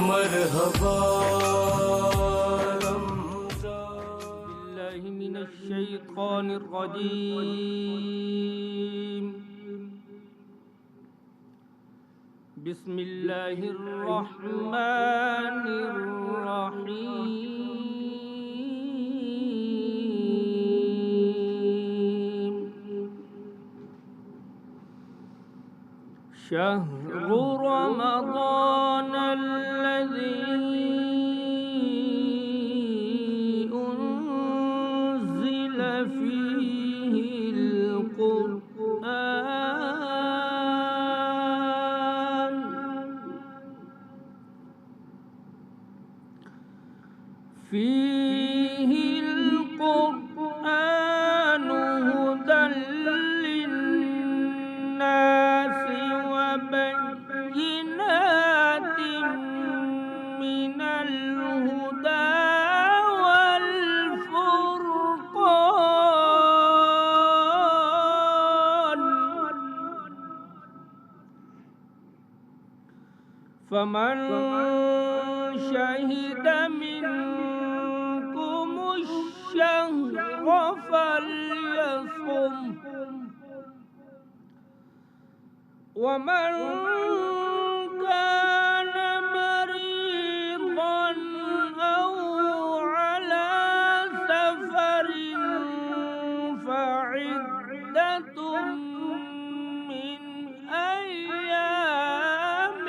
مرحبا باللہ من الشیطان الرجیم بسم اللہ الرحمن الرحیم شہر رمضان الذی انزل فیہ القرآن فیہ القرآن ھدی للناس وبینات من الہدی والفرقان فمن شہد منکم الشہر فلیصم ومن كان مريضا أو على سفر فعدة من أيام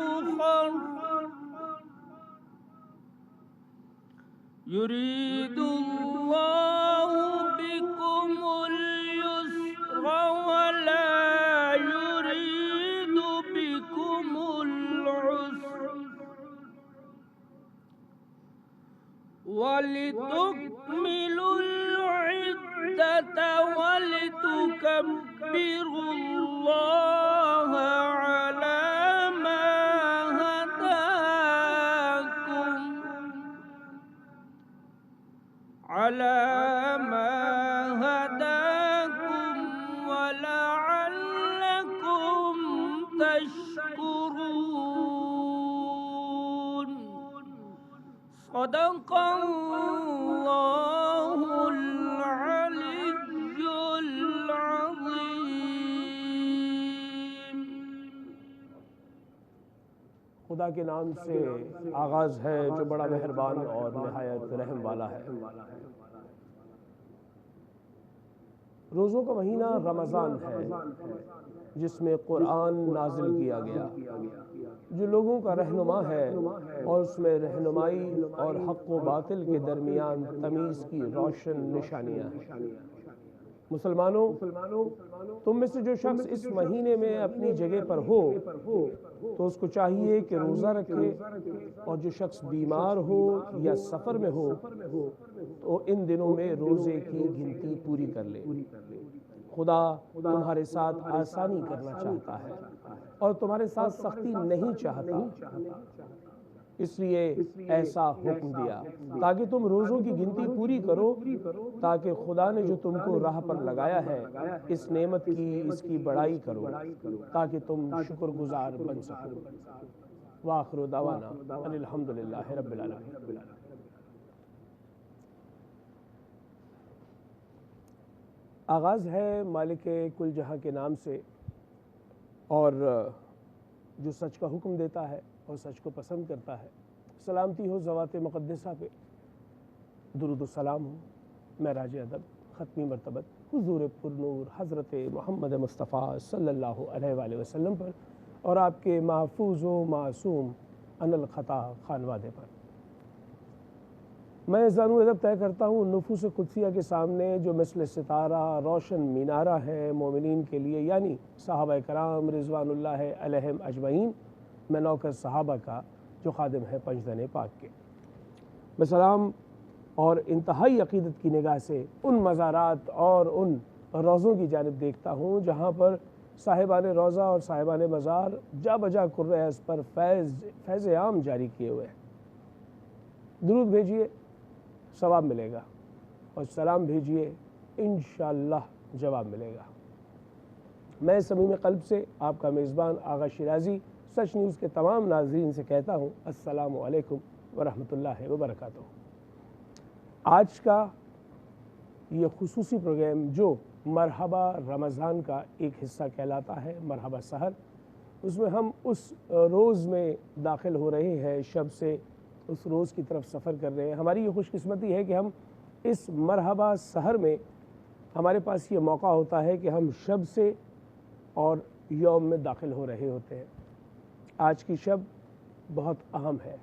أخر يريد الله بكم اليسر ولا يريد بكم العسر ولتكملوا العدة ولتكبروا الله على ما هداكم ولعلكم تشكرون صدق اللہ العلی العظیم۔ خدا کے نام سے آغاز ہے جو بڑا مہربان اور نہایت رحم والا ہے۔ روزوں کا مہینہ رمضان ہے جس میں قرآن نازل کیا گیا، جو لوگوں کا رہنما ہے اور اس میں رہنمائی اور حق و باطل کے درمیان تمیز کی روشن نشانیاں ہیں۔ مسلمانوں، تم میں سے جو شخص اس مہینے میں اپنی جگہ پر ہو تو اس کو چاہیے کہ روزہ رکھے، اور جو شخص بیمار ہو یا سفر میں ہو تو ان دنوں میں روزے کی گنتی پوری کر لے۔ خدا تمہارے ساتھ آسانی کرنا چاہتا ہے اور تمہارے ساتھ سختی نہیں چاہتا، اس لیے ایسا حکم دیا تاکہ تم روزوں کی گنتی پوری کرو، تاکہ خدا نے جو تم کو راہ پر لگایا ہے اس نعمت کی اس کی بڑائی کرو، تاکہ تم شکر گزار بن سکو۔ وآخر دعوانا ان الحمدللہ رب العالمین۔ آغاز ہے مالک کل جہاں کے نام سے، اور جو سچ کا حکم دیتا ہے اور سچ کو پسند کرتا ہے۔ سلامتی ہو ذوات مقدسہ پہ، درود و سلام ہو معراج ادب ختمی مرتبت حضور پرنور حضرت محمد مصطفیٰ صلی اللہ علیہ وآلہ وسلم پر، اور آپ کے محفوظ و معصوم عن الخطا خانوادے پر۔ میں زانو ادب طے کرتا ہوں نفوس قدسیہ کے سامنے جو مثل ستارہ روشن مینارہ ہے مومنین کے لیے، یعنی صحابہ کرام رضوان اللہ علیہم اجمعین، میں نوکر صحابہ کا جو خادم ہے پنجدن پاک کے۔ میں سلام اور انتہائی عقیدت کی نگاہ سے ان مزارات اور ان روضوں کی جانب دیکھتا ہوں جہاں پر صاحبان روضہ اور صاحبان مزار جا بجا کرز پر فیض عام جاری کیے ہوئے ہیں۔ درود بھیجئے، ثواب ملے گا، اور سلام بھیجئے، انشاءاللہ جواب ملے گا۔ میں صمیم قلب سے آپ کا میزبان آغا شیرازی سچ نیوز کے تمام ناظرین سے کہتا ہوں السلام علیکم ورحمۃ اللہ وبرکاتہ۔ آج کا یہ خصوصی پروگرام جو مرحبا رمضان کا ایک حصہ کہلاتا ہے، مرحبا سحر، اس میں ہم اس روز میں داخل ہو رہے ہیں، شب سے اس روز کی طرف سفر کر رہے ہیں۔ ہماری یہ خوش قسمتی ہے کہ ہم اس مرحبا سحر میں ہمارے پاس یہ موقع ہوتا ہے کہ ہم شب سے اور یوم میں داخل ہو رہے ہوتے ہیں۔ آج کی شب بہت اہم ہے،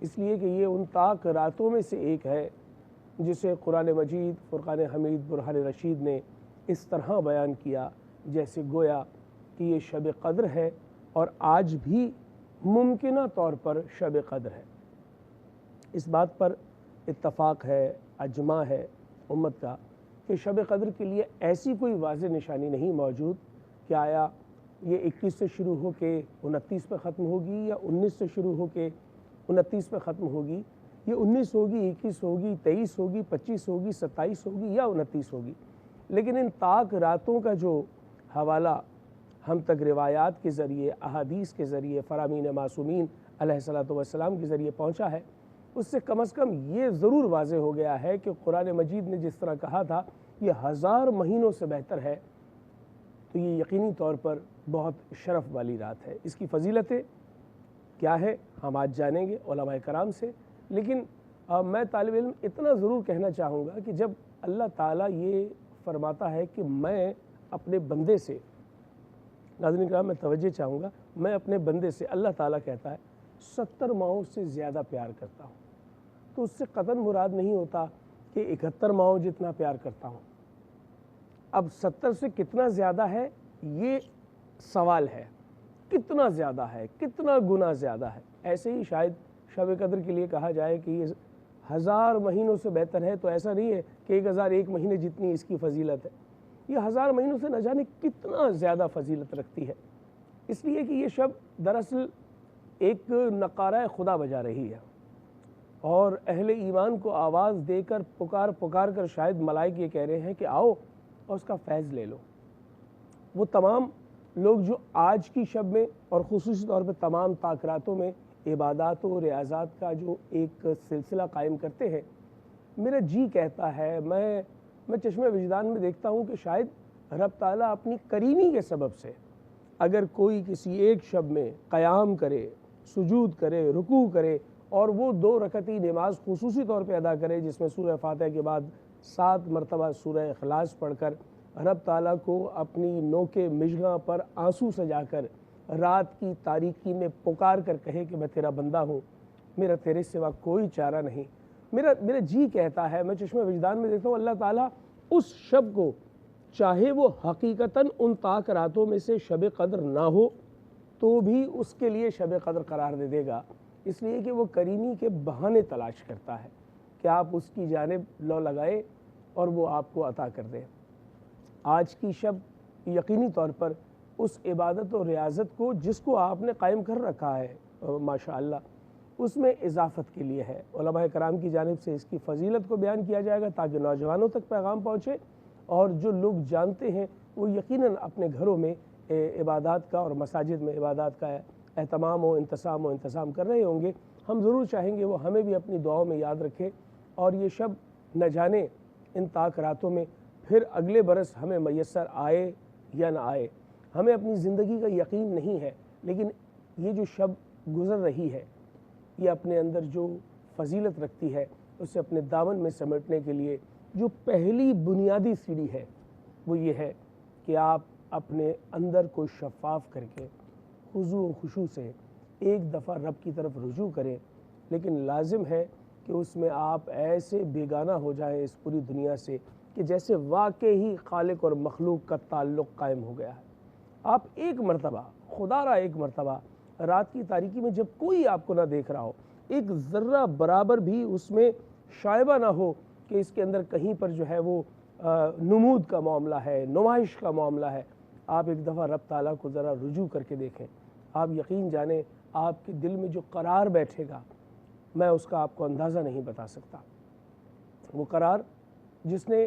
اس لیے کہ یہ ان طاق راتوں میں سے ایک ہے جسے قرآن مجید، فرقان حمید، برہان رشید نے اس طرح بیان کیا جیسے گویا کہ یہ شب قدر ہے، اور آج بھی ممکنہ طور پر شب قدر ہے۔ اس بات پر اتفاق ہے، اجماع ہے امت کا کہ شب قدر کے لیے ایسی کوئی واضح نشانی نہیں موجود کہ آیا یہ 21 سے شروع ہو کے 29 پہ ختم ہوگی یا 19 سے شروع ہو کے 29 پہ ختم ہوگی، یہ 19 ہوگی، 21 ہوگی، 23 ہوگی، 25 ہوگی، 27 ہوگی یا 29 ہوگی۔ لیکن ان طاق راتوں کا جو حوالہ ہم تک روایات کے ذریعے، احادیث کے ذریعے، فرامین معصومین علیہ السلام کے ذریعے پہنچا ہے، اس سے کم از کم یہ ضرور واضح ہو گیا ہے کہ قرآن مجید نے جس طرح کہا تھا یہ 1000 مہینوں سے بہتر ہے، تو یہ یقینی طور پر بہت شرف والی رات ہے۔ اس کی فضیلتیں کیا ہے ہم آج جانیں گے علماء کرام سے، لیکن میں طالب علم اتنا ضرور کہنا چاہوں گا کہ جب اللہ تعالیٰ یہ فرماتا ہے کہ میں اپنے بندے سے، ناظرین کرام میں توجہ چاہوں گا، میں اپنے بندے سے، اللہ تعالیٰ کہتا ہے 70 ماہوں سے زیادہ پیار کرتا ہوں، تو اس سے قطعاً مراد نہیں ہوتا کہ 71 ماہوں جتنا پیار کرتا ہوں۔ اب 70 سے کتنا زیادہ ہے یہ سوال ہے، کتنا زیادہ ہے، کتنا گنا زیادہ ہے۔ ایسے ہی شاید شب قدر کے لیے کہا جائے کہ یہ 1000 مہینوں سے بہتر ہے، تو ایسا نہیں ہے کہ 1001 مہینے جتنی اس کی فضیلت ہے، یہ 1000 مہینوں سے نہ جانے کتنا زیادہ فضیلت رکھتی ہے۔ اس لیے کہ یہ شب دراصل ایک نقارہ خدا بجا رہی ہے، اور اہل ایمان کو آواز دے کر پکار کر شاید ملائکہ یہ کہہ رہے ہیں کہ آؤ اور اس کا فیض لے لو۔ وہ تمام لوگ جو آج کی شب میں اور خصوصی طور پہ تمام طاق راتوں میں عبادات و ریاضات کا جو ایک سلسلہ قائم کرتے ہیں، میرا جی کہتا ہے، میں چشمِ وجدان میں دیکھتا ہوں کہ شاید رب تعالیٰ اپنی کریمی کے سبب سے اگر کوئی کسی ایک شب میں قیام کرے، سجود کرے، رکوع کرے، اور وہ 2 رکعتی نماز خصوصی طور پہ ادا کرے جس میں سورہ فاتحہ کے بعد 7 مرتبہ سورہ اخلاص پڑھ کر رب تعالیٰ کو اپنی نوک مژگاں پر آنسو سجا کر رات کی تاریکی میں پکار کر کہے کہ میں تیرا بندہ ہوں، میرا تیرے سوا کوئی چارہ نہیں، میرا جی کہتا ہے، میں چشمِ وجدان میں دیکھتا ہوں اللہ تعالیٰ اس شب کو، چاہے وہ حقیقتاً ان طاق راتوں میں سے شب قدر نہ ہو تو بھی اس کے لیے شب قدر قرار دے گا، اس لیے کہ وہ کریمی کے بہانے تلاش کرتا ہے کہ آپ اس کی جانب لو لگائے اور وہ آپ کو عطا کر دے۔ آج کی شب یقینی طور پر اس عبادت و ریاضت کو جس کو آپ نے قائم کر رکھا ہے ماشاءاللہ، اس میں اضافت کے لیے ہے۔ علماء کرام کی جانب سے اس کی فضیلت کو بیان کیا جائے گا تاکہ نوجوانوں تک پیغام پہنچے، اور جو لوگ جانتے ہیں وہ یقیناً اپنے گھروں میں عبادات کا اور مساجد میں عبادات کا اہتمام و انتظام کر رہے ہوں گے۔ ہم ضرور چاہیں گے وہ ہمیں بھی اپنی دعاؤں میں یاد رکھے، اور یہ شب نہ جانے ان طاق راتوں میں پھر اگلے برس ہمیں میسر آئے یا نہ آئے، ہمیں اپنی زندگی کا یقین نہیں ہے، لیکن یہ جو شب گزر رہی ہے یہ اپنے اندر جو فضیلت رکھتی ہے اسے اپنے دامن میں سمیٹنے کے لیے جو پہلی بنیادی سیڑھی ہے وہ یہ ہے کہ آپ اپنے اندر کو شفاف کر کے خضوع و خشوع سے ایک دفعہ رب کی طرف رجوع کریں، لیکن لازم ہے کہ اس میں آپ ایسے بیگانہ ہو جائیں اس پوری دنیا سے کہ جیسے واقعی خالق اور مخلوق کا تعلق قائم ہو گیا ہے۔ آپ ایک مرتبہ، خدا را ایک مرتبہ رات کی تاریکی میں جب کوئی آپ کو نہ دیکھ رہا ہو، ایک ذرہ برابر بھی اس میں شائبہ نہ ہو کہ اس کے اندر کہیں پر جو ہے وہ نمود کا معاملہ ہے، نمائش کا معاملہ ہے، آپ ایک دفعہ رب تعالیٰ کو ذرا رجوع کر کے دیکھیں، آپ یقین جانیں آپ کے دل میں جو قرار بیٹھے گا میں اس کا آپ کو اندازہ نہیں بتا سکتا۔ وہ قرار جس نے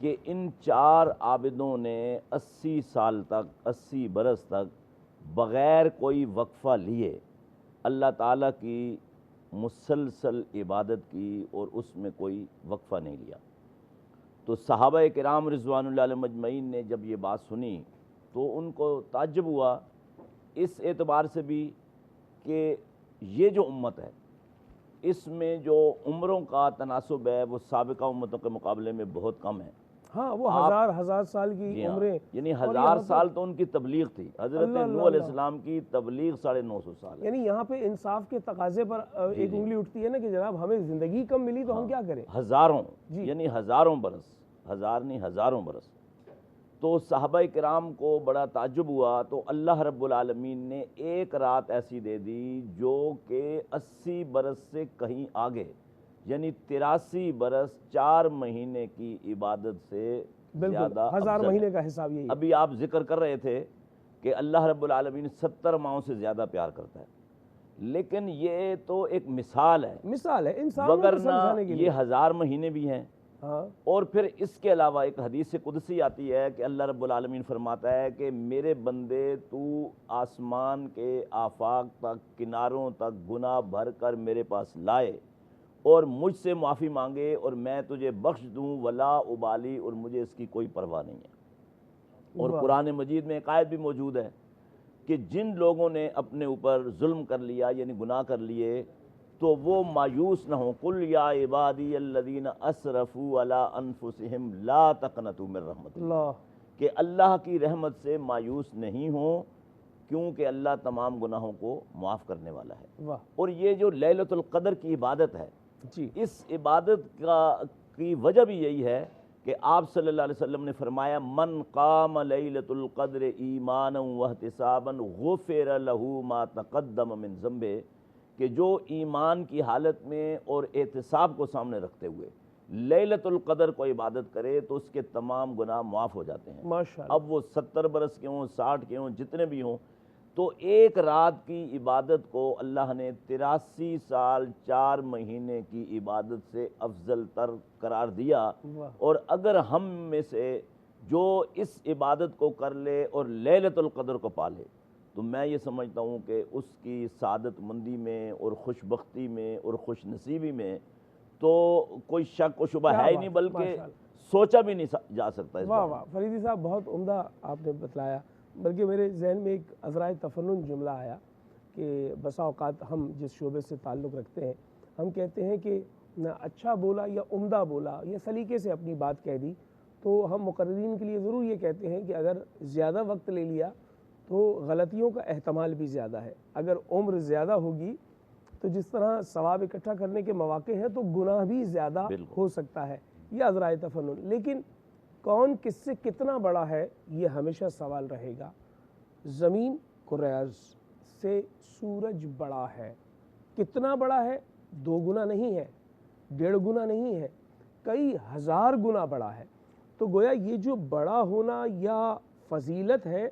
کہ ان 4 عابدوں نے 80 سال تک، 80 برس تک بغیر کوئی وقفہ لیے اللہ تعالیٰ کی مسلسل عبادت کی، اور اس میں کوئی وقفہ نہیں لیا۔ تو صحابہ کرام رضوان اللہ علیہم مجمعین نے جب یہ بات سنی تو ان کو تعجب ہوا، اس اعتبار سے بھی کہ یہ جو امت ہے اس میں جو عمروں کا تناسب ہے وہ سابقہ امتوں کے مقابلے میں بہت کم ہے۔ ہاں، وہ ہزار سال کی جی ہاں، عمریں، یعنی اور 1000 سال تو ان کی تبلیغ تھی، حضرت اللہ نوح علیہ السلام کی تبلیغ 950 سال ہے۔ یعنی یہاں پہ انصاف کے تقاضے پر ایک انگلی اٹھتی ہے نا کہ جناب ہمیں زندگی کم ملی تو ہم کیا کریں؟ ہزاروں، جی۔ یعنی ہزاروں برس، ہزار نہیں ہزاروں برس۔ تو صحابہ کرام کو بڑا تعجب ہوا، تو اللہ رب العالمین نے ایک رات ایسی دے دی جو کہ 80 برس سے کہیں آگے، یعنی 83 برس 4 مہینے کی عبادت سے بالکل، زیادہ 1000 افضل مہینے ہے۔ کا حساب یہی ہے۔ ابھی آپ ذکر کر رہے تھے کہ اللہ رب العالمین 70 ماہوں سے زیادہ پیار کرتا ہے، لیکن یہ تو ایک مثال ہے، مثال ہے انسان کو وگرنہ سمجھانے کے لیے۔ یہ 1000 مہینے بھی ہیں۔ ہاں، اور پھر اس کے علاوہ ایک حدیث قدسی آتی ہے کہ اللہ رب العالمین فرماتا ہے کہ میرے بندے تو آسمان کے آفاق تک، کناروں تک گناہ بھر کر میرے پاس لائے اور مجھ سے معافی مانگے اور میں تجھے بخش دوں، ولا ابالی، اور مجھے اس کی کوئی پرواہ نہیں ہے۔ اور واہ۔ قرآن مجید میں ایک آیت بھی موجود ہے کہ جن لوگوں نے اپنے اوپر ظلم کر لیا، یعنی گناہ کر لیے، تو وہ مایوس نہ ہوں۔ قل یا عبادی الذین اسرفوا علی انفسہم لا تقنطوا من رحمت اللہ، اللہ، کہ اللہ کی رحمت سے مایوس نہیں ہوں، کیونکہ اللہ تمام گناہوں کو معاف کرنے والا ہے۔ واہ، اور یہ جو لیلۃ القدر کی عبادت ہے، جی، اس عبادت کی وجہ بھی یہی ہے کہ آپ صلی اللہ علیہ وسلم نے فرمایا من قام لیلۃ القدر ایمانا واحتسابا غفر له ما تقدم من ذنبہ، کہ جو ایمان کی حالت میں اور احتساب کو سامنے رکھتے ہوئے لیلۃ القدر کو عبادت کرے تو اس کے تمام گناہ معاف ہو جاتے ہیں۔ ماشاءاللہ۔ اب وہ 70 برس کے ہوں، 60 کے ہوں، جتنے بھی ہوں، تو ایک رات کی عبادت کو اللہ نے 83 سال 4 مہینے کی عبادت سے افضل تر قرار دیا۔ واہ، اور اگر ہم میں سے جو اس عبادت کو کر لے اور لیلۃ القدر کو پا لے تو میں یہ سمجھتا ہوں کہ اس کی سعادت مندی میں اور خوش بختی میں اور خوش نصیبی میں تو کوئی شک و شبہ ہے ہی نہیں، بلکہ سوچا بھی نہیں جا سکتا اس واہ بارے میں۔ واہ، فریدی صاحب بہت عمدہ آپ نے بتلایا، بلکہ میرے ذہن میں ایک عذرائے تفنن جملہ آیا کہ بسا اوقات ہم جس شعبے سے تعلق رکھتے ہیں، ہم کہتے ہیں کہ نہ اچھا بولا یا عمدہ بولا یا سلیقے سے اپنی بات کہہ دی، تو ہم مقررین کے لیے ضرور یہ کہتے ہیں کہ اگر زیادہ وقت لے لیا تو غلطیوں کا احتمال بھی زیادہ ہے۔ اگر عمر زیادہ ہوگی تو جس طرح ثواب اکٹھا کرنے کے مواقع ہیں تو گناہ بھی زیادہ ہو سکتا ہے، یہ عذرائے تفنن۔ لیکن کون کس سے کتنا بڑا ہے یہ ہمیشہ سوال رہے گا۔ زمین کرۂ ارض سے سورج بڑا ہے، کتنا بڑا ہے؟ 2 گنا نہیں ہے، 1.5 گنا نہیں ہے، کئی ہزار گنا بڑا ہے۔ تو گویا یہ جو بڑا ہونا یا فضیلت ہے،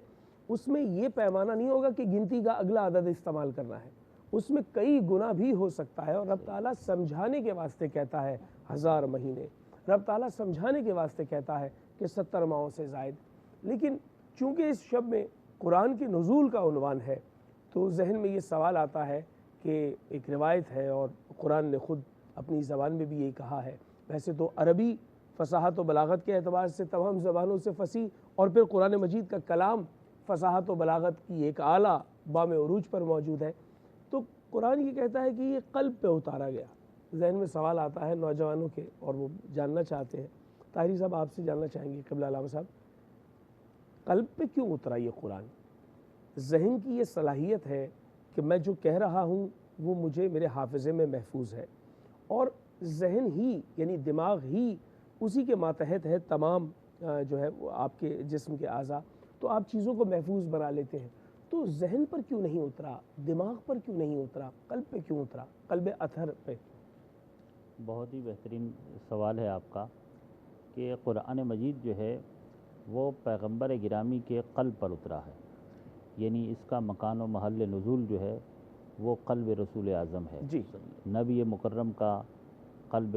اس میں یہ پیمانہ نہیں ہوگا کہ گنتی کا اگلا عدد استعمال کرنا ہے، اس میں کئی گنا بھی ہو سکتا ہے۔ اور رب تعالیٰ سمجھانے کے واسطے کہتا ہے 1000 مہینے، رب تعالیٰ سمجھانے کے واسطے کہتا ہے کہ 70 ماہوں سے زائد۔ لیکن چونکہ اس شب میں قرآن کے نزول کا عنوان ہے تو ذہن میں یہ سوال آتا ہے کہ ایک روایت ہے اور قرآن نے خود اپنی زبان میں بھی یہ کہا ہے، ویسے تو عربی فصاحت و بلاغت کے اعتبار سے تمام زبانوں سے فصیح، اور پھر قرآن مجید کا کلام فصاحت و بلاغت کی ایک اعلیٰ بام عروج پر موجود ہے، تو قرآن یہ کہتا ہے کہ یہ قلب پہ اتارا گیا۔ ذہن میں سوال آتا ہے نوجوانوں کے اور وہ جاننا چاہتے ہیں۔ طاہری صاحب آپ سے جاننا چاہیں گے، قبلہ علامہ صاحب، قلب پہ کیوں اترا یہ قرآن؟ ذہن کی یہ صلاحیت ہے کہ میں جو کہہ رہا ہوں وہ مجھے میرے حافظے میں محفوظ ہے، اور ذہن ہی یعنی دماغ ہی اسی کے ماتحت ہے تمام جو ہے وہ آپ کے جسم کے اعضاء، تو آپ چیزوں کو محفوظ بنا لیتے ہیں۔ تو ذہن پر کیوں نہیں اترا، دماغ پر کیوں نہیں اترا، قلب پہ کیوں اترا، قلب اطہر پہ؟ بہت ہی بہترین سوال ہے آپ کا کہ قرآن مجید جو ہے وہ پیغمبر گرامی کے قلب پر اترا ہے، یعنی اس کا مکان و محل نزول جو ہے وہ قلب رسول اعظم ہے۔ جی، نبی مکرم کا قلب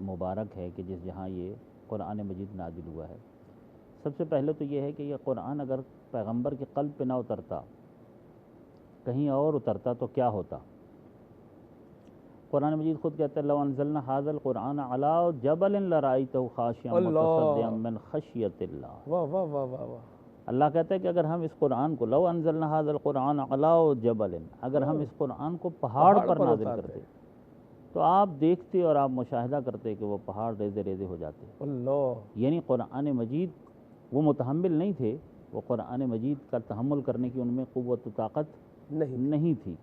مبارک ہے کہ جہاں یہ قرآن مجید نازل ہوا ہے؟ سب سے پہلے تو یہ ہے کہ یہ قرآن اگر پیغمبر کے قلب پہ نہ اترتا، کہیں اور اترتا تو کیا ہوتا؟ قرآن مجید خود کہتا ہے لو انزلنا ھذا القرآن علی جبل لرأیتہ خاشعا متصدعا من خشیۃ اللہ۔ واہ واہ واہ واہ واہ، اللہ کہتا ہے کہ اگر ہم اس قرآن کو لو انزلنا ھذا القرآن علی جبل، اگر ہم اس قرآن کو پہاڑ پر نازل کرتے تو آپ دیکھتے اور آپ مشاہدہ کرتے کہ وہ پہاڑ ریزے ریزے ہو جاتے۔ اللہ، یعنی قرآن مجید وہ متحمل نہیں تھے، وہ قرآن مجید کا تحمل کرنے کی ان میں قوت و طاقت نہیں تھی۔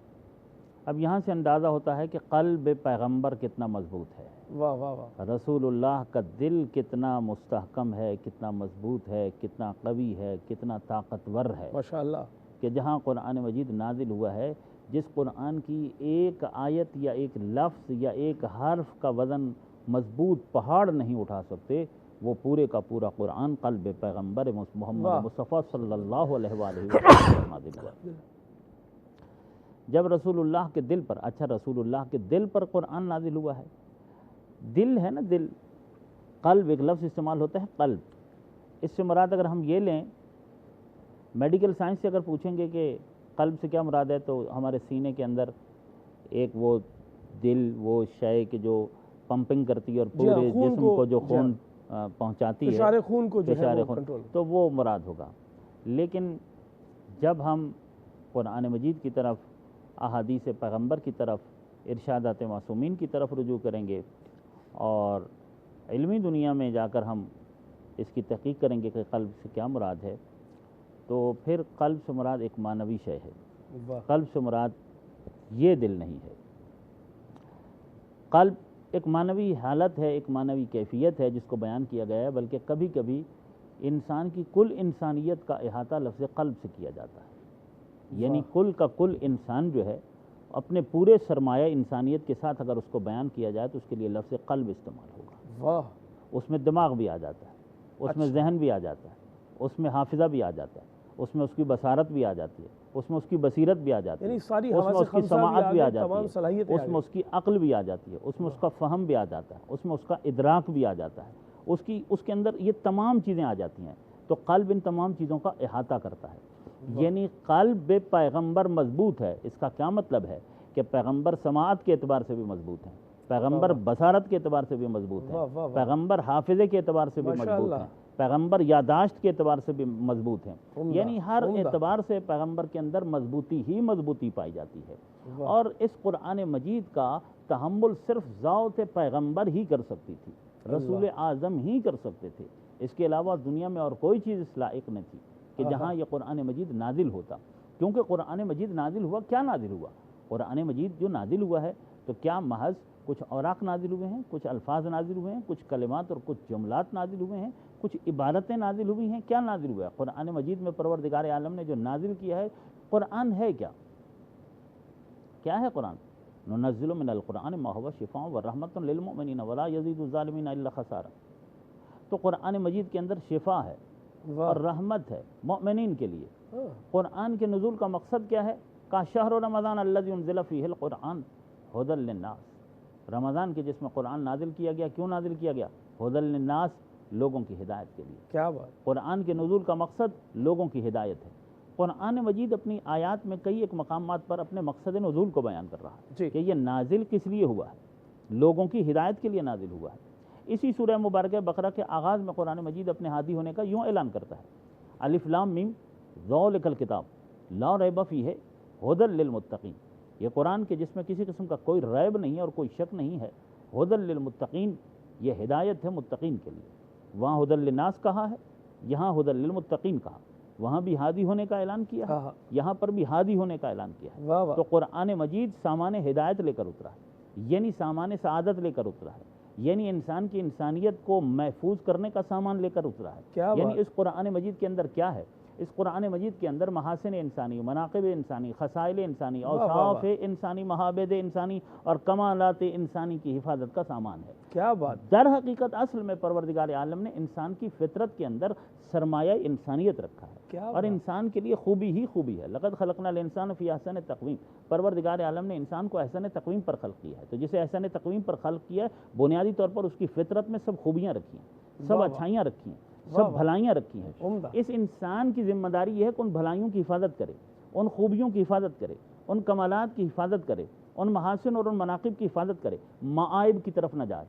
اب یہاں سے اندازہ ہوتا ہے کہ قلب پیغمبر کتنا مضبوط ہے، واہ واہ واہ، رسول اللہ کا دل کتنا مستحکم ہے، کتنا مضبوط ہے، کتنا قوی ہے، کتنا طاقتور ہے، ماشاءاللہ، کہ جہاں قرآن مجید نازل ہوا ہے، جس قرآن کی ایک آیت یا ایک لفظ یا ایک حرف کا وزن مضبوط پہاڑ نہیں اٹھا سکتے، وہ پورے کا پورا قرآن قلب پیغمبر محمد مصطفیٰ صلی اللہ علیہ وآلہ وسلم نازل ہوا۔ جب رسول اللہ کے دل پر، اچھا رسول اللہ کے دل پر قرآن نازل ہوا ہے، دل ہے نا، دل، قلب ایک لفظ استعمال ہوتا ہے قلب، اس سے مراد اگر ہم یہ لیں، میڈیکل سائنس سے اگر پوچھیں گے کہ قلب سے کیا مراد ہے، تو ہمارے سینے کے اندر ایک وہ دل، وہ شے کہ جو پمپنگ کرتی ہے اور پورے جسم کو جو خون پہنچاتی ہے، فشار خون کو جو ہے وہ خون، کنٹرول، تو وہ مراد ہوگا۔ لیکن جب ہم قرآن مجید کی طرف، احادیث پیغمبر کی طرف، ارشادات معصومین کی طرف رجوع کریں گے اور علمی دنیا میں جا کر ہم اس کی تحقیق کریں گے کہ قلب سے کیا مراد ہے، تو پھر قلب سے مراد ایک معنوی شے ہے، قلب سے مراد یہ دل نہیں ہے۔ قلب ایک معنوی حالت ہے، ایک معنوی کیفیت ہے جس کو بیان کیا گیا ہے، بلکہ کبھی کبھی انسان کی کل انسانیت کا احاطہ لفظ قلب سے کیا جاتا ہے، یعنی کل کا کل انسان جو ہے اپنے پورے سرمایہ انسانیت کے ساتھ اگر اس کو بیان کیا جائے تو اس کے لیے لفظ قلب استعمال ہوگا۔ واہ، اس میں دماغ بھی آ جاتا ہے، اس میں ذہن بھی آ جاتا ہے، اس میں حافظہ بھی آ جاتا ہے، اس میں اس کی بصارت بھی آ جاتی ہے، اس میں اس کی بصیرت بھی آ جاتی ہے، یعنی ساری اس میں اس کی سماعت بھی آ جاتی تمام ہے، صلاحیتیں اس میں اس کی عقل بھی آ جاتی ہے، اس میں اس کا فہم بھی آ جاتا ہے، اس میں اس کا ادراک بھی آ جاتا ہے، اس کے اندر یہ تمام چیزیں آ جاتی ہیں، تو قلب ان تمام چیزوں کا احاطہ کرتا ہے۔ یعنی قلب پیغمبر مضبوط ہے، اس کا کیا مطلب ہے کہ پیغمبر سماعت کے اعتبار سے بھی مضبوط ہیں، پیغمبر بصارت کے اعتبار سے بھی مضبوط ہیں، پیغمبر حافظے کے اعتبار سے بھی مضبوط ہیں، پیغمبر یاداشت کے اعتبار سے بھی مضبوط ہیں، یعنی ہر اعتبار سے پیغمبر کے اندر مضبوطی ہی مضبوطی پائی جاتی ہے۔ اور اس قرآن مجید کا تحمل صرف ذات پیغمبر ہی کر سکتی تھی، رسول اعظم ہی کر سکتے تھے، اس کے علاوہ دنیا میں اور کوئی چیز اس لائق نہیں تھی کہ جہاں یہ قرآن مجید نازل ہوتا۔ کیونکہ قرآن مجید نازل ہوا، کیا نازل ہوا؟ قرآن مجید جو نازل ہوا ہے تو کیا محض کچھ اوراق نازل ہوئے ہیں، کچھ الفاظ نازل ہوئے ہیں، کچھ کلمات اور کچھ جملات نازل ہوئے ہیں، کچھ عبارتیں نازل ہوئی ہیں؟ کیا نازل ہوا ہے؟ قرآن مجید میں پروردگار عالم نے جو نازل کیا ہے، قرآن ہے کیا؟ کیا ہے قرآن؟ ننزل من القرآن ما هو شفاء ورحمۃ للمؤمنین ولا یزید الظالمین الا خسارا۔ تو قرآن مجید کے اندر شفا ہے اور رحمت ہے مؤمنین کے لیے۔ قرآن کے نزول کا مقصد کیا ہے؟ کا شہر رمضان الذی انزل فیہ القرآن ھدی للناس، رمضان کے جس میں قرآن نازل کیا گیا، کیوں نازل کیا گیا؟ ھدی للناس، لوگوں کی ہدایت کے لیے۔ کیا بات، قرآن کے نزول کا مقصد لوگوں کی ہدایت ہے۔ قرآن مجید اپنی آیات میں کئی ایک مقامات پر اپنے مقصد نزول کو بیان کر رہا ہے کہ یہ نازل کس لیے ہوا ہے، لوگوں کی ہدایت کے لیے نازل ہوا ہے۔ اسی سورہ مبارکہ بقرہ کے آغاز میں قرآن مجید اپنے ہادی ہونے کا یوں اعلان کرتا ہے، الف لام میم ذالک الکتاب لا ریب فیہ ھدی للمتقین، یہ قرآن کے جس میں کسی قسم کا کوئی ریب نہیں ہے اور کوئی شک نہیں ہے، ھدی للمتقین، یہ ہدایت ہے متقین کے لیے۔ وہاں ھدی للناس کہا ہے، یہاں ھدی للمتقین کہا، وہاں بھی ہادی ہونے کا اعلان کیا ہے، یہاں پر بھی ہادی ہونے کا اعلان کیا ہے۔ تو قرآن مجید سامان ہدایت لے کر اترا ہے، یعنی سامان سعادت لے کر اترا ہے، یعنی انسان کی انسانیت کو محفوظ کرنے کا سامان لے کر اترا ہے۔ یعنی اس قرآن مجید کے اندر کیا ہے اس قرآن مجید کے اندر محاسن انسانی، مناقب انسانی، خصائل انسانی، اوصاف انسانی، محابد انسانی اور کمالات انسانی کی حفاظت کا سامان ہے۔ کیا بات! در حقیقت اصل میں پروردگار عالم نے انسان کی فطرت کے اندر سرمایہ انسانیت رکھا ہے، اور انسان کے لیے خوبی ہی خوبی ہے۔ لقد خلقنا الانسان فی احسن تقویم، پروردگار عالم نے انسان کو احسن تقویم پر خلق کیا ہے۔ تو جسے احسن تقویم پر خلق کیا ہے، بنیادی طور پر اس کی فطرت میں سب خوبیاں رکھی ہیں، سب اچھائیاں رکھی ہیں، سب بھلائیاں رکھی ہیں۔ اس انسان کی ذمہ داری یہ ہے کہ ان بھلائیوں کی حفاظت کرے، ان خوبیوں کی حفاظت کرے، ان کمالات کی حفاظت کرے، ان محاسن اور ان مناقب کی حفاظت کرے، معائب کی طرف نہ جائے،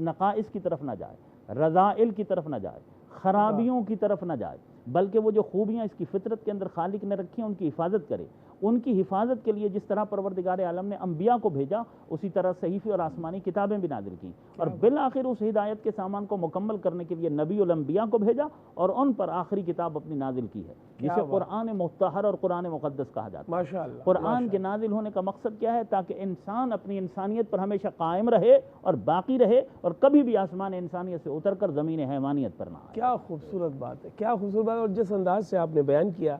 نقائص کی طرف نہ جائے، رذائل کی طرف نہ جائے، خرابیوں کی طرف نہ جائے، بلکہ وہ جو خوبیاں اس کی فطرت کے اندر خالق نے رکھی ہیں ان کی حفاظت کرے۔ ان کی حفاظت کے لیے جس طرح پروردگار عالم نے انبیاء کو بھیجا، اسی طرح صحیفی اور آسمانی کتابیں بھی نازل کیں، اور بالآخر اس ہدایت کے سامان کو مکمل کرنے کے لیے نبی الانبیاء کو بھیجا، اور ان پر آخری کتاب اپنی نازل کی ہے جسے قرآن مطہر اور قرآن مقدس کہا جاتا ہے۔ ماشاءاللہ، قرآن کے نازل ہونے کا مقصد کیا ہے؟ تاکہ انسان اپنی انسانیت پر ہمیشہ قائم رہے اور باقی رہے، اور کبھی بھی آسمان انسانیت سے اتر کر زمین حیوانیت پر نہ آئے۔ کیا خوبصورت بات ہے، کیا خوبصورت بات ہے۔ اور جس انداز سے آپ نے بیان کیا،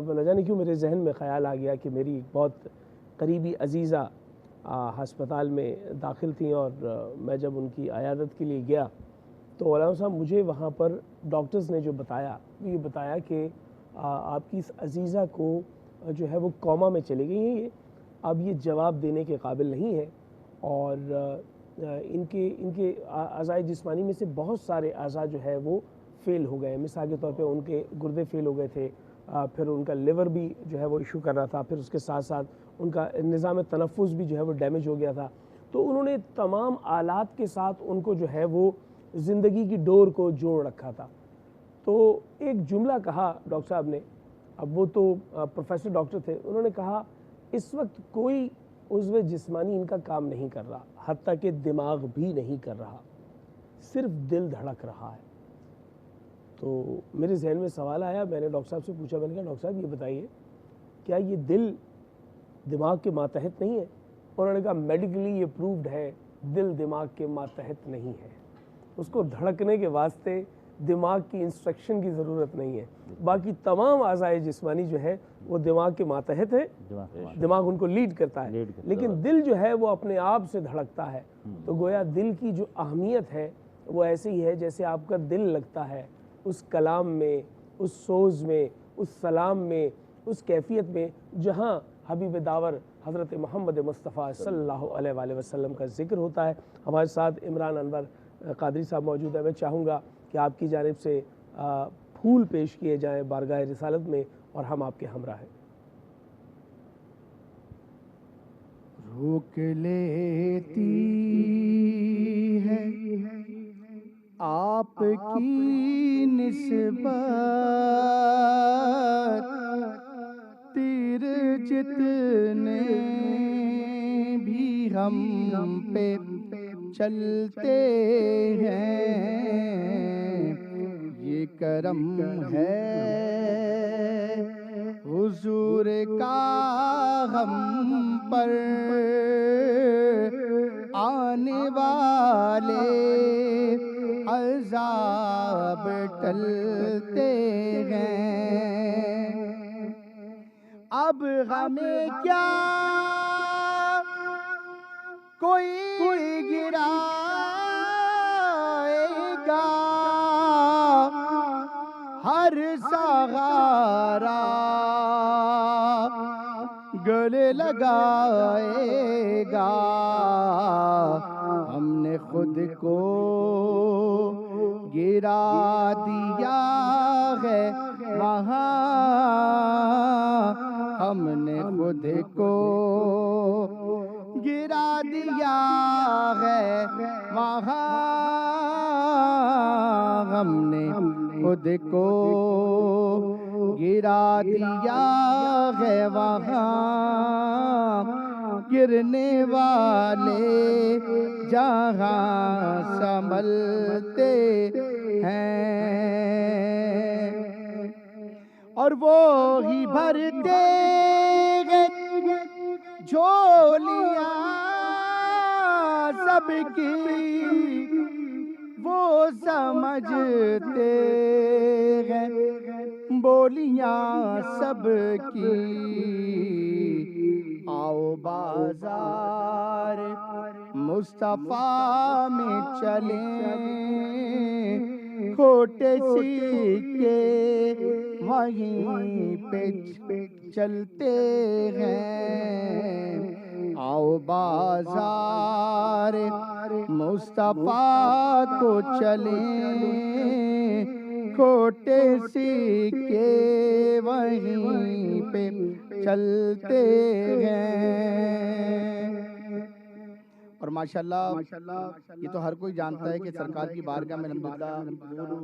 نہ جانے کیوں میرے ذہن میں خیال آ گیا کہ میری ایک بہت قریبی عزیزہ ہسپتال میں داخل تھیں، اور میں جب ان کی عیادت کے لیے گیا تو علامہ صاحب مجھے وہاں پر ڈاکٹرز نے جو یہ بتایا کہ آپ کی اس عزیزہ کو جو ہے وہ کوما میں چلی گئی ہیں، یہ اب یہ جواب دینے کے قابل نہیں ہے، اور ان کے اعضائے جسمانی میں سے بہت سارے اعضاء جو ہے وہ فیل ہو گئے۔ مثال کے طور پہ ان کے گردے فیل ہو گئے تھے، پھر ان کا لیور بھی جو ہے وہ ایشو کر رہا تھا، پھر اس کے ساتھ ساتھ ان کا نظام تنفس بھی جو ہے وہ ڈیمیج ہو گیا تھا۔ تو انہوں نے تمام آلات کے ساتھ ان کو جو ہے وہ زندگی کی ڈور کو جوڑ رکھا تھا۔ تو ایک جملہ کہا ڈاکٹر صاحب نے، اب وہ تو پروفیسر ڈاکٹر تھے، انہوں نے کہا اس وقت کوئی عضو جسمانی ان کا کام نہیں کر رہا، حتیٰ کہ دماغ بھی نہیں کر رہا، صرف دل دھڑک رہا ہے۔ تو میرے ذہن میں سوال آیا، میں نے ڈاکٹر صاحب سے پوچھا، میں نے کہا ڈاکٹر صاحب یہ بتائیے کیا یہ دل دماغ کے ماتحت نہیں ہے؟ انہوں نے کہا میڈیکلی یہ پرووڈ ہے، دل دماغ کے ماتحت نہیں ہے، اس کو دھڑکنے کے واسطے دماغ کی انسٹرکشن کی ضرورت نہیں ہے، باقی تمام اعضائے جسمانی جو ہے وہ دماغ کے ماتحت ہے، دماغ ان کو لیڈ کرتا ہے، لیکن دل جو ہے وہ اپنے آپ سے دھڑکتا ہے۔ تو گویا دل کی جو اہمیت ہے وہ ایسے ہی ہے جیسے آپ کا دل لگتا ہے اس کلام میں، اس سوز میں، اس سلام میں، اس کیفیت میں جہاں حبیب داور حضرت محمد مصطفیٰ صلی اللہ علیہ وآلہ وسلم کا ذکر ہوتا ہے۔ ہمارے ساتھ عمران انور قادری صاحب موجود ہیں، میں چاہوں گا کہ آپ کی جانب سے پھول پیش کیے جائیں بارگاہ رسالت میں، اور ہم آپ کے ہمراہ ہیں۔ روک لیتی ہے آپ کی نسبت تیر جتنے بھی ہم پہ چلتے ہیں، یہ کرم ہے حضور کا ہم پر، آنے والے عذاب ٹلتے ہیں۔ اب ہمیں کیا کوئی گرائے گا، ہر سہارا گلے لگائے گا۔ ہم نے خود کو گرا دیا ہے وہاں، ہم نے خود کو گرا دیا ہے وہاں، ہم نے خود کو گرا دیا ہے وہاں، گرنے والے جہاں سنبھلتے ہیں، اور وہی بھرتے ہیں جھولیاں سب کی، وہ سمجھتے ہیں بولیاں سب کی آؤ بازار مصطفیٰ میں چلیں، کھوٹے سکے وہیں پہ چلتے ہیں، آؤ بازار مصطفیٰ کو چلیں، کھوٹے سکے وہیں پہ چلتے ہیں۔ اور ماشاءاللہ یہ تو ہر کوئی جانتا ہے کہ سرکار کی بارگاہ میں الحمدللہ وہ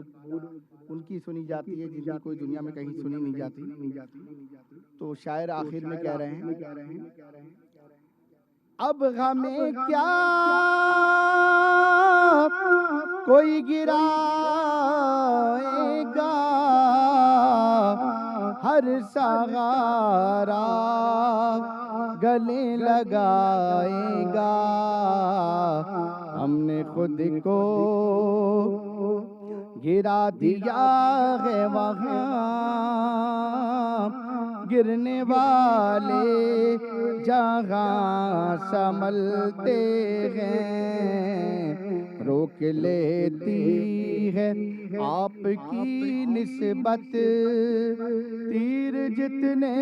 ان کی سنی جاتی ہے جن کی کوئی دنیا میں کہیں سنی نہیں جاتی۔ تو شاعر آخر میں کہہ رہے ہیں، اب ہمیں کیا کوئی گرائے گا، ہر سہارا گلے لگائے گا، ہم نے خود کو گرا دیا ہے وہاں، گرنے والے جہاں سنبھلتے ہیں، روک لیتی ہے آپ کی نسبت تیر جتنے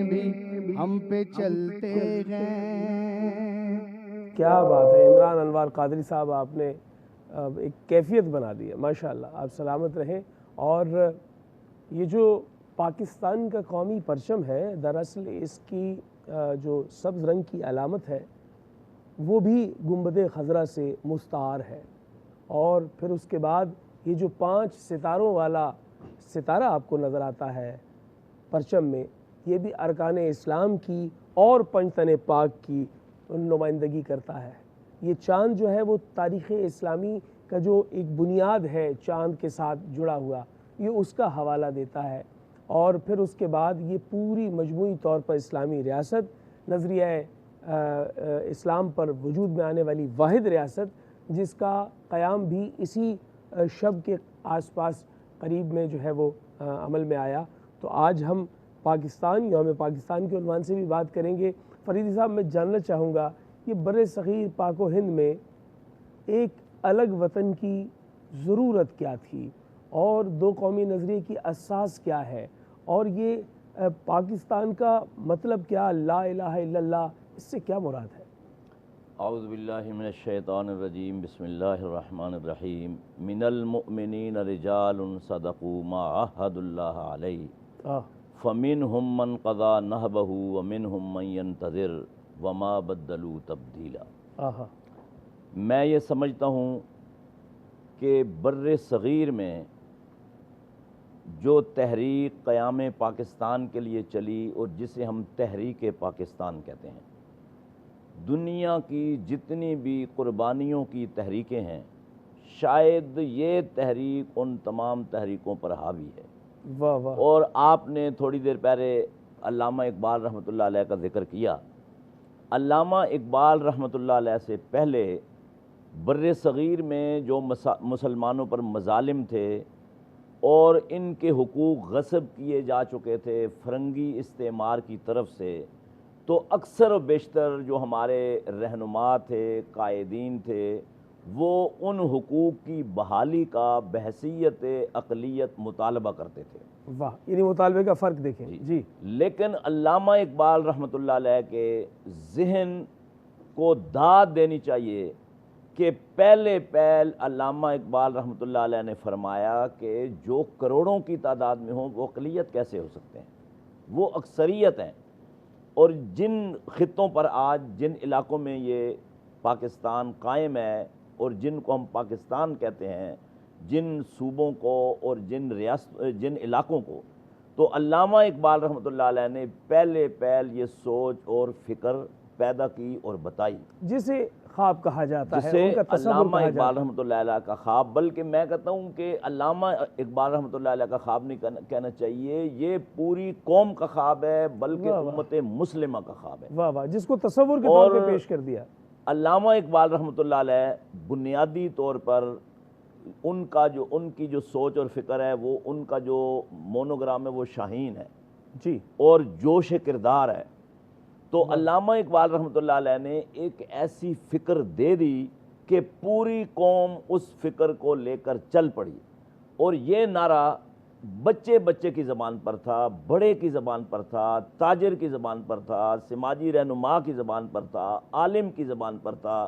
بھی ہم پہ چلتے ہیں۔ کیا بات ہے عمران انوار قادری صاحب، آپ نے ایک کیفیت بنا دی ہے، ماشاءاللہ، آپ سلامت رہیں۔ اور یہ جو پاکستان کا قومی پرچم ہے، دراصل اس کی جو سبز رنگ کی علامت ہے وہ بھی گنبد خضرا سے مستعار ہے، اور پھر اس کے بعد یہ جو 5 ستاروں والا ستارہ آپ کو نظر آتا ہے پرچم میں، یہ بھی ارکان اسلام کی اور پنجتن پاک کی نمائندگی کرتا ہے۔ یہ چاند جو ہے وہ تاریخ اسلامی کا جو ایک بنیاد ہے چاند کے ساتھ جڑا ہوا، یہ اس کا حوالہ دیتا ہے۔ اور پھر اس کے بعد یہ پوری مجموعی طور پر اسلامی ریاست، نظریہ اسلام پر وجود میں آنے والی واحد ریاست، جس کا قیام بھی اسی شب کے آس پاس قریب میں جو ہے وہ عمل میں آیا۔ تو آج ہم پاکستان، یوم پاکستان کے عنوان سے بھی بات کریں گے۔ فریدی صاحب، میں جاننا چاہوں گا یہ بر صغیر پاک و ہند میں ایک الگ وطن کی ضرورت کیا تھی، اور دو قومی نظریے کی اساس کیا ہے، اور یہ پاکستان کا مطلب کیا، لا الہ الا اللہ، اس سے کیا مراد ہے؟ اعوذ باللہ من الشیطان الرجیم، بسم اللہ الرحمن الرحیم۔ من المؤمنین رجال صدقوا ما عاہدوا اللہ علیہ فمنہم من قضى نہبہ ومنہم من ينتظر وما بدلوا تبدیلا۔ میں یہ سمجھتا ہوں کہ بر صغیر میں جو تحریک قیام پاکستان کے لیے چلی، اور جسے ہم تحریک پاکستان کہتے ہیں، دنیا کی جتنی بھی قربانیوں کی تحریکیں ہیں، شاید یہ تحریک ان تمام تحریکوں پر حاوی ہے۔ واہ واہ۔ اور آپ نے تھوڑی دیر پہلے علامہ اقبال رحمۃ اللہ علیہ کا ذکر کیا۔ علامہ اقبال رحمۃ اللہ علیہ سے پہلے بر صغیر میں جو مسلمانوں پر مظالم تھے اور ان کے حقوق غصب کیے جا چکے تھے فرنگی استعمار کی طرف سے، تو اکثر و بیشتر جو ہمارے رہنما تھے، قائدین تھے، وہ ان حقوق کی بحالی کا بحیثیت اقلیت مطالبہ کرتے تھے۔ واہ، یعنی مطالبے کا فرق دیکھیں۔ جی، لیکن علامہ اقبال رحمۃ اللہ علیہ کے ذہن کو داد دینی چاہیے کہ پہلے علامہ اقبال رحمۃ اللہ علیہ نے فرمایا کہ جو کروڑوں کی تعداد میں ہوں وہ اقلیت کیسے ہو سکتے ہیں، وہ اکثریت ہیں۔ اور جن خطوں پر آج، جن علاقوں میں یہ پاکستان قائم ہے اور جن کو ہم پاکستان کہتے ہیں، جن صوبوں کو اور جن علاقوں کو، تو علامہ اقبال رحمۃ اللہ علیہ نے پہلے یہ سوچ اور فکر پیدا کی اور بتائی، جسے خواب کہا جاتا ہے، جسے ان کا تصور علامہ کہا اقبال جاتا ہے۔ رحمۃ اللہ علیہ کا خواب، بلکہ میں کہتا ہوں کہ علامہ اقبال رحمۃ اللہ علیہ کا خواب نہیں کہنا چاہیے، یہ پوری قوم کا خواب ہے، بلکہ امت مسلمہ کا خواب ہے۔ واہ واہ، جس کو تصور کے طور پہ پیش کر دیا۔ علامہ اقبال رحمۃ اللہ علیہ بنیادی طور پر ان کی جو سوچ اور فکر ہے، وہ ان کا جو مونوگرام ہے وہ شاہین ہے جی، اور جوش کردار ہے. تو علامہ اقبال رحمۃ اللہ علیہ نے ایک ایسی فکر دے دی کہ پوری قوم اس فکر کو لے کر چل پڑی، اور یہ نعرہ بچے بچے کی زبان پر تھا، بڑے کی زبان پر تھا، تاجر کی زبان پر تھا، سماجی رہنما کی زبان پر تھا، عالم کی زبان پر تھا،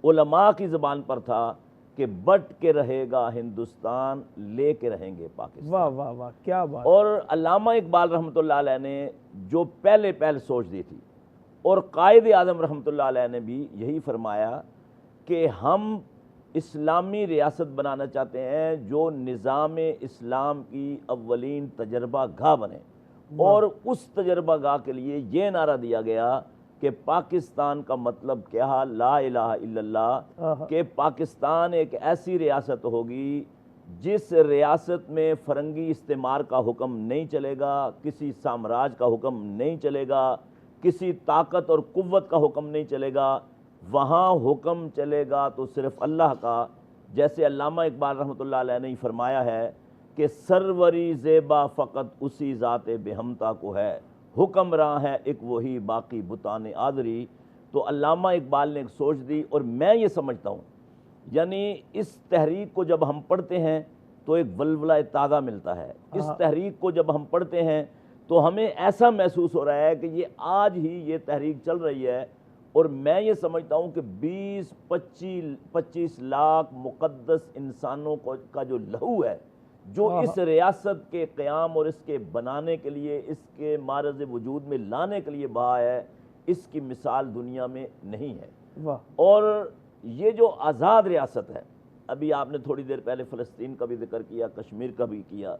علماء کی زبان پر تھا کہ بٹ کے رہے گا ہندوستان، لے کے رہیں گے پاکستان. واہ واہ واہ، کیا بات. اور علامہ اقبال رحمۃ اللہ علیہ نے جو پہل سوچ دی تھی، اور قائد اعظم رحمۃ اللہ علیہ نے بھی یہی فرمایا کہ ہم اسلامی ریاست بنانا چاہتے ہیں جو نظام اسلام کی اولین تجربہ گاہ بنے. اور اس تجربہ گاہ کے لیے یہ نعرہ دیا گیا کہ پاکستان کا مطلب کیا، لا الہ الا اللہ، کہ پاکستان ایک ایسی ریاست ہوگی جس ریاست میں فرنگی استعمار کا حکم نہیں چلے گا، کسی سامراج کا حکم نہیں چلے گا، کسی طاقت اور قوت کا حکم نہیں چلے گا. وہاں حکم چلے گا تو صرف اللہ کا. جیسے علامہ اقبال رحمۃ اللہ علیہ نے فرمایا ہے کہ سروری زیبا فقط اسی ذات بہمتا کو ہے، حکمراں ہے ایک وہی باقی بتان آدری. تو علامہ اقبال نے ایک سوچ دی، اور میں یہ سمجھتا ہوں یعنی اس تحریک کو جب ہم پڑھتے ہیں تو ایک ولولہ تازہ ملتا ہے. اس تحریک کو جب ہم پڑھتے ہیں تو ہمیں ایسا محسوس ہو رہا ہے کہ یہ آج ہی یہ تحریک چل رہی ہے. اور میں یہ سمجھتا ہوں کہ 20-25 لاکھ مقدس انسانوں کا جو لہو ہے، جو اس ریاست کے قیام اور اس کے بنانے کے لیے، اس کے معرض وجود میں لانے کے لیے بہا ہے، اس کی مثال دنیا میں نہیں ہے. اور یہ جو آزاد ریاست ہے، ابھی آپ نے تھوڑی دیر پہلے فلسطین کا بھی ذکر کیا، کشمیر کا بھی کیا،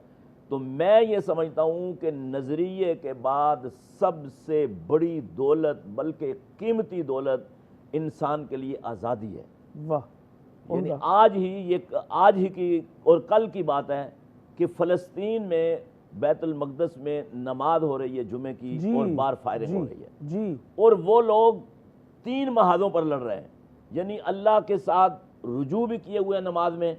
تو میں یہ سمجھتا ہوں کہ نظریے کے بعد سب سے بڑی دولت، بلکہ قیمتی دولت انسان کے لیے آزادی ہے. یعنی آج ہی کی اور کل کی بات ہے کہ فلسطین میں بیت المقدس میں نماز ہو رہی ہے جمعے کی، اور بار فائرنگ ہو رہی ہے، اور وہ لوگ 3 محاذوں پر لڑ رہے ہیں. یعنی اللہ کے ساتھ رجوع بھی کیے ہوئے ہیں نماز میں،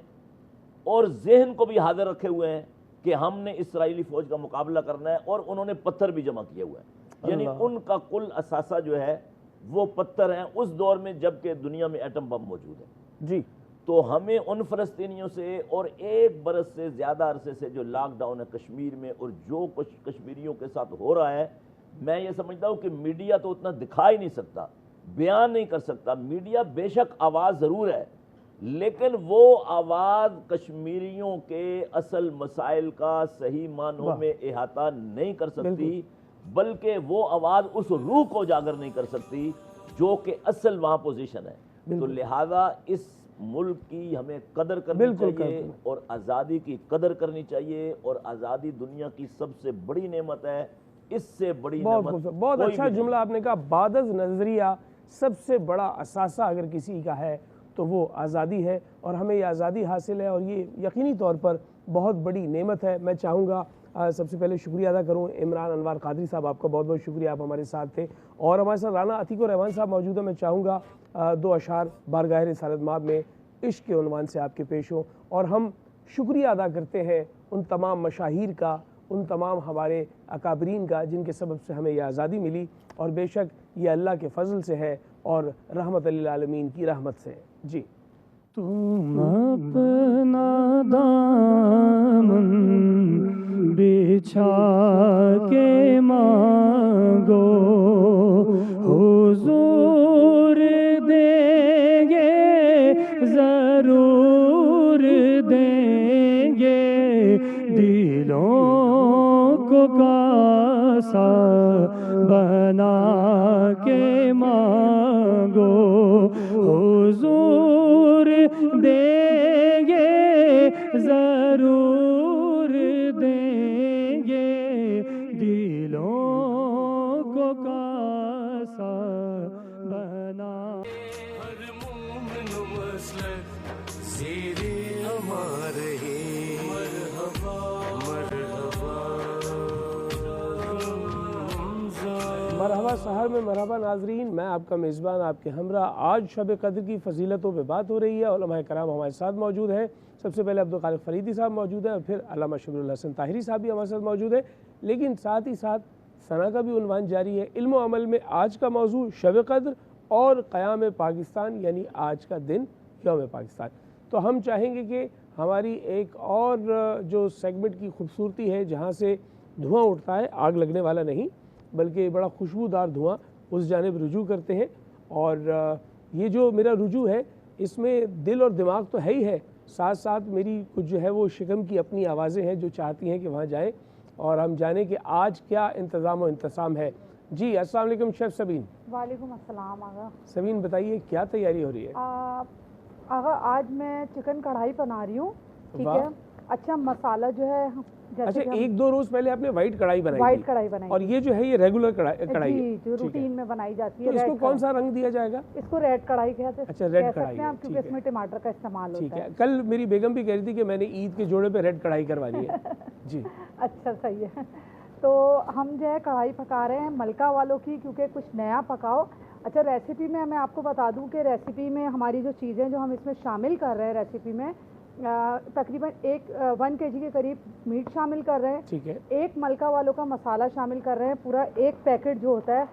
اور ذہن کو بھی حاضر رکھے ہوئے ہیں کہ ہم نے اسرائیلی فوج کا مقابلہ کرنا ہے، اور انہوں نے پتھر بھی جمع کیے ہوئے ہیں. یعنی ان کا کل اثاثہ جو ہے وہ پتھر ہیں، اس دور میں جب کہ دنیا میں ایٹم بم موجود ہے. تو ہمیں ان فلسطینیوں سے، اور 1 برس سے زیادہ عرصے سے جو لاک ڈاؤن ہے کشمیر میں، اور جو کچھ کشمیریوں کے ساتھ ہو رہا ہے، میں یہ سمجھتا ہوں کہ میڈیا تو اتنا دکھا ہی نہیں سکتا، بیان نہیں کر سکتا. میڈیا بے شک آواز ضرور ہے، لیکن وہ آواز کشمیریوں کے اصل مسائل کا صحیح معنوں میں احاطہ نہیں کر سکتی، بلکہ وہ آواز اس روح کو اجاگر نہیں کر سکتی جو کہ اصل وہاں پوزیشن ہے. تو لہذا اس ملک کی ہمیں قدر کرنی چاہیے، اور آزادی کی قدر کرنی چاہیے. اور آزادی دنیا کی سب سے بڑی نعمت ہے، اس سے بڑی نعمت. بہت اچھا جملہ آپ نے کہا. بعد از نظریہ سب سے بڑا اثاثہ اگر کسی کا ہے تو وہ آزادی ہے، اور ہمیں یہ آزادی حاصل ہے، اور یہ یقینی طور پر بہت بڑی نعمت ہے. میں چاہوں گا سب سے پہلے شکریہ ادا کروں عمران انوار قادری صاحب، آپ کا بہت بہت شکریہ، آپ ہمارے ساتھ تھے. اور ہمارے ساتھ رانا عتیق الرحمان صاحب موجود ہیں. میں چاہوں گا 2 اشعار بارگاہ رسالت مآب میں عشق کے عنوان سے آپ کے پیش ہوں. اور ہم شکریہ ادا کرتے ہیں ان تمام مشاہیر کا، ان تمام ہمارے اکابرین کا جن کے سبب سے ہمیں یہ آزادی ملی، اور بے شک یہ اللہ کے فضل سے ہے اور رحمت للعالمین کی رحمت سے ہے. جی تم اپنا دامن بچھا کے مانگو، حضور دیں گے، ضرور دیں گے. دلوں کو کاسا بنا کے مانگو، حضور دیں گے، ضرور دیں گے. دلوں کو کاسا بنا. ہر مومن مسلک زیر ہمارے مرحبا مرحبا. مرحبا سحر میں مرحبا ناظرین، میں آپ کا میزبان آپ کے ہمراہ. آج شب قدر کی فضیلتوں پہ بات ہو رہی ہے، علماء کرام ہمارے ساتھ موجود ہیں. سب سے پہلے عبدالخالق فریدی صاحب موجود ہیں اور پھر علامہ شبیر الحسن طاہری صاحب بھی ہمارے ساتھ موجود ہیں، لیکن ساتھ ہی ساتھ ثنا کا بھی عنوان جاری ہے۔ علم و عمل میں آج کا موضوع شب قدر اور قیام پاکستان، یعنی آج کا دن یوم پاکستان۔ تو ہم چاہیں گے کہ ہماری ایک اور جو سیگمنٹ کی خوبصورتی ہے جہاں سے دھواں اٹھتا ہے، آگ لگنے والا نہیں بلکہ بڑا خوشبودار دھواں، اس جانب رجوع کرتے ہیں۔ اور یہ جو میرا رجوع ہے اس میں دل اور دماغ تو ہے ہی ہے، ساتھ ساتھ میری کچھ جو ہے وہ شکم کی اپنی آوازیں ہیں جو چاہتی ہیں کہ وہاں جائیں اور ہم جانیں کہ آج کیا انتظام و انتظام ہے۔ جی السلام علیکم شیف سبین۔ وعلیکم السلام آغا۔ سبین بتائیے کیا تیاری ہو رہی ہے؟ آغا آج میں چکن کڑھائی بنا رہی ہوں، ٹھیک واہ۔ ہے۔ اچھا مسالہ جو ہے اچھا ایک دو روز پہلے آپ نے وائٹ کڑھائی بنائی وائٹ تھی، کڑھائی بنائی اور یہ جو ہے یہ ریگولر کڑھائی جی ہے، جو ٹھیک ہے۔ روٹین میں بنائی جاتی ہے۔ تو اس کو ریڈ کون سا رنگ دیا جائے گا؟ اس کو ریڈ کڑھائی کہتے ہیں، اچھا ریڈ کہہ کڑھائی سکتے ہیں ہے، آپ، کیونکہ ٹھیک اس میں ہے ٹماٹر کا استعمال ٹھیک ہوتا ہے۔ ہے۔ کل میری بیگم بھی کہہ رہی تھی کہ میں نے عید کے جوڑے پہ ریڈ کڑھائی کروانی ہے۔ جی اچھا صحیح ہے۔ تو ہم جو ہے کڑھائی پکا رہے ہیں ملکہ والوں کی، کیونکہ کچھ نیا پکاؤ۔ اچھا ریسیپی میں آپ کو بتا دوں کہ ریسیپی میں ہماری جو چیزیں جو ہم اس میں شامل کر رہے ہیں ریسیپی میں تقریباً 1 kg کے قریب میٹ شامل کر رہے ہیں، ٹھیک ہے۔ 1 ملکہ والوں کا مسالہ شامل کر رہے ہیں، پورا 1 پیکٹ جو ہوتا ہے۔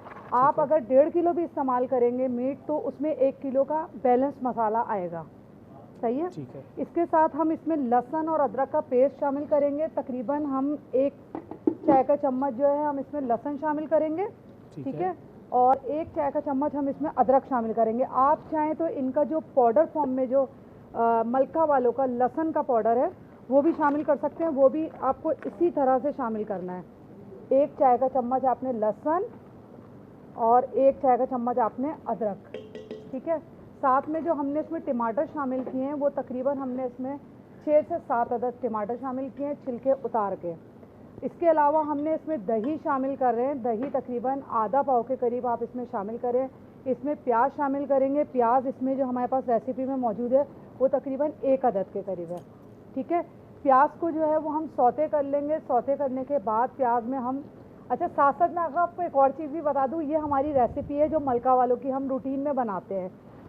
آپ اگر 1.5 کلو بھی استعمال کریں گے میٹ تو اس میں 1 کلو کا بیلنس مسالہ آئے گا، صحیح ہے۔ ٹھیک ہے۔ اس کے ساتھ ہم اس میں لہسن اور ادرک کا پیسٹ شامل کریں گے، تقریباً ہم 1 چائے کا چمچ جو ہے ہم اس میں لہسن شامل کریں گے، ٹھیک ہے، اور 1 چائے کا چمچ ہم اس میں ادرک شامل کریں گے۔ آپ چاہیں تو ان کا جو پاؤڈر فارم میں جو ملکہ والوں کا لہسن کا پاؤڈر ہے وہ بھی شامل کر سکتے ہیں، وہ بھی آپ کو اسی طرح سے شامل کرنا ہے۔ 1 چائے کا چمچ آپ نے لہسن اور 1 چائے کا چمچ آپ نے ادرک، ٹھیک ہے۔ ساتھ میں جو ہم نے اس میں ٹماٹر شامل کیے ہیں وہ تقریباً ہم نے اس میں 6 سے 7 عدد ٹماٹر شامل کیے ہیں چھلکے اتار کے۔ اس کے علاوہ ہم نے اس میں دہی شامل کر رہے ہیں، دہی تقریباً آدھا پاؤ کے قریب آپ اس میں شامل کریں۔ اس میں پیاز شامل کریں گے، پیاز اس میں جو ہمارے پاس ریسیپی میں موجود ہے وہ تقریباً 1 عدد کے قریب ہے، ٹھیک ہے۔ پیاز کو جو ہے وہ ہم سوتے کر لیں گے، سوتے کرنے کے بعد پیاز میں ہم اچھا ساتھ ساتھ میں آپ کو ایک اور چیز بھی بتا دوں، یہ ہماری ریسیپی ہے جو ملکہ والوں کی ہم روٹین میں بناتے ہیں،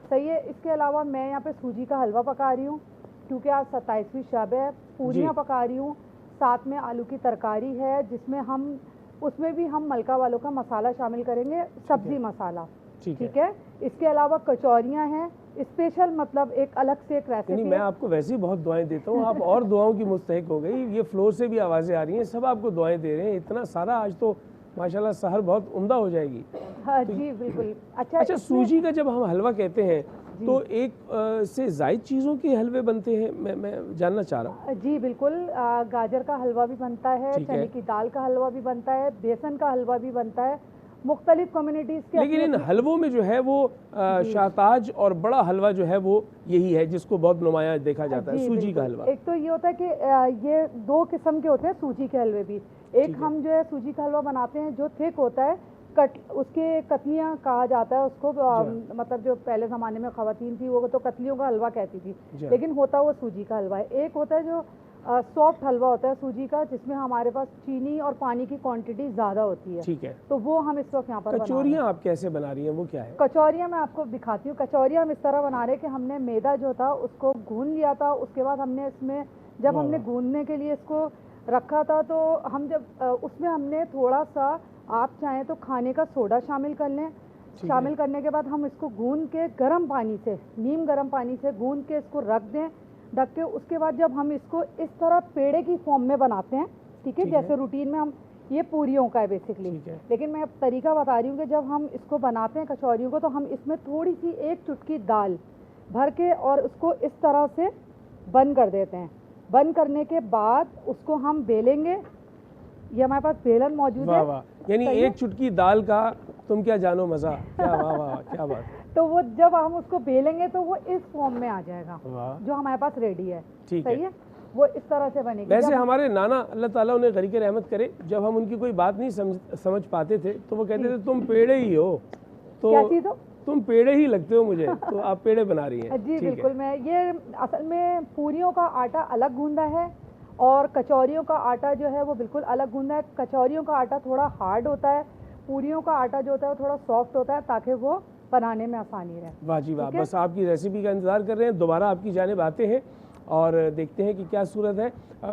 صحیح ہے۔ اس کے علاوہ میں یہاں پہ سوجی کا حلوہ پکا رہی ہوں کیونکہ آج 27ویں شب ہے، پوریاں پکا رہی ہوں، ساتھ میں آلو کی ترکاری ہے جس میں ہم اس میں بھی ہم ملکہ والوں کا مسالہ شامل کریں گے، سبزی مسالہ، ٹھیک ہے۔ اس کے علاوہ کچوریاں ہیں اسپیشل، مطلب ایک الگ سے ایک ریسیپی یعنی میں آپ کو ویسے ہی بہت دعائیں دیتا ہوں، آپ اور دعاؤں کی مستحق ہو گئی، یہ فلور سے بھی آوازیں آ رہی ہیں، سب آپ کو دعائیں دے رہے ہیں، اتنا سارا آج تو ماشاءاللہ سحر بہت عمدہ ہو جائے گی۔ ہاں جی بالکل۔ اچھا سوجی کا جب ہم حلوہ کہتے ہیں تو ایک سے زائد چیزوں کے حلوے بنتے ہیں، میں جاننا چاہ رہا ہوں۔ جی بالکل، گاجر کا حلوہ بھی بنتا ہے، چنے کی دال کا حلوہ بھی بنتا ہے، بیسن کا حلوہ بھی بنتا ہے، مختلف کمیونٹیز کے۔ لیکن ان حلووں میں جو ہے وہ شاہتاج اور بڑا حلوہ جو ہے وہ یہی ہے جس کو بہت نمایاں دیکھا جاتا ہے، سوجی کا حلوہ۔ ایک تو یہ ہوتا ہے کہ یہ 2 قسم کے ہوتے ہیں سوجی کے حلوے بھی، ایک ہم جو ہے سوجی کا حلوہ بناتے ہیں جو تھک ہوتا ہے، اس کے کتلیاں کہا جاتا ہے اس کو، مطلب جو پہلے زمانے میں خواتین تھی وہ تو کتلیوں کا حلوہ کہتی تھی، لیکن ہوتا وہ سوجی کا حلوہ ہے۔ ایک ہوتا ہے جو سافٹ حلوہ ہوتا ہے سوجی کا، جس میں ہمارے پاس چینی اور پانی کی کوانٹٹی زیادہ ہوتی ہے، ٹھیک ہے۔ تو وہ ہم اس وقت یہاں پر کچوریاں آپ کیسے بنا رہی ہیں، وہ کیا ہے؟ کچوریاں میں آپ کو دکھاتی ہوں۔ کچوریاں ہم اس طرح بنا رہے ہیں کہ ہم نے میدا جو تھا اس کو گھون لیا تھا، اس کے بعد ہم نے اس میں جب ہم نے گھوننے کے لیے اس کو رکھا تھا تو ہم جب اس میں ہم نے تھوڑا سا، آپ چاہیں تو کھانے کا سوڈا شامل کر لیں، شامل کرنے کے بعد ہم اس کو گھون کے گرم پانی سے، نیم گرم پانی سے گھون کے اس کو رکھ دیں، ڈھک کے اس کے بعد جب ہم اس کو اس طرح پیڑے کی فارم میں بناتے ہیں، ٹھیک ہے، جیسے روٹین میں ہم یہ پوریوں کا ہے بیسکلی، لیکن میں اب طریقہ بتا رہی ہوں کہ جب ہم اس کو بناتے ہیں کچوریوں کو تو ہم اس میں تھوڑی سی 1 چٹکی دال بھر کے اور اس کو اس طرح سے بند کر دیتے ہیں۔ بند کرنے کے بعد اس کو ہم بیلیں گے، یہ ہمارے پاس بیلن موجود ہے، یعنی 1 چٹکی دال کا تم کیا جانو مزہ، کیا واہ واہ کیا بات۔ تو وہ جب ہم اس کو بیلیں گے تو وہ اس فارم میں آ جائے گا جو ہمارے پاس ریڈی ہے، صحیح ہے، وہ اس طرح سے بنے گی۔ ویسے ہمارے نانا اللہ تعالیٰ انہیں غریق رحمت کرے، جب ہم ان کی کوئی بات نہیں سمجھ پاتے تھے تو وہ کہتے تھے تم پیڑے ہی ہو، تو کیا چیز ہو؟ تم پیڑے ہی لگتے ہو مجھے، تو آپ پیڑے بنا رہی ہیں۔ جی بالکل، میں یہ اصل میں پوریوں کا آٹا الگ گوندا ہے اور کچوریوں کا آٹا جو ہے وہ بالکل الگ گوندا ہے۔ کچوریوں کا آٹا تھوڑا ہارڈ ہوتا ہے، پوریوں کا آٹا جو ہوتا ہے وہ تھوڑا سافٹ ہوتا ہے تاکہ وہ بنانے میں آسانی رہے۔ واہ جی واہ، بس آپ کی ریسیپی کا انتظار کر رہے ہیں، دوبارہ آپ کی جانب آتے ہیں اور دیکھتے ہیں کہ کیا صورت ہے۔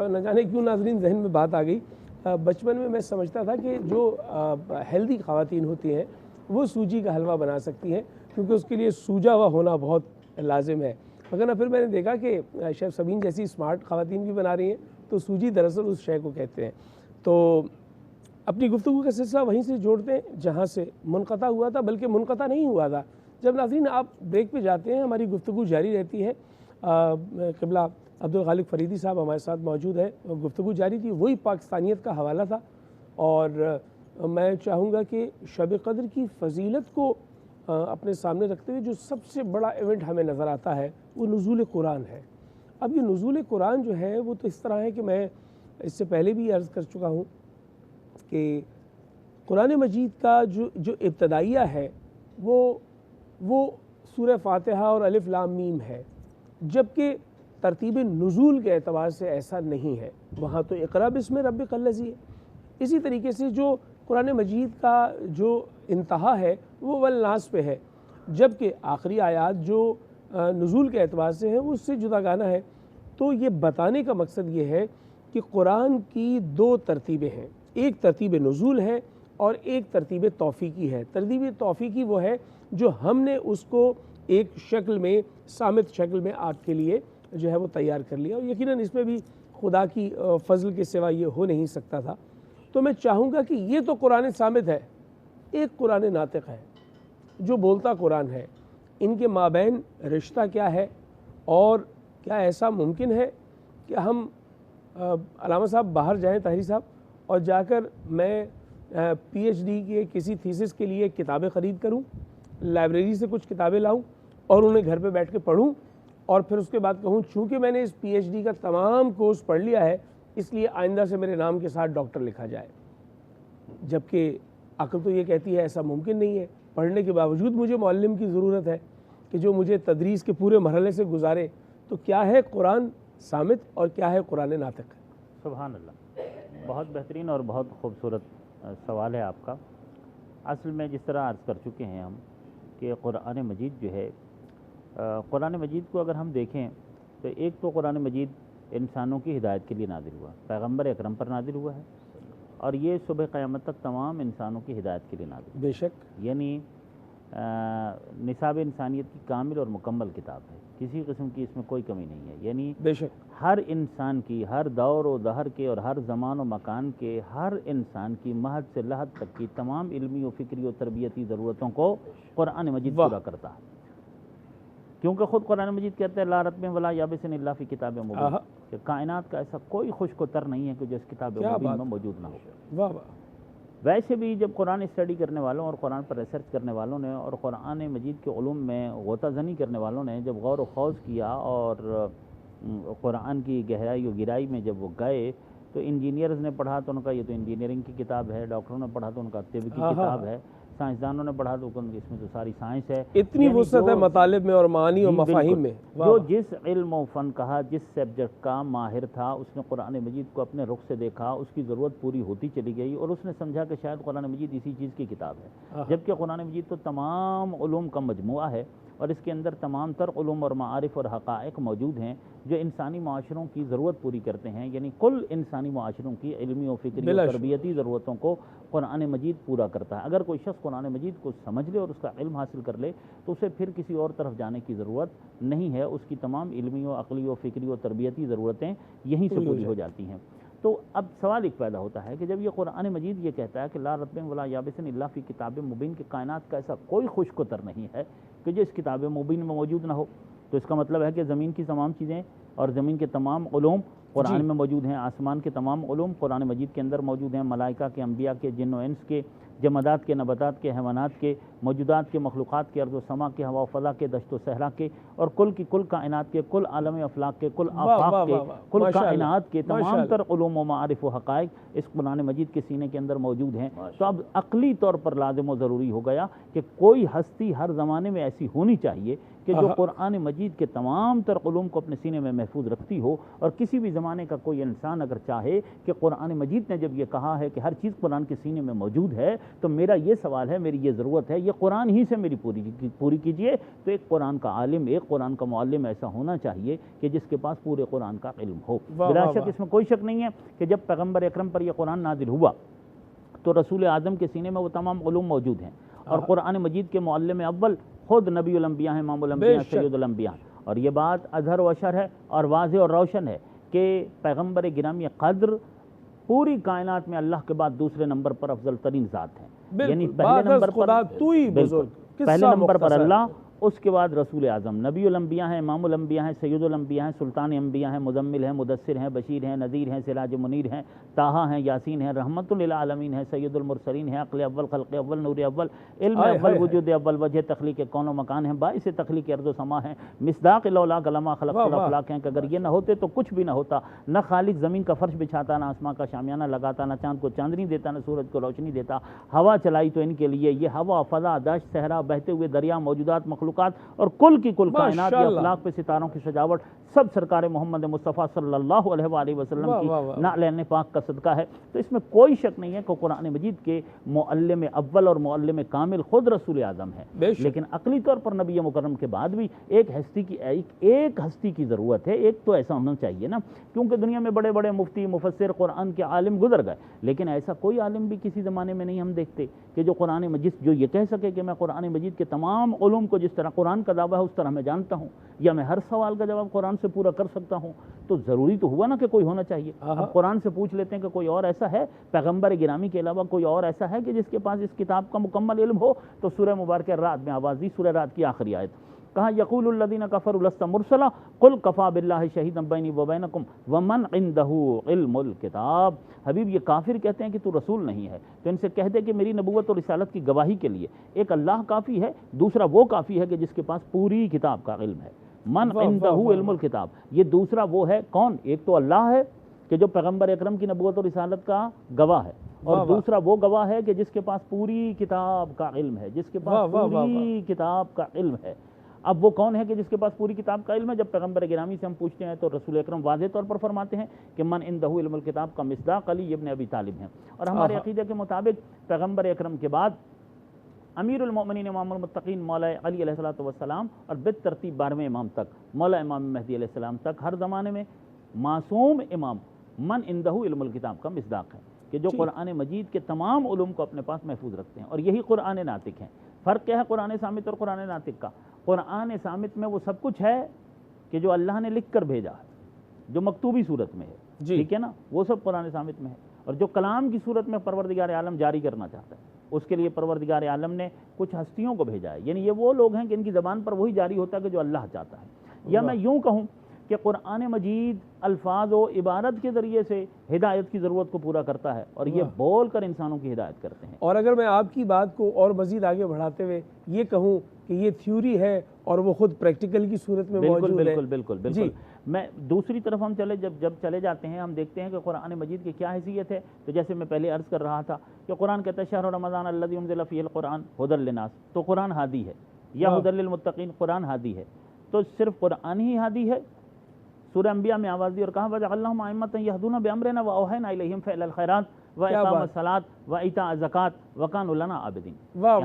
نہ جانے کیوں ناظرین ذہن میں بات آ گئی، بچپن میں میں سمجھتا تھا کہ جو ہیلدی خواتین ہوتی ہیں وہ سوجی کا حلوہ بنا سکتی ہیں، کیونکہ اس کے لیے سوجا ہوا ہونا بہت لازم ہے، مگر پھر میں نے دیکھا کہ شیف سبین جیسی اسمارٹ خواتین بھی بنا رہی ہیں، تو سوجی دراصل اس شے کو کہتے ہیں۔ تو اپنی گفتگو کا سلسلہ وہیں سے جوڑتے ہیں جہاں سے منقطع ہوا تھا، بلکہ منقطع نہیں ہوا تھا۔ جب ناظرین آپ بریک پہ جاتے ہیں ہماری گفتگو جاری رہتی ہے۔ قبلہ عبدالخالق فریدی صاحب ہمارے ساتھ موجود ہے، گفتگو جاری تھی، وہی پاکستانیت کا حوالہ تھا، اور میں چاہوں گا کہ شب قدر کی فضیلت کو اپنے سامنے رکھتے ہوئے جو سب سے بڑا ایونٹ ہمیں نظر آتا ہے وہ نزول قرآن ہے۔ اب یہ نزول قرآن جو ہے وہ تو اس طرح ہے کہ میں اس سے پہلے بھی عرض کر چکا ہوں کہ قرآن مجید کا جو ابتدائیہ ہے وہ سورہ فاتحہ اور الف لام میم ہے، جبکہ ترتیب نزول کے اعتبار سے ایسا نہیں ہے، وہاں تو اقرا بسم ربک الذی ہے۔ اسی طریقے سے جو قرآن مجید کا جو انتہا ہے وہ والناس پہ ہے، جبکہ آخری آیات جو نزول کے اعتبار سے ہیں وہ اس سے جدا گانہ ہے۔ تو یہ بتانے کا مقصد یہ ہے کہ قرآن کی دو ترتیبیں ہیں، ایک ترتیب نزول ہے اور ایک ترتیب توفیقی ہے۔ ترتیب توفیقی وہ ہے جو ہم نے اس کو ایک شکل میں صامت شکل میں آپ کے لیے جو ہے وہ تیار کر لیا، اور یقیناً اس میں بھی خدا کی فضل کے سوا یہ ہو نہیں سکتا تھا۔ تو میں چاہوں گا کہ یہ تو قرآن صامت ہے، ایک قرآن ناطق ہے جو بولتا قرآن ہے، ان کے مابین رشتہ کیا ہے، اور کیا ایسا ممکن ہے کہ ہم علامہ صاحب باہر جائیں، طاہری صاحب، اور جا کر میں پی ایچ ڈی کے کسی تھیسس کے لیے کتابیں خرید کروں، لائبریری سے کچھ کتابیں لاؤں اور انہیں گھر پہ بیٹھ کے پڑھوں، اور پھر اس کے بعد کہوں چونکہ میں نے اس پی ایچ ڈی کا تمام کورس پڑھ لیا ہے اس لیے آئندہ سے میرے نام کے ساتھ ڈاکٹر لکھا جائے، جبکہ عقل تو یہ کہتی ہے ایسا ممکن نہیں ہے۔ پڑھنے کے باوجود مجھے معلم کی ضرورت ہے کہ جو مجھے تدریس کے پورے مرحلے سے گزارے۔ تو کیا ہے قرآن صامت اور کیا ہے قرآن ناطق؟ سبحان اللہ، بہت بہترین اور بہت خوبصورت سوال ہے آپ کا۔ اصل میں جس طرح عرض کر چکے ہیں ہم کہ قرآن مجید جو ہے، قرآن مجید کو اگر ہم دیکھیں تو ایک تو قرآن مجید انسانوں کی ہدایت کے لیے نازل ہوا، پیغمبر اکرم پر نازل ہوا ہے، اور یہ صبح قیامت تک تمام انسانوں کی ہدایت کے لیے نازل ہے۔ بے شک، یعنی نصاب انسانیت کی کامل اور مکمل کتاب ہے، کسی قسم کی اس میں کوئی کمی نہیں ہے۔ یعنی بے شک، ہر انسان کی، ہر دور و دہر کے اور ہر زمان و مکان کے ہر انسان کی مہد سے لحد تک کی تمام علمی و فکری و تربیتی ضرورتوں کو قرآن مجید پورا کرتا ہے، کیونکہ خود قرآن مجید کہتے ہیں لا رتب ولا یابس الا فی کتاب مبین، کہ کائنات کا ایسا کوئی خشک و تر نہیں ہے کہ جو اس کتاب مبین میں موجود نہ ہو۔ واہ واہ۔ ویسے بھی جب قرآن اسٹڈی کرنے والوں اور قرآن پر ریسرچ کرنے والوں نے اور قرآن مجید کے علوم میں غوطہ زنی کرنے والوں نے جب غور و خوض کیا اور قرآن کی گہرائی و گہرائی میں جب وہ گئے، تو انجینئرز نے پڑھا تو ان کا یہ تو انجینئرنگ کی کتاب ہے، ڈاکٹروں نے پڑھا تو ان کا طب کی کتاب ہے، سائنسدانوں نے پڑھا تو اس میں تو ساری سائنس ہے۔ اتنی وسعت ہے مطالب میں اور معانی اور مفاہیم میں۔ جو جس علم و فن کہا، جس سبجیکٹ کا ماہر تھا، اس نے قرآن مجید کو اپنے رخ سے دیکھا، اس کی ضرورت پوری ہوتی چلی گئی، اور اس نے سمجھا کہ شاید قرآن مجید اسی چیز کی کتاب ہے، جبکہ قرآن مجید تو تمام علوم کا مجموعہ ہے، اور اس کے اندر تمام تر علوم اور معارف اور حقائق موجود ہیں جو انسانی معاشروں کی ضرورت پوری کرتے ہیں۔ یعنی کل انسانی معاشروں کی علمی و فکری و تربیتی ضرورتوں کو قرآن مجید پورا کرتا ہے۔ اگر کوئی شخص قرآن مجید کو سمجھ لے اور اس کا علم حاصل کر لے تو اسے پھر کسی اور طرف جانے کی ضرورت نہیں ہے، اس کی تمام علمی و عقلی و فکری و تربیتی ضرورتیں یہیں سے پوری ہو جاتی ہیں۔ تو اب سوال ایک پیدا ہوتا ہے کہ جب یہ قرآن مجید یہ کہتا ہے کہ لا رتب ولا یابس الا فی کتاب مبین، کہ کائنات کا ایسا کوئی خشک و تر نہیں ہے کہ جو اس کتاب مبین میں موجود نہ ہو، تو اس کا مطلب ہے کہ زمین کی تمام چیزیں اور زمین کے تمام علوم قرآن میں موجود ہیں، آسمان کے تمام علوم قرآن مجید کے اندر موجود ہیں، ملائکہ کے، انبیاء کے، جن و انس کے، جمادات کے، نباتات کے، حیوانات کے، موجودات کے، مخلوقات کے، ارض و سما کے، ہوا و فضا کے، دشت و صحرا کے، اور کل کی کل کائنات کے، کل عالم افلاق کے، کل آفاق کے، کل کائنات کے تمام تر علوم و معارف و حقائق اس قرآن مجید کے سینے کے اندر موجود ہیں۔ تو اب عقلی طور پر لازم و ضروری ہو گیا کہ کوئی ہستی ہر زمانے میں ایسی ہونی چاہیے کہ جو قرآن مجید کے تمام تر علوم کو اپنے سینے میں محفوظ رکھتی ہو، اور کسی بھی زمانے کا کوئی انسان اگر چاہے کہ قرآن مجید نے جب یہ کہا ہے کہ ہر چیز قرآن کے سینے میں موجود ہے، تو میرا یہ سوال ہے، میری یہ ضرورت ہے، یہ قرآن ہی سے میری پوری کیجئے۔ تو ایک قرآن کا عالم، ایک قرآن کا معلم ایسا ہونا چاہیے کہ جس کے پاس پورے قرآن کا علم ہو۔ بلا شک اس میں کوئی شک نہیں ہے کہ جب پیغمبر اکرم پر یہ قرآن نازل ہوا تو رسول اعظم کے سینے میں وہ تمام علوم موجود ہیں، اور قرآن مجید کے معلم اول خود نبی الانبیاء ہیں، امام الانبیاء ہیں، سید الانبیاء ہیں۔ اور یہ بات اظہر و اشر ہے اور واضح اور روشن ہے کہ پیغمبر گرامی قدر پوری کائنات میں اللہ کے بعد دوسرے نمبر پر افضل ترین ذات ہیں، یعنی پہلے نمبر پر پہلے نمبر پر اللہ، اس کے بعد رسول اعظم، نبی الانبیاء ہیں، امام الانبیاء ہیں، سید الانبیاء ہیں، سلطان انبیاء ہیں، مزمل ہیں، مدثر ہیں، بشیر ہیں، نذیر ہیں، سراج منیر ہیں، طٰہٰ ہیں، یاسین ہیں، رحمت للعالمین ہیں، سید المرسلین ہیں، عقل اول، خلق اول، نور اول، علم اول، وجود اول، وجہ تخلیق کون و مکان ہیں، باعث تخلیق ارض و سما ہیں، مصداق الاولاق لما خلقت الافلاق ہیں کہ اگر یہ نہ ہوتے تو کچھ بھی نہ ہوتا، نہ خالق زمین کا فرش بچھاتا، نہ آسمان کا شامیانہ لگاتا، نہ چاند کو چاندنی دیتا، نہ سورج کو روشنی دیتا، ہوا چلائی تو ان کے لیے، یہ ہوا، فضا، دشت، صحرا، بہتے ہوئے دریا، موجودات، مخلوقات اور کل کی کل کائنات، یہ افلاق پہ ستاروں کی سجاوٹ سب سرکار محمد مصطفیٰ صلی اللہ علیہ وآلہ وسلم کی نعل پاک کا صدقہ ہے۔ تو اس میں کوئی شک نہیں ہے کہ قرآن مجید کے معلم اول اور معلم کامل خود رسول اعظم ہے، لیکن عقلی طور پر نبی مکرم کے بعد بھی ایک ہستی کی ضرورت ہے، ایک تو ایسا ہونا چاہیے نا، کیونکہ دنیا میں بڑے بڑے مفتی، مفسر، قرآن کے عالم گزر گئے، لیکن ایسا کوئی عالم بھی کسی زمانے میں نہیں ہم دیکھتے کہ جو قرآن مجید، جو یہ کہہ سکے کہ میں قرآن مجید کے تمام علوم کو جس طرح قرآن کا دعویٰ ہے اس طرح میں جانتا ہوں، یا میں ہر سوال کا جواب قرآن سے پورا کر سکتا ہوں۔ تو ضروری تو ہوا نا کہ کوئی ہونا چاہیے۔ اب قرآن سے پوچھ لیتے ہیں کہ کوئی اور ایسا ہے پیغمبر گرامی کے علاوہ، کوئی اور ایسا ہے کہ جس کے پاس اس کتاب کا مکمل علم ہو؟ تو سورہ مبارکہ رعد میں آواز دی، سورہ رعد کی آخری آیت، کہا یقول الذین کفروا لست مرسلا قل کفی باللہ شہیدا بینی وبینکم ومن عندہ علم الکتاب۔ حبیب یہ کافر کہتے ہیں کہ تو رسول نہیں ہے، تو ان سے کہہ دے کہ میری نبوت اور رسالت کی گواہی کے لیے ایک اللہ کافی ہے، دوسرا وہ کافی ہے کہ جس کے پاس پوری کتاب کا علم ہے، من عندہ علم الکتاب۔ یہ دوسرا وہ ہے کون؟ ایک تو اللہ ہے کہ جو پیغمبر اکرم کی نبوت اور رسالت کا گواہ ہے، اور دوسرا وہ گواہ ہے کہ جس کے پاس پوری کتاب کا علم ہے، جس کے پاس پوری کتاب کا علم ہے۔ اب وہ کون ہے کہ جس کے پاس پوری کتاب کا علم ہے؟ جب پیغمبر گرامی سے ہم پوچھتے ہیں تو رسول اکرم واضح طور پر فرماتے ہیں کہ من عندہ علم الکتاب کا مصداق علی ابن ابی طالب ہیں، اور ہمارے عقیدے کے مطابق پیغمبر اکرم کے بعد امیر المؤمنین امام المتقین مولا علی علیہ السلام اور بالترتیب 12ویں امام تک، مولا امام مہدی علیہ السلام تک، ہر زمانے میں معصوم امام من عندہ علم الکتاب کا مصداق ہے کہ جو قرآن مجید کے تمام علوم کو اپنے پاس محفوظ رکھتے ہیں، اور یہی قرآن ناطق ہیں۔ فرق کیا ہے قرآن صامت اور قرآن ناطق کا؟ قرآن صامت میں وہ سب کچھ ہے کہ جو اللہ نے لکھ کر بھیجا ہے، جو مکتوبی صورت میں ہے، ٹھیک ہے نا، وہ سب قرآن صامت میں ہے، اور جو کلام کی صورت میں پروردگار عالم جاری کرنا چاہتا ہے اس کے لیے پروردگار عالم نے کچھ ہستیوں کو بھیجا ہے، یعنی یہ وہ لوگ ہیں کہ ان کی زبان پر وہی جاری ہوتا ہے کہ جو اللہ چاہتا ہے۔ یا میں یوں کہوں کہ قرآن مجید الفاظ و عبارت کے ذریعے سے ہدایت کی ضرورت کو پورا کرتا ہے، اور یہ بول کر انسانوں کی ہدایت کرتے ہیں۔ اور اگر میں آپ کی بات کو اور مزید آگے بڑھاتے ہوئے یہ کہوں کہ یہ تھیوری ہے اور وہ خود پریکٹیکل کی صورت میں موجود ہے۔ بالکل میں دوسری طرف ہم جب چلے جاتے ہیں ہم دیکھتے ہیں کہ قرآن مجید کی کیا حیثیت ہے۔ تو جیسے میں پہلے عرض کر رہا تھا کہ قرآن کہتا ہے شہر رمضان الذی انزل فیہ القرآن ھدی للناس، تو قرآن ہادی ہے، یا ھدی للمتقین، قرآن ہادی ہے، تو صرف قرآن ہی ہادی ہے؟ سورہ انبیاء میں آواز دی اور کہا وَجَعَلْنَاهُمْ أَئِمَّةً يَهْدُونَ بِأَمْرِنَا وَأَوْحَيْنَا إِلَيْهِمْ فِعْلَ الْخَيْرَاتِ وَإِقَامَ الصَّلَاةِ وَإِيتَاءَ الزَّكَاةِ وَكَانُوا لَنَا عَابِدِينَ۔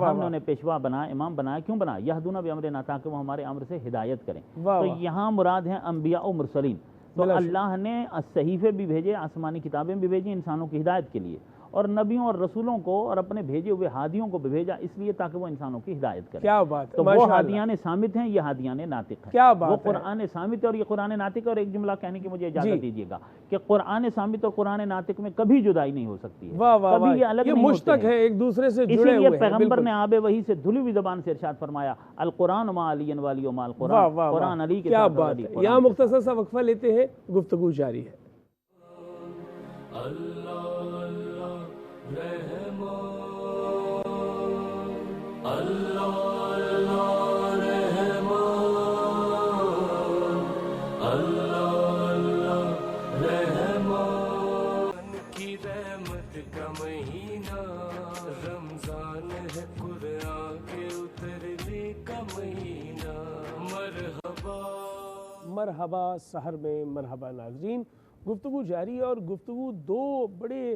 ہم نے انہیں پیشوا بنایا، امام بنایا، کیوں بنایا؟ یہدون بامرنا، تاکہ وہ ہمارے امر سے ہدایت کریں۔ تو یہاں مراد ہیں انبیاء و مرسلین۔ تو اللہ نے صحیفے بھی بھیجے، آسمانی کتابیں بھی بھیجی انسانوں کی ہدایت کے لیے، اور نبیوں اور رسولوں کو اور اپنے بھیجے ہوئے ہادیوں کو بھی بھیجا اس لیے تاکہ وہ انسانوں کی ہدایت کریں۔ کیا بات ہے، تو وہ ہادیان صامت ہیں، یہ ہادیان ناطق ہیں۔ کیا بات ہے، وہ قرآن صامت ہے اور یہ قرآن ناطق ہے۔ اور ایک جملہ کہنے کی مجھے اجازت دیجیے گا کہ قرآن صامت اور قرآن ناطق میں کبھی جدائی نہیں ہو سکتی ہے، کبھی یہ الگ نہیں ہوتے ہیں، مشتق ہے، ایک دوسرے سے جڑے اسی ہوئے لیے پیغمبر نے آب وحی سے دھلی ہوئی زبان سے ارشاد فرمایا القرآن مع علی وعلی مع القرآن، قرآن علی کے ساتھ بات ہے۔ یہاں مختصر سا وقفہ لیتے ہیں، گفتگو جاری ہے۔ مہینہ رمضان ہے، قرآن کے اترنے کا مہینہ، مرحبا سحر میں مرحبا ناظرین، گفتگو جاری ہے، اور گفتگو دو بڑے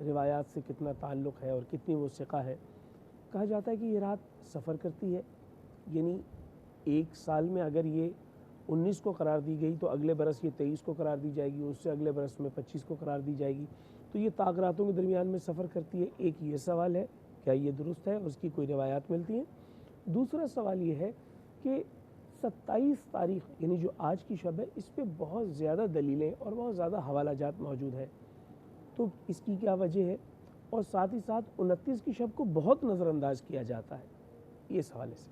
روایات سے کتنا تعلق ہے اور کتنی وہ ثقہ ہے. کہا جاتا ہے کہ یہ رات سفر کرتی ہے، یعنی ایک سال میں اگر یہ 19 کو قرار دی گئی تو اگلے برس یہ 23 کو قرار دی جائے گی، اس سے اگلے برس میں 25 کو قرار دی جائے گی. تو یہ طاق راتوں کے درمیان میں سفر کرتی ہے. ایک یہ سوال ہے، کیا یہ درست ہے؟ اس کی کوئی روایات ملتی ہیں؟ دوسرا سوال یہ ہے کہ 27 تاریخ یعنی جو آج کی شب ہے، اس پہ بہت زیادہ دلیلیں اور بہت زیادہ حوالہ جات موجود ہیں، تو اس کی کیا وجہ ہے؟ اور ساتھ ہی ساتھ 29 کی شب کو بہت نظر انداز کیا جاتا ہے، یہ سوال ہے.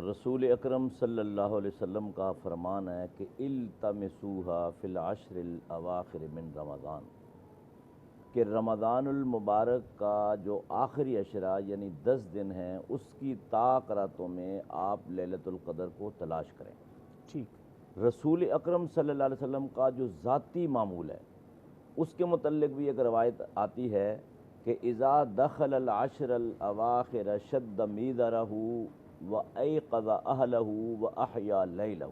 رسول اکرم صلی اللہ علیہ وسلم کا فرمان ہے کہ التمسوها فی العشر الاواخر من رمضان، کہ رمضان المبارک کا جو آخری عشرہ یعنی 10 دن ہیں، اس کی طاق راتوں میں آپ لیلۃ القدر کو تلاش کریں. ٹھیک. رسول اکرم صلی اللہ علیہ وسلم کا جو ذاتی معمول ہے، اس کے متعلق بھی ایک روایت آتی ہے کہ اذا دخل العشر الاواخر شد میدرہ وایقظ اہلہ واحیا لیلہ،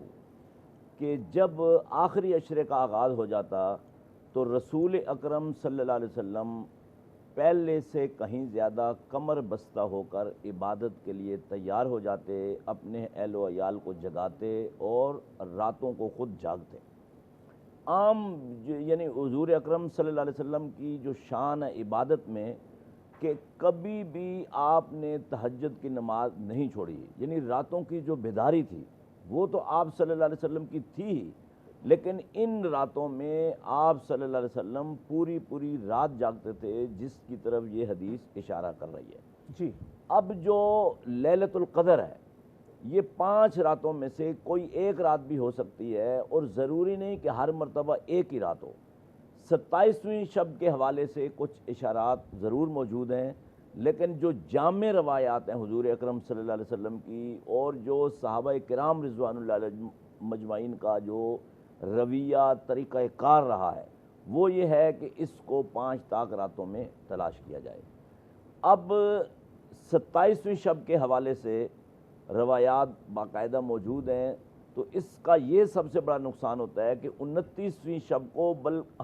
کہ جب آخری عشرے کا آغاز ہو جاتا تو رسول اکرم صلی اللہ علیہ وسلم پہلے سے کہیں زیادہ کمر بستہ ہو کر عبادت کے لیے تیار ہو جاتے، اپنے اہل و عیال کو جگاتے اور راتوں کو خود جاگتے. عام یعنی حضور اکرم صلی اللہ علیہ وسلم کی جو شان ہے عبادت میں کہ کبھی بھی آپ نے تہجد کی نماز نہیں چھوڑی، یعنی راتوں کی جو بیداری تھی وہ تو آپ صلی اللہ علیہ وسلم کی تھی ہی، لیکن ان راتوں میں آپ صلی اللہ علیہ وسلم پوری رات جاگتے تھے، جس کی طرف یہ حدیث اشارہ کر رہی ہے. جی. اب جو لیلۃ القدر ہے یہ 5 راتوں میں سے کوئی ایک رات بھی ہو سکتی ہے، اور ضروری نہیں کہ ہر مرتبہ ایک ہی رات ہو. 27ویں شب کے حوالے سے کچھ اشارات ضرور موجود ہیں، لیکن جو جامع روایات ہیں حضور اکرم صلی اللہ علیہ وسلم کی اور جو صحابہ کرام رضوان اللہ علیہ مجمعین کا جو رویہ طریقہ کار رہا ہے وہ یہ ہے کہ اس کو 5 طاق راتوں میں تلاش کیا جائے. اب 27ویں شب کے حوالے سے روایات باقاعدہ موجود ہیں، تو اس کا یہ سب سے بڑا نقصان ہوتا ہے کہ 29ویں شب کو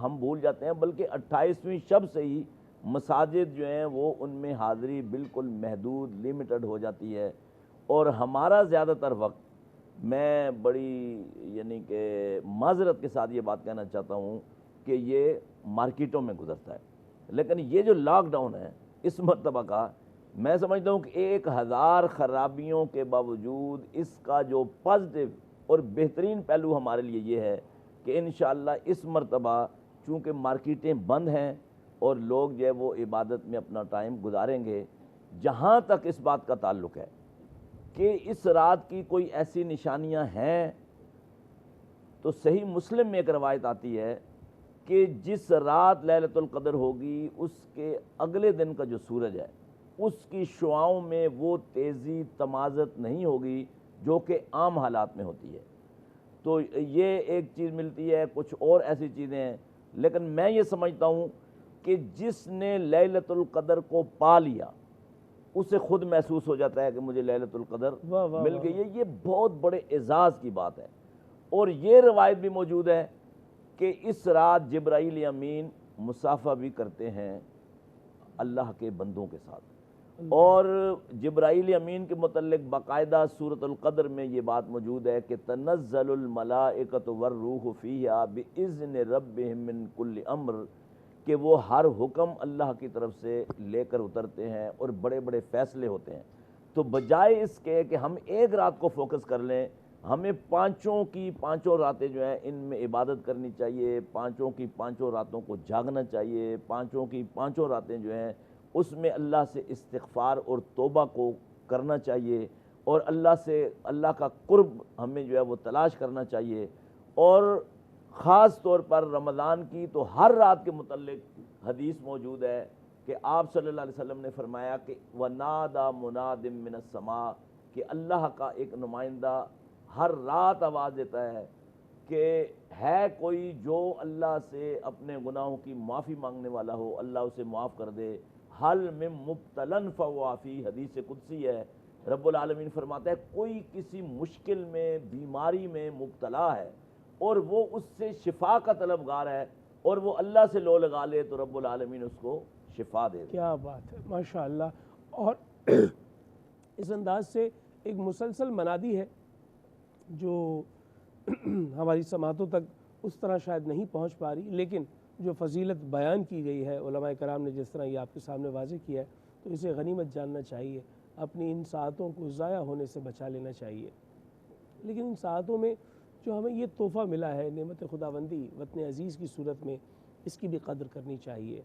ہم بھول جاتے ہیں، بلکہ 28ویں شب سے ہی مساجد جو ہیں وہ ان میں حاضری بالکل محدود لیمیٹڈ ہو جاتی ہے، اور ہمارا زیادہ تر وقت، میں بڑی یعنی کہ معذرت کے ساتھ یہ بات کہنا چاہتا ہوں کہ یہ مارکیٹوں میں گزرتا ہے. لیکن یہ جو لاک ڈاؤن ہے اس مرتبہ کا، میں سمجھتا ہوں کہ 1000 خرابیوں کے باوجود اس کا جو پازیٹیو اور بہترین پہلو ہمارے لیے یہ ہے کہ انشاءاللہ اس مرتبہ چونکہ مارکیٹیں بند ہیں اور لوگ جو ہے وہ عبادت میں اپنا ٹائم گزاریں گے. جہاں تک اس بات کا تعلق ہے کہ اس رات کی کوئی ایسی نشانیاں ہیں، تو صحیح مسلم میں ایک روایت آتی ہے کہ جس رات لیلۃ القدر ہوگی اس کے اگلے دن کا جو سورج ہے اس کی شعاؤں میں وہ تیزی تمازت نہیں ہوگی جو کہ عام حالات میں ہوتی ہے. تو یہ ایک چیز ملتی ہے. کچھ اور ایسی چیزیں ہیں، لیکن میں یہ سمجھتا ہوں کہ جس نے لیلۃ القدر کو پا لیا اسے خود محسوس ہو جاتا ہے کہ مجھے لیلۃ القدر مل گئی ہے. یہ بہت بڑے اعزاز کی بات ہے. اور یہ روایت بھی موجود ہے کہ اس رات جبرائیل امین مصافحہ بھی کرتے ہیں اللہ کے بندوں کے ساتھ، اور جبرائیل امین کے متعلق باقاعدہ سورۃ القدر میں یہ بات موجود ہے کہ تنزل الملائکۃ والروح فیہا باذن ربہم من کل امر، کہ وہ ہر حکم اللہ کی طرف سے لے کر اترتے ہیں اور بڑے بڑے فیصلے ہوتے ہیں. تو بجائے اس کے کہ ہم ایک رات کو فوکس کر لیں، ہمیں پانچوں راتیں جو ہیں ان میں عبادت کرنی چاہیے، پانچوں راتوں کو جاگنا چاہیے، پانچوں راتیں جو ہیں اس میں اللہ سے استغفار اور توبہ کو کرنا چاہیے، اور اللہ کا قرب ہمیں جو ہے وہ تلاش کرنا چاہیے. اور خاص طور پر رمضان کی تو ہر رات کے متعلق حدیث موجود ہے کہ آپ صلی اللہ علیہ وسلم نے فرمایا کہ وَنَادَى مُنَادٍ مِّنَ السَّمَاءِ، کہ اللہ کا ایک نمائندہ ہر رات آواز دیتا ہے کہ ہے کوئی جو اللہ سے اپنے گناہوں کی معافی مانگنے والا ہو، اللہ اسے معاف کر دے. حل من مبتلن فوافی، حدیث قدسی ہے. رب العالمین فرماتا ہے کوئی کسی مشکل میں، بیماری میں مبتلا ہے اور وہ اس سے شفا کا طلبگار ہے، اور وہ اللہ سے لو لگا لے تو رب العالمین اس کو شفا دے دے۔ کیا بات ہے، ماشاءاللہ۔ اور اس انداز سے ایک مسلسل منادی ہے جو ہماری سماعتوں تک اس طرح شاید نہیں پہنچ پا رہی، لیکن جو فضیلت بیان کی گئی ہے علماء کرام نے جس طرح یہ آپ کے سامنے واضح کیا ہے، تو اسے غنیمت جاننا چاہیے، اپنی ان ساعتوں کو ضائع ہونے سے بچا لینا چاہیے۔ لیکن ان ساعتوں میں جو ہمیں یہ تحفہ ملا ہے نعمت خداوندی وطن عزیز کی صورت میں، اس کی بھی قدر کرنی چاہیے۔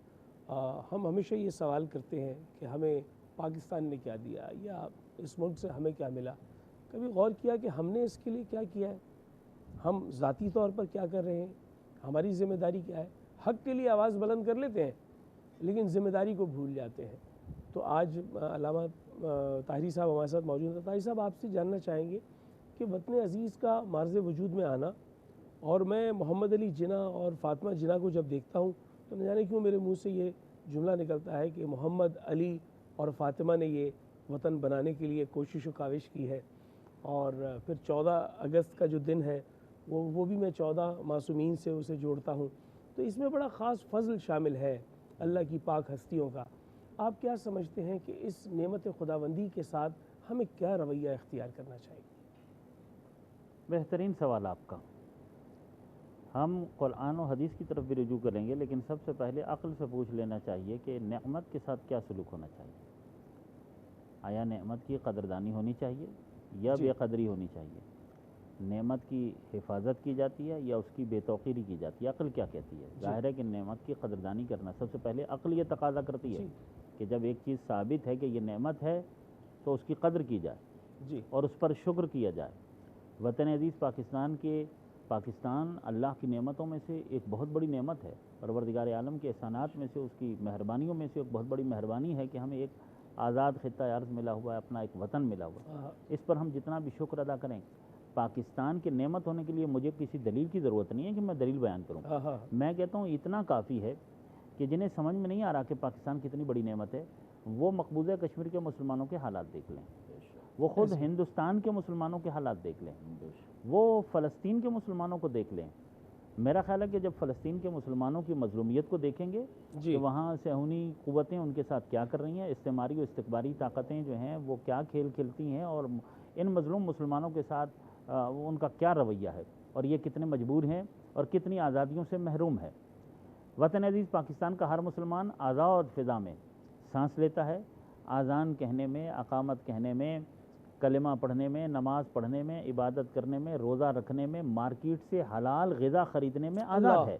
ہم ہمیشہ یہ سوال کرتے ہیں کہ ہمیں پاکستان نے کیا دیا یا اس ملک سے ہمیں کیا ملا، کبھی غور کیا کہ ہم نے اس کے لیے کیا کیا ہے؟ ہم ذاتی طور پر کیا کر رہے ہیں؟ ہماری ذمہ داری کیا ہے؟ حق کے لیے آواز بلند کر لیتے ہیں لیکن ذمہ داری کو بھول جاتے ہیں۔ تو آج علامہ طاہری صاحب ہمارے ساتھ موجود ہیں۔ طاہری صاحب، آپ سے جاننا چاہیں گے کہ وطن عزیز کا معرض وجود میں آنا، اور میں محمد علی جناح اور فاطمہ جناح کو جب دیکھتا ہوں تو نہ جانے کیوں میرے منہ سے یہ جملہ نکلتا ہے کہ محمد علی اور فاطمہ نے یہ وطن بنانے کے لیے کوشش و کاوش کی ہے۔ اور پھر 14 اگست کا جو دن ہے وہ بھی میں 14 معصومین سے اسے جوڑتا ہوں، تو اس میں بڑا خاص فضل شامل ہے اللہ کی پاک ہستیوں کا۔ آپ کیا سمجھتے ہیں کہ اس نعمت خداوندی کے ساتھ ہمیں کیا رویہ اختیار کرنا چاہیے؟ بہترین سوال آپ کا۔ ہم قرآن و حدیث کی طرف بھی رجوع کریں گے، لیکن سب سے پہلے عقل سے پوچھ لینا چاہیے کہ نعمت کے ساتھ کیا سلوک ہونا چاہیے۔ آیا نعمت کی قدردانی ہونی چاہیے یا بے قدری ہونی چاہیے؟ نعمت کی حفاظت کی جاتی ہے یا اس کی بے توقیری کی جاتی ہے؟ عقل کیا کہتی ہے؟ ظاہر ہے کہ نعمت کی قدردانی کرنا سب سے پہلے عقل یہ تقاضا کرتی ہے کہ جب ایک چیز ثابت ہے کہ یہ نعمت ہے تو اس کی قدر کی جائے اور اس پر شکر کیا جائے۔ وطن عزیز پاکستان اللہ کی نعمتوں میں سے ایک بہت بڑی نعمت ہے، پروردگار عالم کے احسانات میں سے، اس کی مہربانیوں میں سے ایک بہت بڑی مہربانی ہے کہ ہمیں ایک آزاد خطہ ارض ملا ہوا ہے، اپنا ایک وطن ملا ہوا ہے۔ اس پر ہم جتنا بھی شکر ادا کریں، پاکستان کے نعمت ہونے کے لیے مجھے کسی دلیل کی ضرورت نہیں ہے کہ میں دلیل بیان کروں۔ میں کہتا ہوں اتنا کافی ہے کہ جنہیں سمجھ میں نہیں آ رہا کہ پاکستان کتنی بڑی نعمت ہے، وہ مقبوضہ کشمیر کے مسلمانوں کے حالات دیکھ لیں، وہ خود ہندوستان کے مسلمانوں کے حالات دیکھ لیں، وہ فلسطین کے مسلمانوں کو دیکھ لیں۔ میرا خیال ہے کہ جب فلسطین کے مسلمانوں کی مظلومیت کو دیکھیں گے کہ وہاں صہیونی قوتیں ان کے ساتھ کیا کر رہی ہیں، استعماری و استکباری طاقتیں جو ہیں وہ کیا کھیل کھیلتی ہیں، اور ان مظلوم مسلمانوں کے ساتھ ان کا کیا رویہ ہے، اور یہ کتنے مجبور ہیں اور کتنی آزادیوں سے محروم ہے۔ وطن عزیز پاکستان کا ہر مسلمان آزاد فضا میں سانس لیتا ہے، اذان کہنے میں، اقامت کہنے میں، کلمہ پڑھنے میں، نماز پڑھنے میں، عبادت کرنے میں، روزہ رکھنے میں، مارکیٹ سے حلال غذا خریدنے میں آزاد ہے۔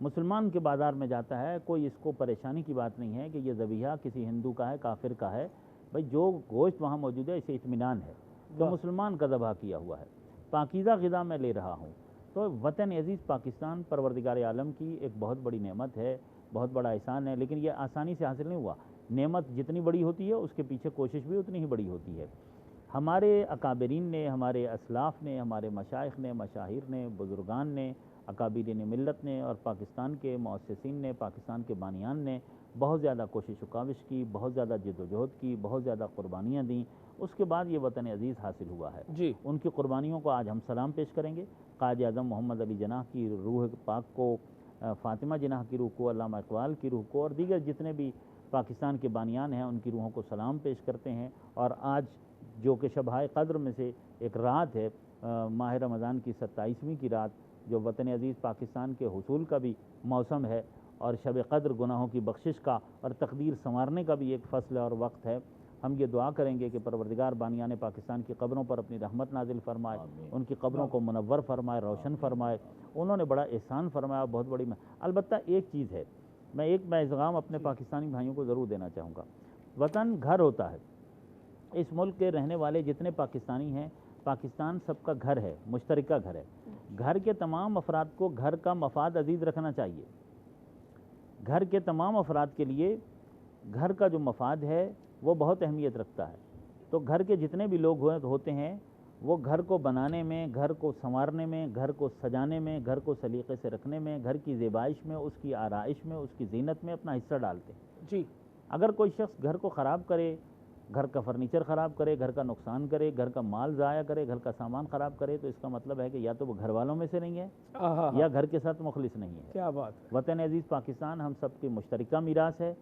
مسلمان کے بازار میں جاتا ہے، کوئی اس کو پریشانی کی بات نہیں ہے کہ یہ ذبیحہ کسی ہندو کا ہے، کافر کا ہے، بھائی جو گوشت وہاں موجود ہے اسے اطمینان ہے کہ مسلمان کا ذبح کیا ہوا ہے، پاکیزہ غذا میں لے رہا ہوں۔ تو وطن عزیز پاکستان پروردگار عالم کی ایک بہت بڑی نعمت ہے، بہت بڑا احسان ہے، لیکن یہ آسانی سے حاصل نہیں ہوا۔ نعمت جتنی بڑی ہوتی ہے اس کے پیچھے کوشش بھی اتنی ہی بڑی ہوتی ہے۔ ہمارے اکابرین نے، ہمارے اسلاف نے، ہمارے مشائخ نے، مشاہیر نے، بزرگان نے، اکابرین ملت نے اور پاکستان کے مؤسسین نے، پاکستان کے بانیان نے بہت زیادہ کوشش و کاوش کی، بہت زیادہ جد و جہد کی، بہت زیادہ قربانیاں دیں، اس کے بعد یہ وطن عزیز حاصل ہوا ہے۔ ان کی قربانیوں کو آج ہم سلام پیش کریں گے۔ قائد اعظم محمد علی جناح کی روح پاک کو، فاطمہ جناح کی روح کو، علامہ اقبال کی روح کو، اور دیگر جتنے بھی پاکستان کے بانیان ہیں ان کی روحوں کو سلام پیش کرتے ہیں۔ اور آج جو کہ شبہائے قدر میں سے ایک رات ہے، ماہ رمضان کی 27ویں کی رات، جو وطن عزیز پاکستان کے حصول کا بھی موسم ہے، اور شب قدر گناہوں کی بخشش کا اور تقدیر سنوارنے کا بھی ایک فصل اور وقت ہے۔ ہم یہ دعا کریں گے کہ پروردگار بانیان پاکستان کی قبروں پر اپنی رحمت نازل فرمائے، ان کی قبروں کو منور فرمائے، روشن فرمائے۔ انہوں نے بڑا احسان فرمایا، بہت بڑی البتہ ایک چیز ہے، میں پیغام اپنے پاکستانی بھائیوں کو ضرور دینا چاہوں گا۔ وطن گھر ہوتا ہے، اس ملک کے رہنے والے جتنے پاکستانی ہیں، پاکستان سب کا گھر ہے، مشترکہ گھر ہے۔ گھر کے تمام افراد کو گھر کا مفاد عزیز رکھنا چاہیے۔ گھر کے تمام افراد کے لیے گھر کا جو مفاد ہے وہ بہت اہمیت رکھتا ہے۔ تو گھر کے جتنے بھی لوگ ہوتے ہیں وہ گھر کو بنانے میں، گھر کو سنوارنے میں، گھر کو سجانے میں، گھر کو سلیقے سے رکھنے میں، گھر کی زیبائش میں، اس کی آرائش میں، اس کی زینت میں اپنا حصہ ڈالتے ہیں۔ اگر کوئی شخص گھر کو خراب کرے گھر کا فرنیچر خراب کرے، گھر کا نقصان کرے، گھر کا مال ضائع کرے، گھر کا سامان خراب کرے، تو اس کا مطلب ہے کہ یا تو وہ گھر والوں میں سے نہیں ہے یا گھر کے ساتھ مخلص نہیں ہے۔ کیا بات ہے۔ وطن عزیز پاکستان ہم سب کی مشترکہ میراث ہے۔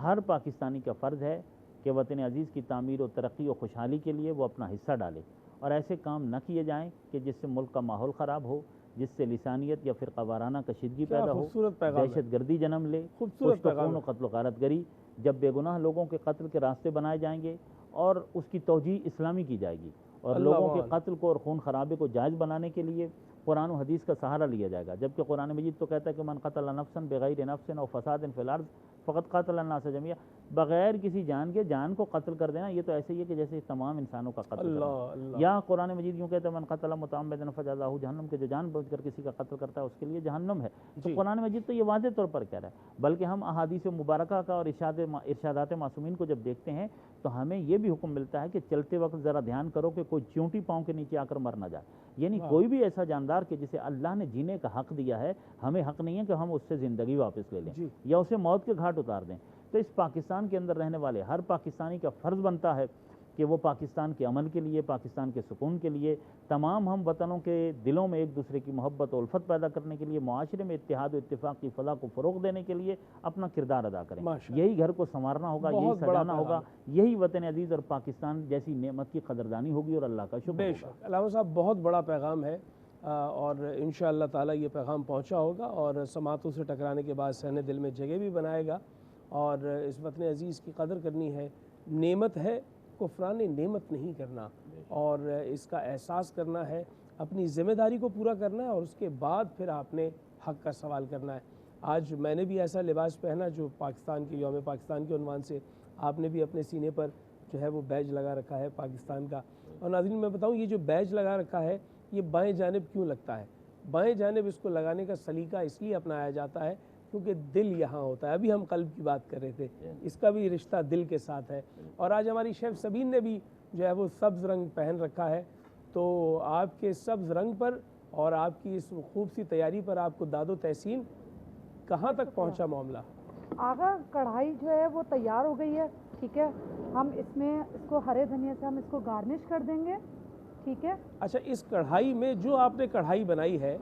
ہر پاکستانی کا فرض ہے کہ وطن عزیز کی تعمیر و ترقی و خوشحالی کے لیے وہ اپنا حصہ ڈالے، اور ایسے کام نہ کیے جائیں کہ جس سے ملک کا ماحول خراب ہو، جس سے لسانیت یا فرقہ وارانہ کشیدگی پیدا ہو، دہشت گردی جنم لے، کشت و خون و قتل و غارت گری۔ جب بے گناہ لوگوں کے قتل کے راستے بنائے جائیں گے اور اس کی توجیہ اسلامی کی جائے گی، اور لوگوں کے قتل کو اور خون خرابے کو جائز بنانے کے لیے قرآن و حدیث کا سہارا لیا جائے گا، جبکہ قرآن مجید تو کہتا ہے کہ من قتل نفسا بغیر نفس او فساد فی الارض فقط قتل الناس جميعا، بغیر کسی جان کے جان کو قتل کر دینا یہ تو ایسے ہی ہے کہ جیسے تمام انسانوں کا قتل کرنا۔ یا قرآن مجید یوں کہتا ہے من قتل متعمدا فجزاؤ جہنم، کہ جو جان بوجھ کر کسی کا قتل کرتا ہے اس کے لیے جہنم ہے۔ تو قرآن مجید تو یہ واضح طور پر کہہ رہا ہے، بلکہ ہم احادیث مبارکہ کا اور ارشادات معصومین کو جب دیکھتے ہیں تو ہمیں یہ بھی حکم ملتا ہے کہ چلتے وقت ذرا دھیان کرو کہ کوئی چونٹی پاؤں کے نیچے آ کر مر نہ جائے، یعنی کوئی بھی ایسا جاندار کہ جسے اللہ نے جینے کا حق دیا ہے، ہمیں حق نہیں ہے کہ ہم اس سے زندگی واپس لے لیں یا اسے موت کے گھاٹ اتار دیں۔ تو اس پاکستان کے اندر رہنے والے ہر پاکستانی کا فرض بنتا ہے کہ وہ پاکستان کے امن کے لیے، پاکستان کے سکون کے لیے، تمام ہم وطنوں کے دلوں میں ایک دوسرے کی محبت و الفت پیدا کرنے کے لیے، معاشرے میں اتحاد و اتفاق کی فضا کو فروغ دینے کے لیے اپنا کردار ادا کریں۔ یہی گھر کو سنوارنا ہوگا، یہی سجانا ہوگا، یہی وطن عزیز اور پاکستان جیسی نعمت کی قدردانی ہوگی اور اللہ کا شکر ہوگا۔ علامہ صاحب بہت بڑا پیغام ہے، اور انشاءاللہ تعالی یہ پیغام پہنچا ہوگا اور سماعتوں سے ٹکرانے کے بعد سہنے دل میں جگہ بھی بنائے گا، اور اس وطن عزیز کی قدر کرنی ہے، نعمت ہے، کفران نعمت نہیں کرنا، اور اس کا احساس کرنا ہے، اپنی ذمہ داری کو پورا کرنا ہے، اور اس کے بعد پھر آپ نے حق کا سوال کرنا ہے۔ آج میں نے بھی ایسا لباس پہنا جو پاکستان کے یوم پاکستان کے عنوان سے، آپ نے بھی اپنے سینے پر جو ہے وہ بیج لگا رکھا ہے پاکستان کا۔ اور ناظرین میں بتاؤں یہ جو بیج لگا رکھا ہے یہ بائیں جانب کیوں لگتا ہے؟ بائیں جانب اس کو لگانے کا سلیقہ اس لیے اپنایا جاتا ہے کیونکہ دل یہاں ہوتا ہے۔ ابھی ہم قلب کی بات کر رہے تھے، اس کا بھی رشتہ دل کے ساتھ ہے۔ اور آج ہماری شیف سبین نے بھی جو ہے وہ سبز رنگ پہن رکھا ہے، تو آپ کے سبز رنگ پر اور آپ کی اس خوب سی تیاری پر آپ کو داد و تحسین، کہاں تک پہنچا معاملہ؟ آغا کڑھائی جو ہے وہ تیار ہو گئی ہے، ٹھیک ہے، ہم اس میں اس کو ہرے دھنیا سے ہم اس کو گارنش کر دیں گے، ٹھیک ہے۔ اچھا، اس کڑھائی میں جو آپ نے کڑھائی بنائی ہے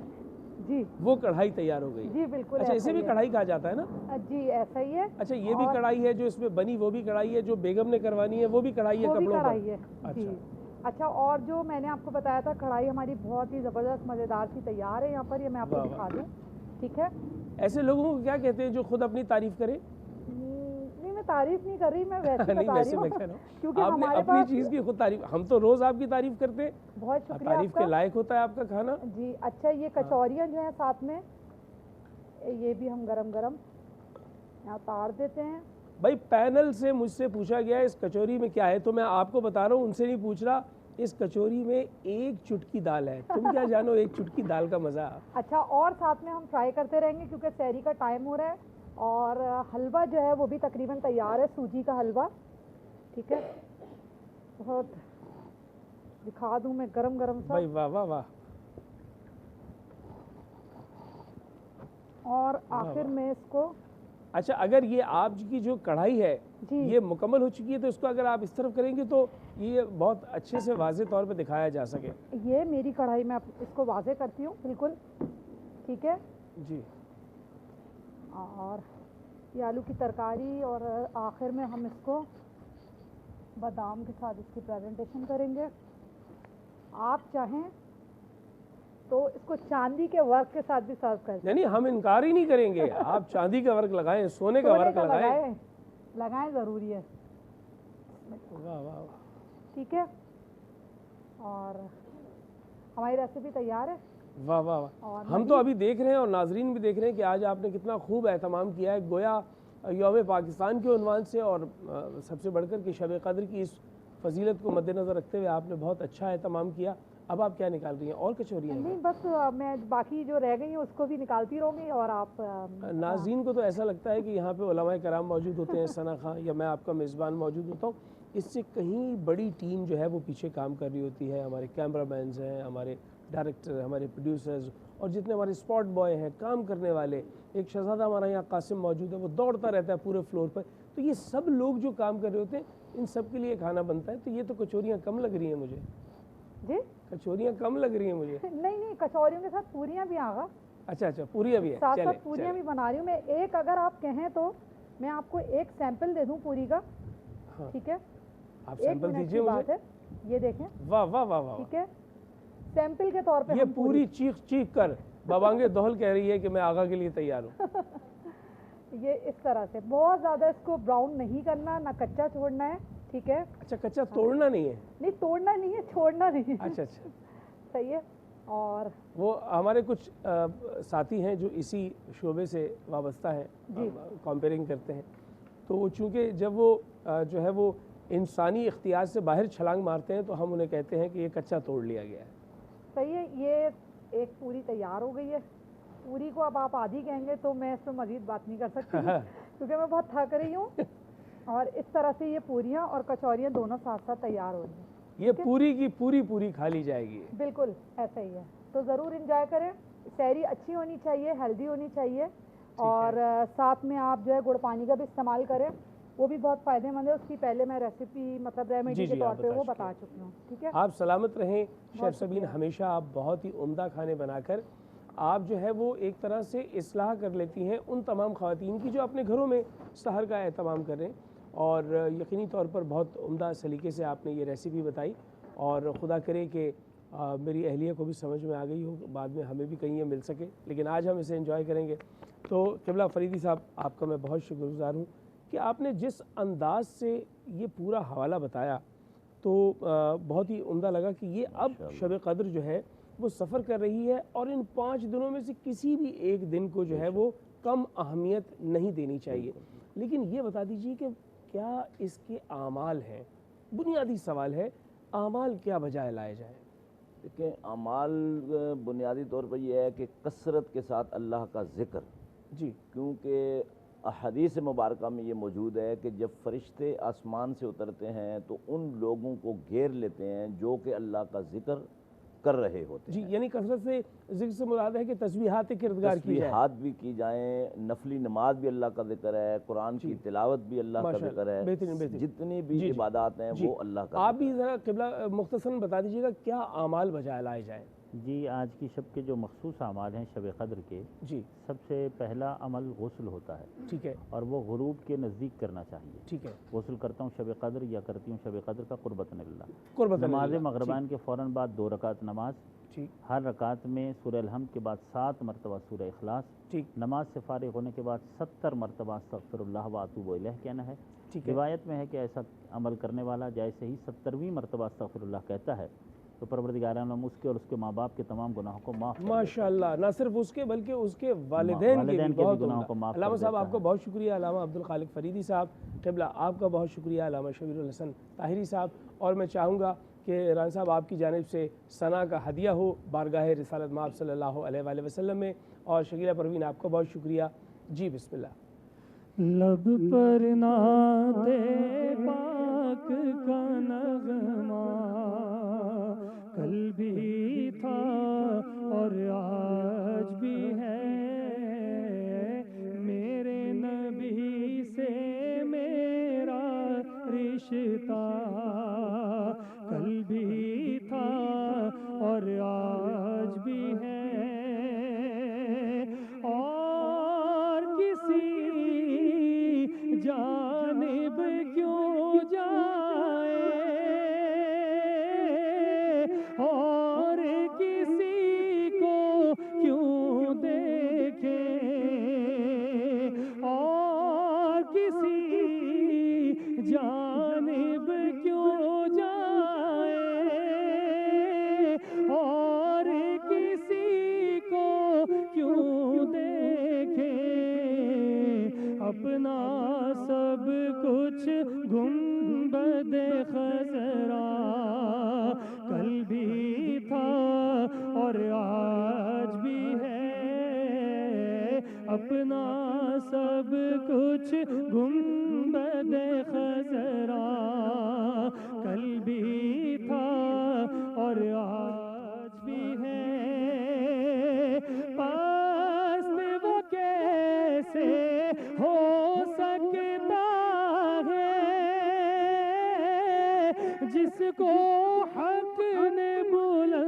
جی وہ کڑھائی تیار ہو گئی؟ جی بالکل۔ اچھا، اسے بھی کڑھائی کہا جاتا ہے نا؟ جی ایسا ہی ہے۔ اچھا، یہ بھی کڑھائی ہے جو اس میں بنی، وہ بھی کڑھائی ہے جو بیگم نے کروانی ہے، وہ بھی کڑھائی ہے وہ بھی کپڑوں پر؟ کڑھائی ہے جی۔ اچھا، اور جو میں نے آپ کو بتایا تھا کڑھائی ہماری بہت ہی زبردست مزیدار سی تیار ہے، یہاں پر یہ میں آپ کو دکھا دوں، ٹھیک ہے۔ ایسے لوگوں کو کیا کہتے ہیں جو خود اپنی تعریف کرے؟ نہیں، میں تعریف نہیں کر رہی، میں ویسے نہیں، بتا ویسے رہی میں ہوں کہہ رہا ہوں کیونکہ آپ نے ہمارے اپنی پاس چیز کی خود تعریف، ہم تو روز آپ کی تعریف کرتے ہیں، بہت شکریہ تعریف آپ کا کے لائق ہوتا ہے آپ کا کھانا جی۔ اچھا، یہ کچوریاں جو ہیں ساتھ میں یہ بھی ہم گرم گرم یہاں اتار دیتے ہیں۔ بھائی پینل سے مجھ سے پوچھا گیا اس کچوری میں کیا ہے، تو میں آپ کو بتا رہا ہوں، ان سے نہیں پوچھ رہا۔ اس کچوری میں ایک چٹکی دال ہے، تم کیا جانو ایک چٹکی دال کا مزہ۔ اچھا، اور ساتھ میں ہم فرائی کرتے رہیں گے کیونکہ سحری کا ٹائم ہو رہا ہے، اور حلوہ جو ہے وہ بھی تقریباً تیار ہے، سوجی کا حلوہ، ٹھیک ہے۔ بہت دکھا دوں میں گرم گرم سا، بھائی واہ واہ واہ۔ اور آخر میں اس کو اچھا، اگر یہ آپ کی جو کڑھائی ہے جی یہ مکمل ہو چکی ہے تو اس کو اگر آپ اس طرف کریں گے تو یہ بہت اچھے سے واضح طور پہ دکھایا جا سکے۔ یہ میری کڑھائی میں اس کو واضح کرتی ہوں بالکل، ٹھیک ہے جی۔ اور یہ آلو کی ترکاری، اور آخر میں ہم اس کو بادام کے ساتھ اس کی پریزنٹیشن کریں گے۔ آپ چاہیں تو اس کو چاندی کے ورک کے ساتھ بھی سرو کر یعنی ہم انکار ہی نہیں کریں گے، آپ چاندی کا ورک لگائیں، سونے کا ورک لگائیں، لگائیں ضروری ہے، واہ واہ واہ، ٹھیک ہے۔ اور ہماری ریسیپی تیار ہے۔ واہ واہ واہ۔ ہم تو ابھی دیکھ رہے ہیں اور ناظرین بھی دیکھ رہے ہیں کہ آج آپ نے کتنا خوب اہتمام کیا ہے، گویا یوم پاکستان کے عنوان سے اور سب سے بڑھ کر کہ شب قدر کی اس فضیلت کو مد نظر رکھتے ہوئے آپ نے بہت اچھا اہتمام کیا۔ اب آپ کیا نکال رہی ہیں؟ اور کچوریاں ہیں؟ نہیں، بس میں باقی جو رہ گئی ہیں اس کو بھی نکالتی رہوں گی، اور آپ ناظرین کو تو ایسا لگتا ہے کہ یہاں پہ علماء کرام موجود ہوتے ہیں، ثنا خان یا میں آپ کا میزبان موجود ہوتا ہوں، اس سے کہیں بڑی ٹیم جو ہے وہ پیچھے کام کر رہی ہوتی ہے، ہمارے کیمرہ مینز ہیں، ہمارے ڈائریکٹر، ہمارے پروڈیوسرز، اور جتنے ہمارے اسپاٹ بوائے ہیں، کام کرنے والے، ایک شہزادہ ہمارا یہاں قاسم موجود ہے، وہ دوڑتا رہتا ہے پورے فلور پر، تو یہ سب لوگ جو کام کر رہے ہوتے ہیں ان سب کے لیے کھانا بنتا ہے، تو یہ تو کچوریاں کم لگ رہی ہیں مجھے، جی کچوریاں کم لگ رہی ہیں مجھے۔ نہیں کچوریوں کے ساتھ پوریاں بھی آغا، اچھا پوریاں بھی ہیں، ساتھ چلے ساتھ پوریاں بھی بنا رہی ہوں میں۔ ایک اگر آپ کہیں تو میں آپ کو ایک سیمپل دے دوں پوری کا، ہاں ٹھیک ہے؟ آپ ایک سیمپل منٹ دیجیے کی بات مجھے۔ ہے، یہ دیکھیں، واہ واہ واہ واہ، ٹھیک ہے؟ سیمپل کے طور پہ یہ ہم پوری چیخ کر بابانگے دہل کہہ رہی ہے کہ میں آغا کے لیے تیار ہوں۔ یہ اس طرح سے بہت زیادہ اس کو براؤن نہیں کرنا، نہ کچا چھوڑنا ہے، ٹھیک ہے؟ اچھا کچا توڑنا نہیں ہے؟ نہیں توڑنا نہیں ہے، چھوڑنا نہیں ہے، اچھا صحیح ہے۔ اور وہ ہمارے کچھ ساتھی ہیں جو اسی شعبے سے وابستہ ہیں، کمپیئرنگ کرتے ہیں، تو وہ چونکہ جب وہ جو ہے وہ انسانی اختیار سے باہر چھلانگ مارتے ہیں تو ہم انہیں کہتے ہیں کہ یہ کچا توڑ لیا گیا ہے۔ صحیح ہے، یہ ایک پوری تیار ہو گئی ہے۔ پوری کو اب آپ آدھی کہیں گے تو میں اس پہ مزید بات نہیں کر سکتی کیونکہ میں بہت تھک رہی ہوں، اور اس طرح سے یہ پوریاں اور کچوریاں دونوں ساتھ ساتھ تیار ہو رہی ہیں۔ یہ پوری کی پوری کھا لی جائے گی، بالکل ایسا ہی ہے، تو ضرور انجوائے کریں۔ سحری اچھی ہونی چاہیے، ہیلدی ہونی چاہیے، اور ساتھ میں آپ جو ہے گڑ پانی کا بھی استعمال کریں، وہ بھی بہت فائدے مند ہے۔ اس کی پہلے میں ریسیپی مطلب ریمیڈی کے طور پہ وہ بتا چکی ہوں، ٹھیک ہے؟ آپ سلامت رہیں شیف سبین، ہمیشہ آپ بہت ہی عمدہ کھانے بنا کر آپ جو ہے وہ ایک طرح سے اصلاح کر لیتی ہیں ان تمام خواتین کی جو اپنے گھروں میں سحر کا اہتمام کر رہے ہیں، اور یقینی طور پر بہت عمدہ سلیقے سے آپ نے یہ ریسیپی بتائی، اور خدا کرے کہ میری اہلیہ کو بھی سمجھ میں آ گئی ہو، بعد میں ہمیں بھی کہیں یہ مل سکے، لیکن آج ہم اسے انجوائے کریں گے۔ تو قبلہ فریدی صاحب، آپ کا میں بہت شکر گزار ہوں کہ آپ نے جس انداز سے یہ پورا حوالہ بتایا تو بہت ہی عمدہ لگا کہ یہ اب شب قدر جو ہے وہ سفر کر رہی ہے، اور ان 5 دنوں میں سے کسی بھی ایک دن کو جو ہے وہ کم اہمیت نہیں دینی چاہیے۔ لیکن یہ بتا دیجیے کہ کیا اس کے اعمال ہیں؟ بنیادی سوال ہے، اعمال کیا بجائے لائے جائیں؟ دیکھیں، اعمال بنیادی طور پر یہ ہے کہ کثرت کے ساتھ اللہ کا ذکر، جی، کیونکہ حدیث مبارکہ میں یہ موجود ہے کہ جب فرشتے آسمان سے اترتے ہیں تو ان لوگوں کو گھیر لیتے ہیں جو کہ اللہ کا ذکر کر رہے ہوتے ہیں۔ جی، یعنی کثرت سے ذکر سے مراد ہے کہ تسبیحات کردگار کی جائے، تسبیحات بھی کی جائیں، نفلی نماز بھی اللہ کا ذکر ہے، قرآن کی تلاوت بھی اللہ کا ذکر ہے، بہترین جتنی بھی عبادات ہیں وہ اللہ کا۔ آپ بھی ذرا قبلہ مختصراً بتا دیجیے گا کیا اعمال بجائے لائے جائیں؟ جی، آج کی شب کے جو مخصوص اعمال ہیں شب قدر کے، جی، سب سے پہلا عمل غسل ہوتا ہے، ٹھیک ہے، اور وہ غروب کے نزدیک کرنا چاہیے۔ ٹھیک ہے، غسل کرتا ہوں شب قدر یا کرتی ہوں شب قدر کا قربتاً اللہ۔ قربت نماز مغربان کے فوراً بعد 2 رکعت نماز، ٹھیک، ہر رکعت میں سورہ الحمد کے بعد 7 مرتبہ سورہ اخلاص، ٹھیک، نماز سے فارغ ہونے کے بعد 70 مرتبہ استغفر اللہ و اتوب الیہ کہنا ہے۔ ٹھیک ہے، روایت میں ہے کہ ایسا عمل کرنے والا جیسے ہی 70ویں مرتبہ استغفر اللہ کہتا ہے تو پروردگار عالم اس کے اور اس کے ماں باپ کے تمام گناہوں کو معاف کر دیتا ہے۔ ماشاءاللہ، نہ صرف اس کے بلکہ اس کے والدین کے بھی بہت گناہوں کو عمدہ۔ معاف علامہ کر صاحب دیتا آپ کا ہے۔ بہت شکریہ، علامہ عبدالخالق فریدی صاحب، قبلہ آپ کا بہت شکریہ، علامہ شبیر الحسن طاہری صاحب، اور میں چاہوں گا کہ ران صاحب آپ کی جانب سے ثنا کا ہدیہ ہو بارگاہ رسالت مآب صلی اللہ علیہ وآلہ وسلم میں، اور شکیلہ پروین آپ کا بہت شکریہ۔ جی بسم اللہ۔ لب پر نعت پاک کا نغمہ کل بھی تھا اور آج بھی ہے، میرے نبی سے میرا رشتہ کل بھی تھا اور آج بھی ہے، اور کسی جانب کیوں جائے اور کسی کو کیوں دیکھے، اور کسی جانب کیوں جائے اور کسی کو کیوں دیکھے، اپنا سب کچھ گنبد خضرا کل بھی تھا اور آج بھی ہے، اپنا سب کچھ گنبد خضرا کل بھی تھا اور آج بھی ہے، پست وہ کیسے ہو سکتا ہے جس کو حق نے بولا.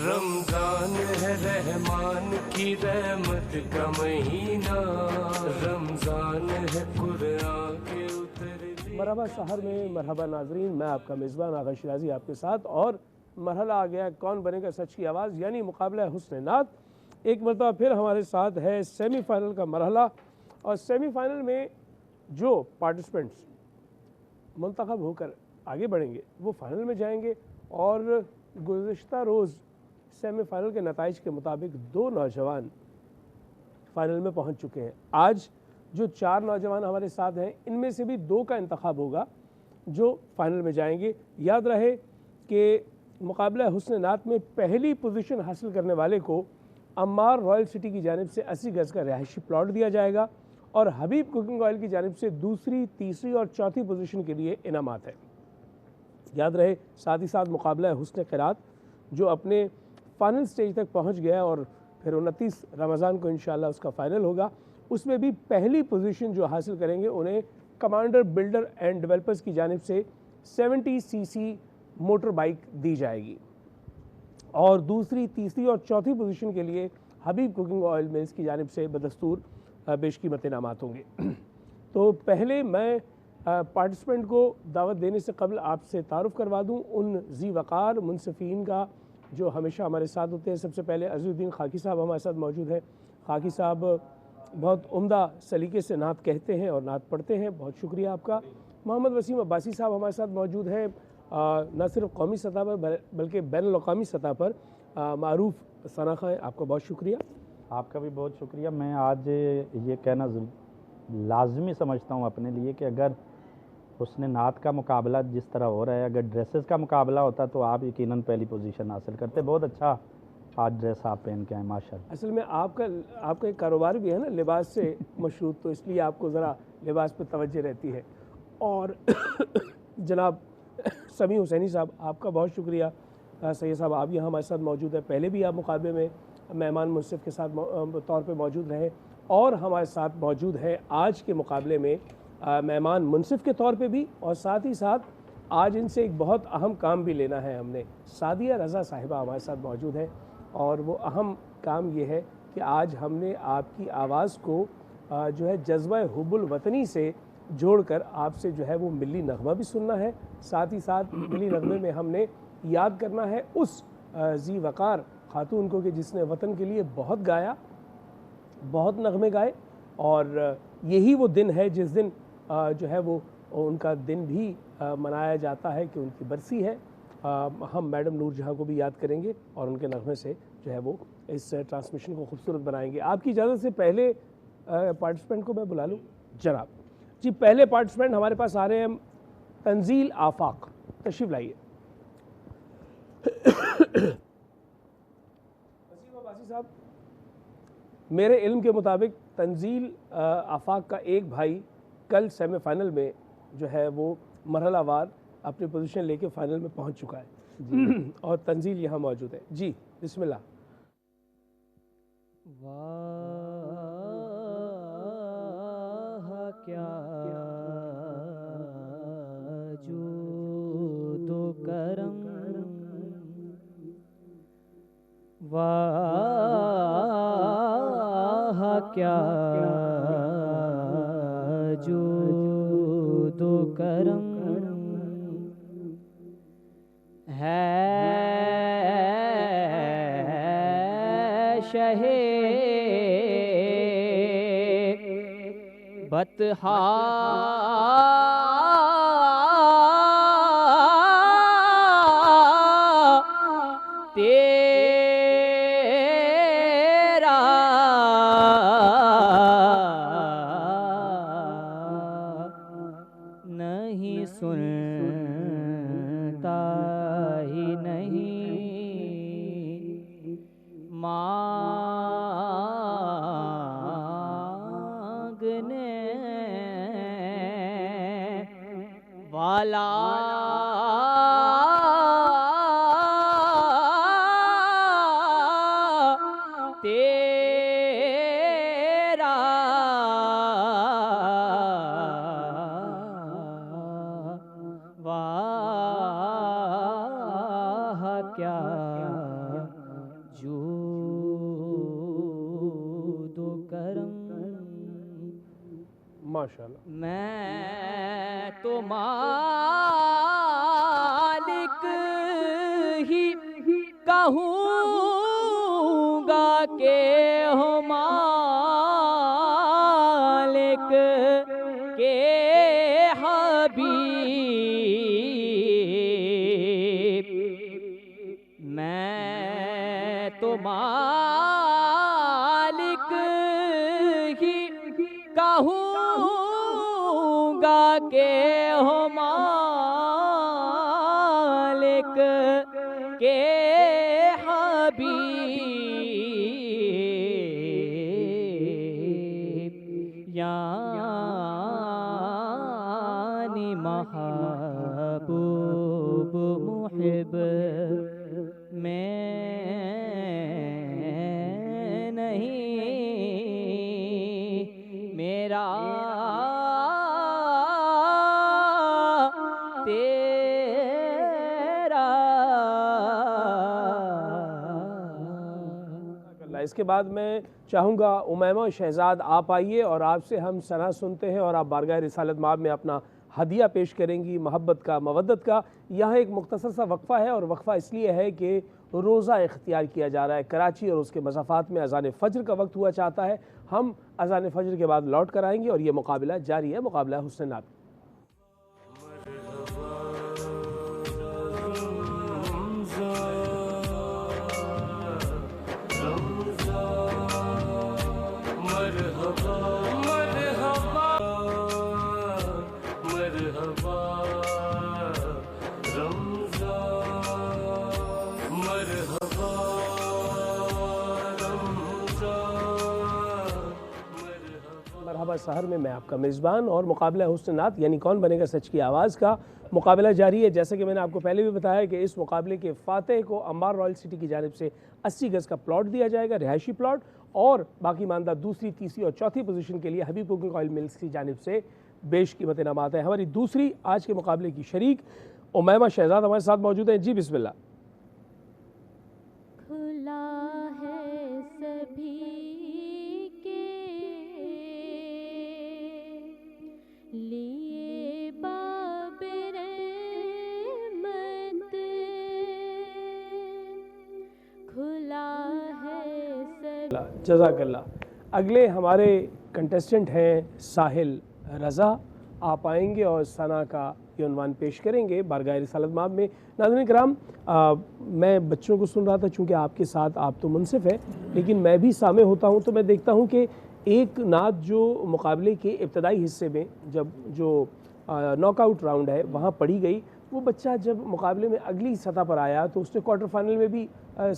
رمضان ہے رحمان کی رحمت کا مہینہ، رمضان ہے قرآن کے اترنے. مرحبا سحر میں، مرحبا ناظرین، میں آپ کا میزبان آغا شیرازی آپ کے ساتھ، اور مرحلہ آ گیا کون بنے گا سچ کی آواز، یعنی مقابلہ حسن نعت. ایک مرتبہ پھر ہمارے ساتھ ہے سیمی فائنل کا مرحلہ، اور سیمی فائنل میں جو پارٹیسپینٹس منتخب ہو کر آگے بڑھیں گے وہ فائنل میں جائیں گے. اور گزشتہ روز سیمی فائنل کے نتائج کے مطابق 2 نوجوان فائنل میں پہنچ چکے ہیں. آج جو 4 نوجوان ہمارے ساتھ ہیں ان میں سے بھی 2 کا انتخاب ہوگا جو فائنل میں جائیں گے. یاد رہے کہ مقابلہ حسن نعت میں پہلی پوزیشن حاصل کرنے والے کو عمار رائل سٹی کی جانب سے 80 گز کا رہائشی پلاٹ دیا جائے گا، اور حبیب کوکنگ آئل کی جانب سے دوسری، تیسری اور چوتھی پوزیشن کے لیے انعامات ہیں. یاد رہے ساتھ ہی ساتھ مقابلہ حسن قرات جو اپنے فائنل سٹیج تک پہنچ گیا اور پھر 29 رمضان کو انشاءاللہ اس کا فائنل ہوگا، اس میں بھی پہلی پوزیشن جو حاصل کریں گے انہیں کمانڈر بلڈر اینڈ ڈیولپرز کی جانب سے 70 cc موٹر بائک دی جائے گی، اور دوسری، تیسری اور چوتھی پوزیشن کے لیے حبیب کوکنگ آئل ملز کی جانب سے بدستور بیش قیمت انعامات ہوں گے. تو پہلے میں پارٹیسپینٹ کو دعوت دینے سے قبل آپ سے تعارف کروا دوں ان ذی وقار منصفین کا جو ہمیشہ ہمارے ساتھ ہوتے ہیں. سب سے پہلے عزیز الدین خاکی صاحب ہمارے ساتھ موجود ہیں. خاکی صاحب بہت عمدہ سلیقے سے نعت کہتے ہیں اور نعت پڑھتے ہیں، بہت شکریہ آپ کا. محمد وسیم عباسی صاحب ہمارے ساتھ موجود ہیں، نہ صرف قومی سطح پر بلکہ بین الاقوامی سطح پر معروف ثنا خواں ہیں، آپ کا بہت شکریہ. آپ کا بھی بہت شکریہ. میں آج یہ کہنا لازمی سمجھتا ہوں اپنے لیے کہ اگر حسن نعت کا مقابلہ جس طرح ہو رہا ہے، اگر ڈریسز کا مقابلہ ہوتا تو آپ یقیناً پہلی پوزیشن حاصل کرتے. بہت اچھا آج ڈریس آپ پہن کے آئے، ماشاءاللہ. اصل میں آپ کا ایک کاروبار بھی ہے نا لباس سے مشروط، تو اس لیے آپ کو ذرا لباس پہ توجہ رہتی ہے. اور جناب سمیع حسینی صاحب آپ کا بہت شکریہ. سید صاحب آپ یہاں ہمارے ساتھ موجود ہیں، پہلے بھی آپ مقابلے میں مہمان منصف کے ساتھ طور پہ موجود رہے، اور ہمارے ساتھ موجود ہیں آج کے مقابلے میں مہمان منصف کے طور پہ بھی، اور ساتھ ہی ساتھ آج ان سے ایک بہت اہم کام بھی لینا ہے ہم نے. سعدیہ رضا صاحبہ ہمارے ساتھ موجود ہیں، اور وہ اہم کام یہ ہے کہ آج ہم نے آپ کی آواز کو جو ہے جذبہ حب الوطنی سے جوڑ کر آپ سے جو ہے وہ ملی نغمہ بھی سننا ہے. ساتھ ہی ساتھ ملی نغمے میں ہم نے یاد کرنا ہے اس ذی وقار خاتون کو کہ جس نے وطن کے لیے بہت گایا، بہت نغمے گائے، اور یہی وہ دن ہے جس دن جو ہے وہ ان کا دن بھی منایا جاتا ہے کہ ان کی برسی ہے. ہم میڈم نور جہاں کو بھی یاد کریں گے اور ان کے نغمے سے جو ہے وہ اس ٹرانسمیشن کو خوبصورت بنائیں گے. آپ کی اجازت سے پہلے پارٹیسپینٹ کو میں بلا لوں. جناب جی، پہلے پارٹیسپینٹ ہمارے پاس آ رہے ہیں تنزیل آفاق، تشریف لائیے. وسیم عباسی صاحب، میرے علم کے مطابق تنزیل آفاق کا ایک بھائی کل سیمی فائنل میں جو ہے وہ مرحلہ وار اپنی پوزیشن لے کے فائنل میں پہنچ چکا ہے، اور تنزیل یہاں موجود ہے. جی بسم اللہ. واہ کیا جود و کرم، واہ کیا جود و کرم ہے شہ بطحا تیرا نہیں سنتا ہی نہیں مانگنے والا تیرا ماشاءاللہ. میں تو مالک ہی کہوں گا کہ ہو مالک کے حبیب. میں تو مالک ہی کہوں گا کہ ہو مالک کے حبیب. یعنی محبوب محب میں نہیں، میرا تیرا. اس کے بعد میں چاہوں گا امیمہ شہزاد آپ آئیے اور آپ سے ہم ثنا سنتے ہیں اور آپ بارگاہ رسالت مآب میں اپنا ہدیہ پیش کریں گی محبت کا، مودت کا. یہاں ایک مختصر سا وقفہ ہے اور وقفہ اس لیے ہے کہ روزہ اختیار کیا جا رہا ہے کراچی اور اس کے مضافات میں اذان فجر کا وقت ہوا چاہتا ہے. ہم اذان فجر کے بعد لوٹ کر آئیں گے اور یہ مقابلہ جاری ہے، مقابلہ حسن نعت. مرحبا سحر میں آپ کا میزبان اور مقابلہ حسن نعت یعنی کون بنے گا سچ کی آواز کا مقابلہ جاری ہے. جیسے کہ میں نے آپ کو پہلے بھی بتایا کہ اس مقابلے کے فاتح کو انبار رائل سٹی کی جانب سے 80 گز کا پلاٹ دیا جائے گا، رہائشی پلاٹ، اور باقی ماندہ دوسری، تیسری اور چوتھی پوزیشن کے لیے حبیب کوکنگ آئل ملز کی جانب سے بیش قیمت انعامات ہیں. ہماری دوسری آج کے مقابلے کی شریک امیمہ شہزاد ہمارے ساتھ موجود ہیں. جی بسم اللہ. کھلا ہے سبھی کے لیے باب رحمت، کھلا ہے سبھی. جزاک اللہ. اگلے ہمارے کنٹیسٹنٹ ہیں ساحل رضا. آپ آئیں گے اور ثنا کا یہ عنوان پیش کریں گے بارگاہ رسالت مآب میں. ناظرین کرام، میں بچوں کو سن رہا تھا چونکہ آپ کے ساتھ آپ تو منصف ہیں لیکن میں بھی سامع ہوتا ہوں تو میں دیکھتا ہوں کہ ایک نعت جو مقابلے کے ابتدائی حصے میں جب جو ناک آؤٹ راؤنڈ ہے وہاں پڑھی گئی، وہ بچہ جب مقابلے میں اگلی سطح پر آیا تو اس نے کوارٹر فائنل میں بھی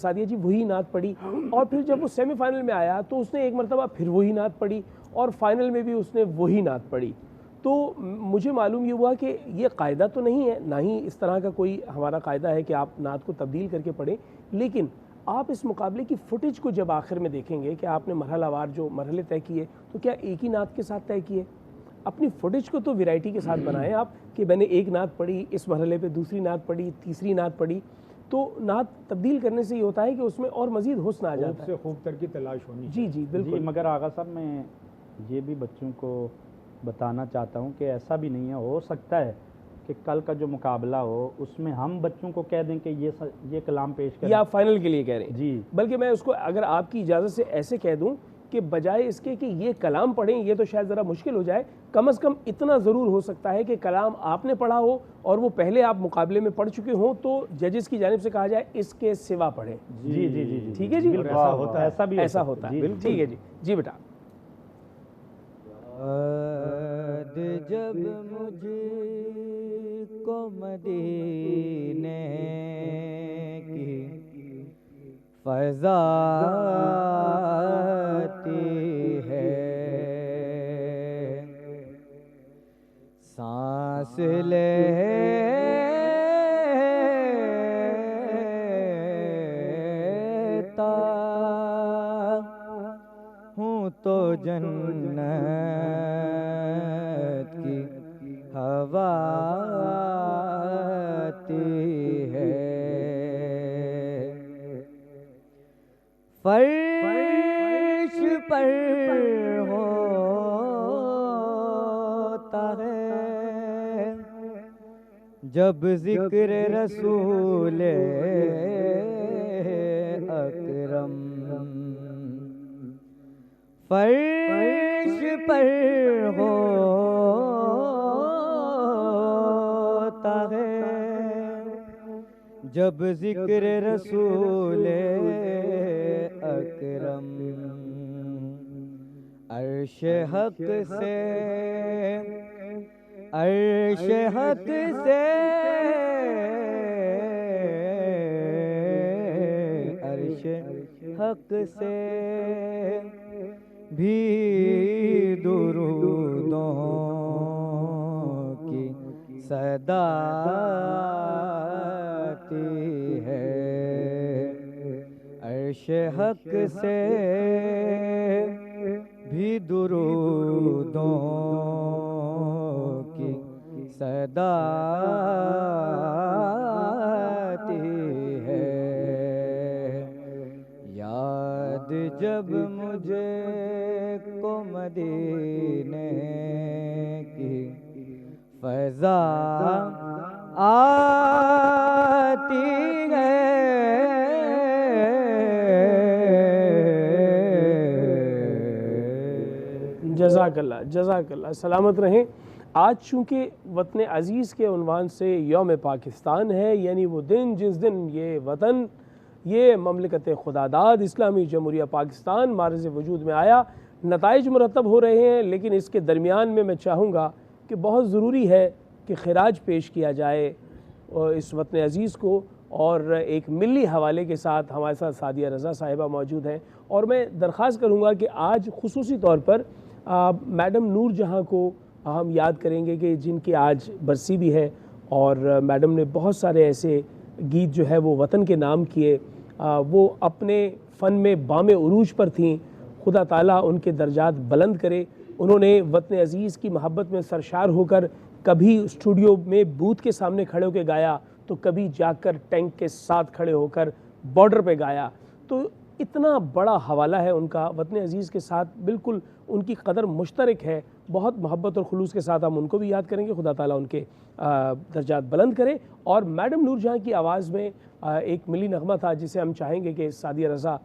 سعدیہ جی وہی نعت پڑھی، اور پھر جب وہ سیمی فائنل میں آیا تو اس نے ایک مرتبہ پھر وہی نعت پڑھی، اور فائنل میں بھی اس نے وہی نعت پڑھی. تو مجھے معلوم یہ ہوا کہ یہ قاعدہ تو نہیں ہے، نہ ہی اس طرح کا کوئی ہمارا قاعدہ ہے کہ آپ نعت کو تبدیل کر کے پڑھیں، لیکن آپ اس مقابلے کی فوٹیج کو جب آخر میں دیکھیں گے کہ آپ نے مرحلہ وار جو مرحلے طے کیے تو کیا ایک ہی نعت کے ساتھ طے کیے؟ اپنی فوٹیج کو تو ویرائٹی کے ساتھ بنائیں آپ کہ میں نے ایک نعت پڑھی، اس مرحلے پہ دوسری نعت پڑھی، تیسری نعت پڑھی. تو نعت تبدیل کرنے سے یہ ہوتا ہے کہ اس میں اور مزید حسن آ جاتا ہے، سے خوب تر کی تلاش ہونی. جی جی بالکل. مگر آغا صاحب میں یہ بھی بچوں کو بتانا چاہتا ہوں کہ ایسا بھی نہیں ہے، ہو سکتا ہے کہ کل کا جو مقابلہ ہو اس میں ہم بچوں کو کہہ دیں کہ یہ کلام پیش کریں. یا آپ فائنل کے لیے کہہ رہے ہیں؟ جی. بلکہ میں اس کو اگر آپ کی اجازت سے ایسے کہہ دوں کہ بجائے اس کے کہ یہ کلام پڑھیں، یہ تو شاید ذرا مشکل ہو جائے، کم از کم اتنا ضرور ہو سکتا ہے کہ کلام آپ نے پڑھا ہو اور وہ پہلے آپ مقابلے میں پڑھ چکے ہوں تو ججز کی جانب سے کہا جائے اس کے سوا پڑھیں. جی جی جی ٹھیک ہے جی، ایسا ہوتا ہے، ایسا بھی ایسا ہوتا ہے. ٹھیک ہے جی. جی بیٹا. جب مجھ کو مدینے کی فضا آتی ہے، سانس لیتا ہوں تو جنت کی ہوا آتی ہے، فرش پر ہو جب ذکر رسول اکرم فرش پر ہوتا ہے، جب ذکر رسول اکرم عرش حق سے عرش حق سے عرش حق سے بھی درودوں کی صدا آتی ہے، عرش حق سے بھی درودوں کی صدا آتی ہے۔ یاد جب مجھے کو مدینے کی فضا آتی ہے، جزاک اللہ، جزاک اللہ، سلامت رہیں۔ آج چونکہ وطن عزیز کے عنوان سے یوم پاکستان ہے، یعنی وہ دن جس دن یہ وطن، یہ مملکت خداداد اسلامی جمہوریہ پاکستان معرض وجود میں آیا، نتائج مرتب ہو رہے ہیں، لیکن اس کے درمیان میں چاہوں گا کہ بہت ضروری ہے کہ خراج پیش کیا جائے اس وطن عزیز کو، اور ایک ملی حوالے کے ساتھ ہمارے ساتھ سعدیہ رضا صاحبہ موجود ہیں، اور میں درخواست کروں گا کہ آج خصوصی طور پر میڈم نور جہاں کو ہم یاد کریں گے کہ جن کی آج برسی بھی ہے، اور میڈم نے بہت سارے ایسے گیت جو ہے وہ وطن کے نام کیے، وہ اپنے فن میں بام عروج پر تھیں، خدا تعالیٰ ان کے درجات بلند کرے۔ انہوں نے وطن عزیز کی محبت میں سرشار ہو کر کبھی اسٹوڈیو میں بوتھ کے سامنے کھڑے ہو کے گایا، تو کبھی جا کر ٹینک کے ساتھ کھڑے ہو کر بارڈر پہ گایا، تو اتنا بڑا حوالہ ہے ان کا وطن عزیز کے ساتھ، بالکل ان کی قدر مشترک ہے۔ بہت محبت اور خلوص کے ساتھ ہم ان کو بھی یاد کریں گے، خدا تعالیٰ ان کے درجات بلند کرے۔ اور میڈم نور جہاں کی آواز میں ایک ملی نغمہ تھا جسے ہم چاہیں گے کہ سعدیہ رضا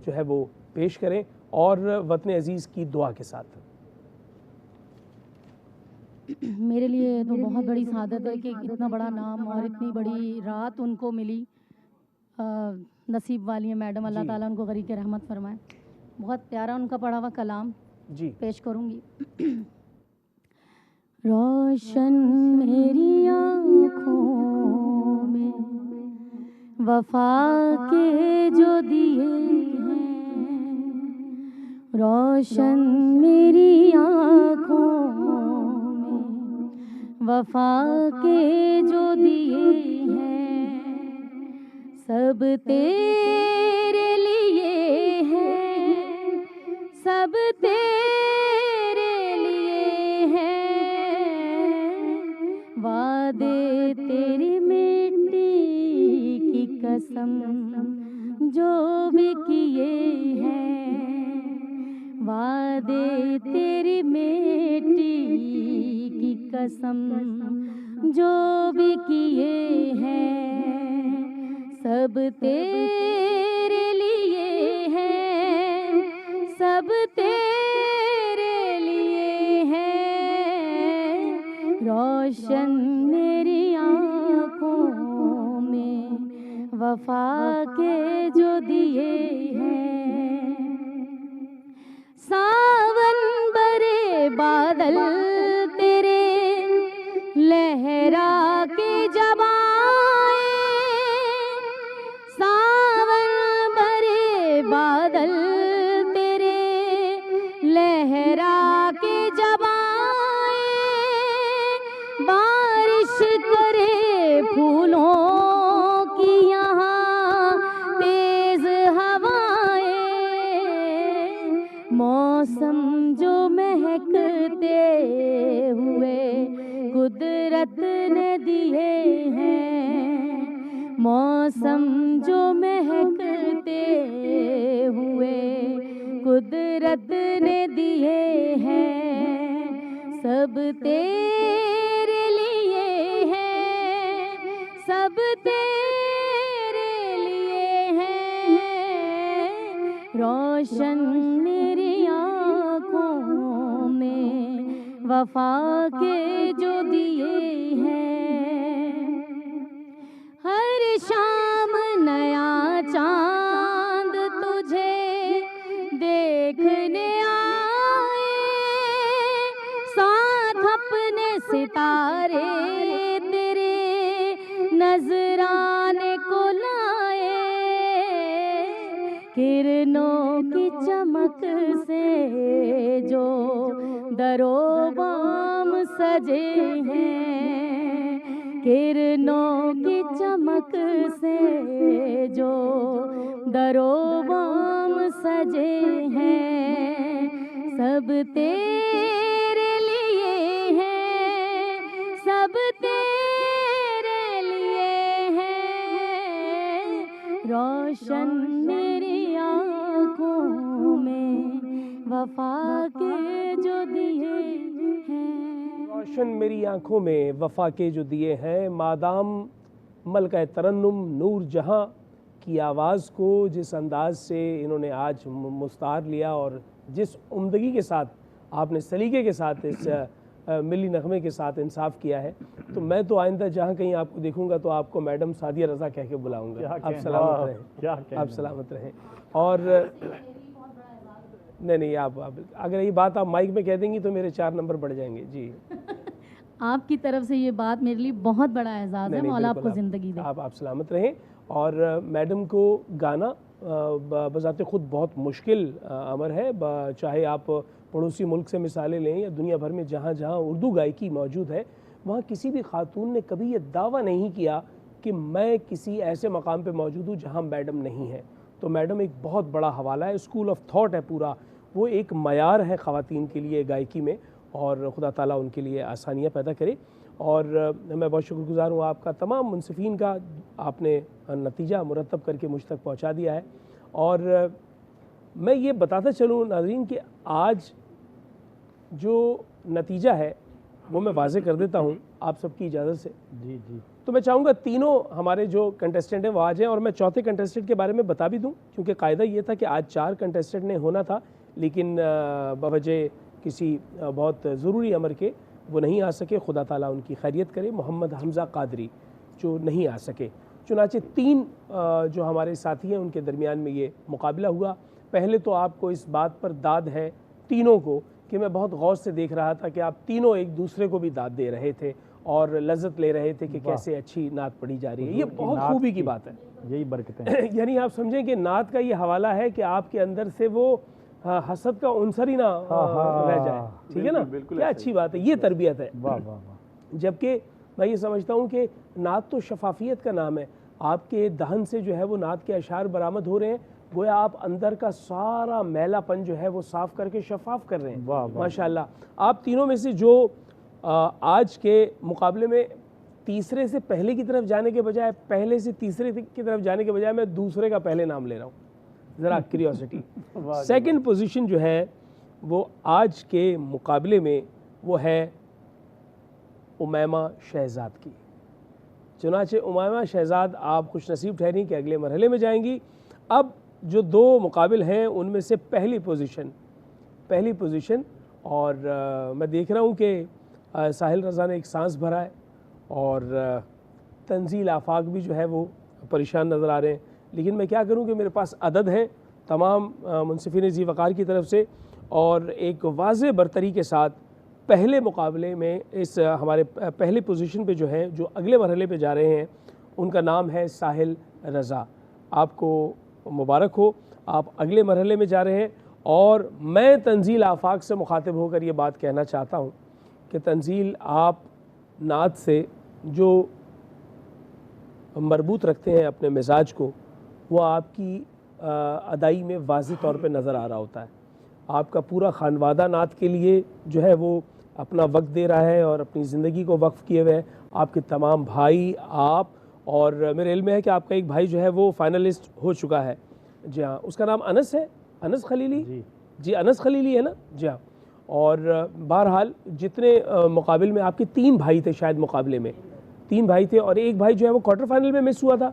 جو ہے وہ پیش کریں، اور وطن عزیز کی دعا کے ساتھ۔ میرے لیے تو بہت بڑی سعادت ہے کہ اتنا بڑا نام اور اتنی بڑی رات ان کو ملی، نصیب والی ہیں میڈم، اللہ تعالیٰ ان کو غریق رحمت فرمائے۔ بہت پیارا ان کا پڑھا ہوا کلام پیش کروں گی۔ روشن میری آنکھوں میں وفا کے جو دیے ہیں، روشن میری آنکھوں میں وفا کے جو دیے ہیں، سب تیرے لیے ہیں، سب تیرے لیے ہیں، وعدے تیری مٹی کی قسم جو بھی کیے ہیں، وعدے تیری مٹی کی قسم جو بھی کیے ہیں، سب تیرے لیے ہیں، سب تیرے لیے ہیں، روشن میری آنکھوں میں وفا کے جو دیے ہیں، ساون برے بادل تیرے لہرا کے جب آئے، ساون برے بادل تیرے لہرا کے جب آئے، بارش کرے پھولوں کی یہاں تیز ہوائیں، موسم جو مہکتے ہوئے قدرت نے دیے ہیں، موسم جو مہکتے ہوئے قدرت نے دیے ہیں، سب تیرے لیے ہیں، تیرے لیے ہیں روشن میری آنکھوں میں وفا کے جو دیے ہیں ہر شام نیا چاند تجھے دیکھنے آئے ساتھ اپنے ستارے تیرے نذرانے کو لائے کرنوں کی چمک سے جو درو بام سجے ہیں کرنوں کی چمک سے جو درو بام سجے ہیں سب تیرے لیے ہیں سب تیرے لیے ہیں روشن میری آنکھوں میں وفا کے جو دیے ہیں روشن میری آنکھوں میں وفا کے جو دیے ہیں مادام ملکہ ترنم نور جہاں کی آواز کو جس انداز سے انہوں نے آج مستعار لیا اور جس عمدگی کے ساتھ آپ نے سلیقے کے ساتھ اس ملی نغمے کے ساتھ انصاف کیا ہے تو میں تو آئندہ جہاں کہیں آپ کو دیکھوں گا تو آپ کو میڈم سعدیہ رضا کہہ کے بلاؤں گا. آپ سلامت رہیں, آپ سلامت رہیں. اور نہیں آپ اگر یہ بات آپ مائک میں کہہ دیں گی تو میرے 4 نمبر بڑھ جائیں گے. جی آپ کی طرف سے یہ بات میرے لیے بہت بڑا اعزاز ہے. مولا آپ کو زندگی دے. آپ سلامت رہیں. اور میڈم کو گانا بذات خود بہت مشکل امر ہے, چاہے آپ پڑوسی ملک سے مثالیں لیں یا دنیا بھر میں جہاں جہاں اردو گائیکی موجود ہے وہاں کسی بھی خاتون نے کبھی یہ دعویٰ نہیں کیا کہ میں کسی ایسے مقام پہ موجود ہوں جہاں میڈم نہیں ہے. تو میڈم ایک بہت بڑا حوالہ ہے, اسکول آف تھاٹ ہے پورا, وہ ایک معیار ہے خواتین کے لیے گائیکی میں, اور خدا تعالیٰ ان کے لیے آسانیاں پیدا کرے. اور میں بہت شکر گزار ہوں آپ کا, تمام منصفین کا, آپ نے نتیجہ مرتب کر کے مجھ تک پہنچا دیا ہے. اور میں یہ بتاتا چلوں ناظرین کہ آج جو نتیجہ ہے وہ میں واضح کر دیتا ہوں آپ سب کی اجازت سے. جی جی. تو میں چاہوں گا تینوں ہمارے جو کنٹیسٹنٹ ہیں وہ آ جائیں, اور میں چوتھے کنٹیسٹنٹ کے بارے میں بتا بھی دوں کیونکہ قاعدہ یہ تھا کہ آج 4 کنٹیسٹنٹ نے ہونا تھا لیکن بوجہ کسی بہت ضروری امر کے وہ نہیں آ سکے. خدا تعالیٰ ان کی خیریت کرے. محمد حمزہ قادری جو نہیں آ سکے, چنانچہ 3 جو ہمارے ساتھی ہیں ان کے درمیان میں یہ مقابلہ ہوا. پہلے تو آپ کو اس بات پر داد ہے تینوں کو کہ میں بہت غور سے دیکھ رہا تھا کہ آپ تینوں ایک دوسرے کو بھی داد دے رہے تھے اور لذت لے رہے تھے کہ کیسے اچھی نعت پڑھی جا رہی ہے. یہ بہت خوبی کی بات ہے, یہی برکتیں ہیں. یعنی آپ سمجھیں کہ نعت کا یہ حوالہ ہے کہ آپ کے اندر سے وہ حسد کا عنصر ہی نہ رہ جائے. ٹھیک ہے نا, کیا اچھی بات ہے, یہ تربیت ہے. جبکہ میں یہ سمجھتا ہوں کہ نعت تو شفافیت کا نام ہے. آپ کے دہن سے جو ہے وہ نعت کے اشعار برآمد ہو رہے ہیں, گویا آپ اندر کا سارا میلا پن جو ہے وہ صاف کر کے شفاف کر رہے ہیں. ماشاءاللہ. آپ تینوں میں سے جو آج کے مقابلے میں تیسرے سے پہلے کی طرف جانے کے بجائے, پہلے سے تیسرے کی طرف جانے کے بجائے میں دوسرے کا پہلے نام لے رہا ہوں, ذرا کیوریوسٹی. سیکنڈ پوزیشن جو ہے وہ آج کے مقابلے میں وہ ہے امیمہ شہزاد کی. چنانچہ امیمہ شہزاد آپ خوش نصیب ٹھہریں کہ اگلے مرحلے میں جائیں گی. اب جو 2 مقابل ہیں ان میں سے پہلی پوزیشن اور میں دیکھ رہا ہوں کہ ساحل رضا نے ایک سانس بھرا ہے اور تنزیل آفاق بھی جو ہے وہ پریشان نظر آ رہے ہیں. لیکن میں کیا کروں کہ میرے پاس عدد ہے تمام منصفین ذی وقار کی طرف سے, اور ایک واضح برتری کے ساتھ پہلے مقابلے میں اس ہمارے پہلے پوزیشن پہ جو ہیں جو اگلے مرحلے پہ جا رہے ہیں ان کا نام ہے ساحل رضا. آپ کو مبارک ہو, آپ اگلے مرحلے میں جا رہے ہیں. اور میں تنزیل آفاق سے مخاطب ہو کر یہ بات کہنا چاہتا ہوں کہ تنزیل آپ نعت سے جو مربوط رکھتے ہیں اپنے مزاج کو وہ آپ کی ادائی میں واضح طور پہ نظر آ رہا ہوتا ہے. آپ کا پورا خانوادہ نعت کے لیے جو ہے وہ اپنا وقت دے رہا ہے اور اپنی زندگی کو وقف کیے ہوئے ہیں. آپ کے تمام بھائی, آپ, اور میرے علم میں ہے کہ آپ کا ایک بھائی جو ہے وہ فائنلسٹ ہو چکا ہے. جی ہاں, اس کا نام انس ہے, انس خلیلی. جی انس خلیلی ہے نا. جی ہاں. اور بہرحال جتنے مقابل میں آپ کے 3 بھائی تھے شاید مقابلے میں, 3 بھائی تھے اور ایک بھائی جو ہے وہ کوارٹر فائنل میں مس ہوا تھا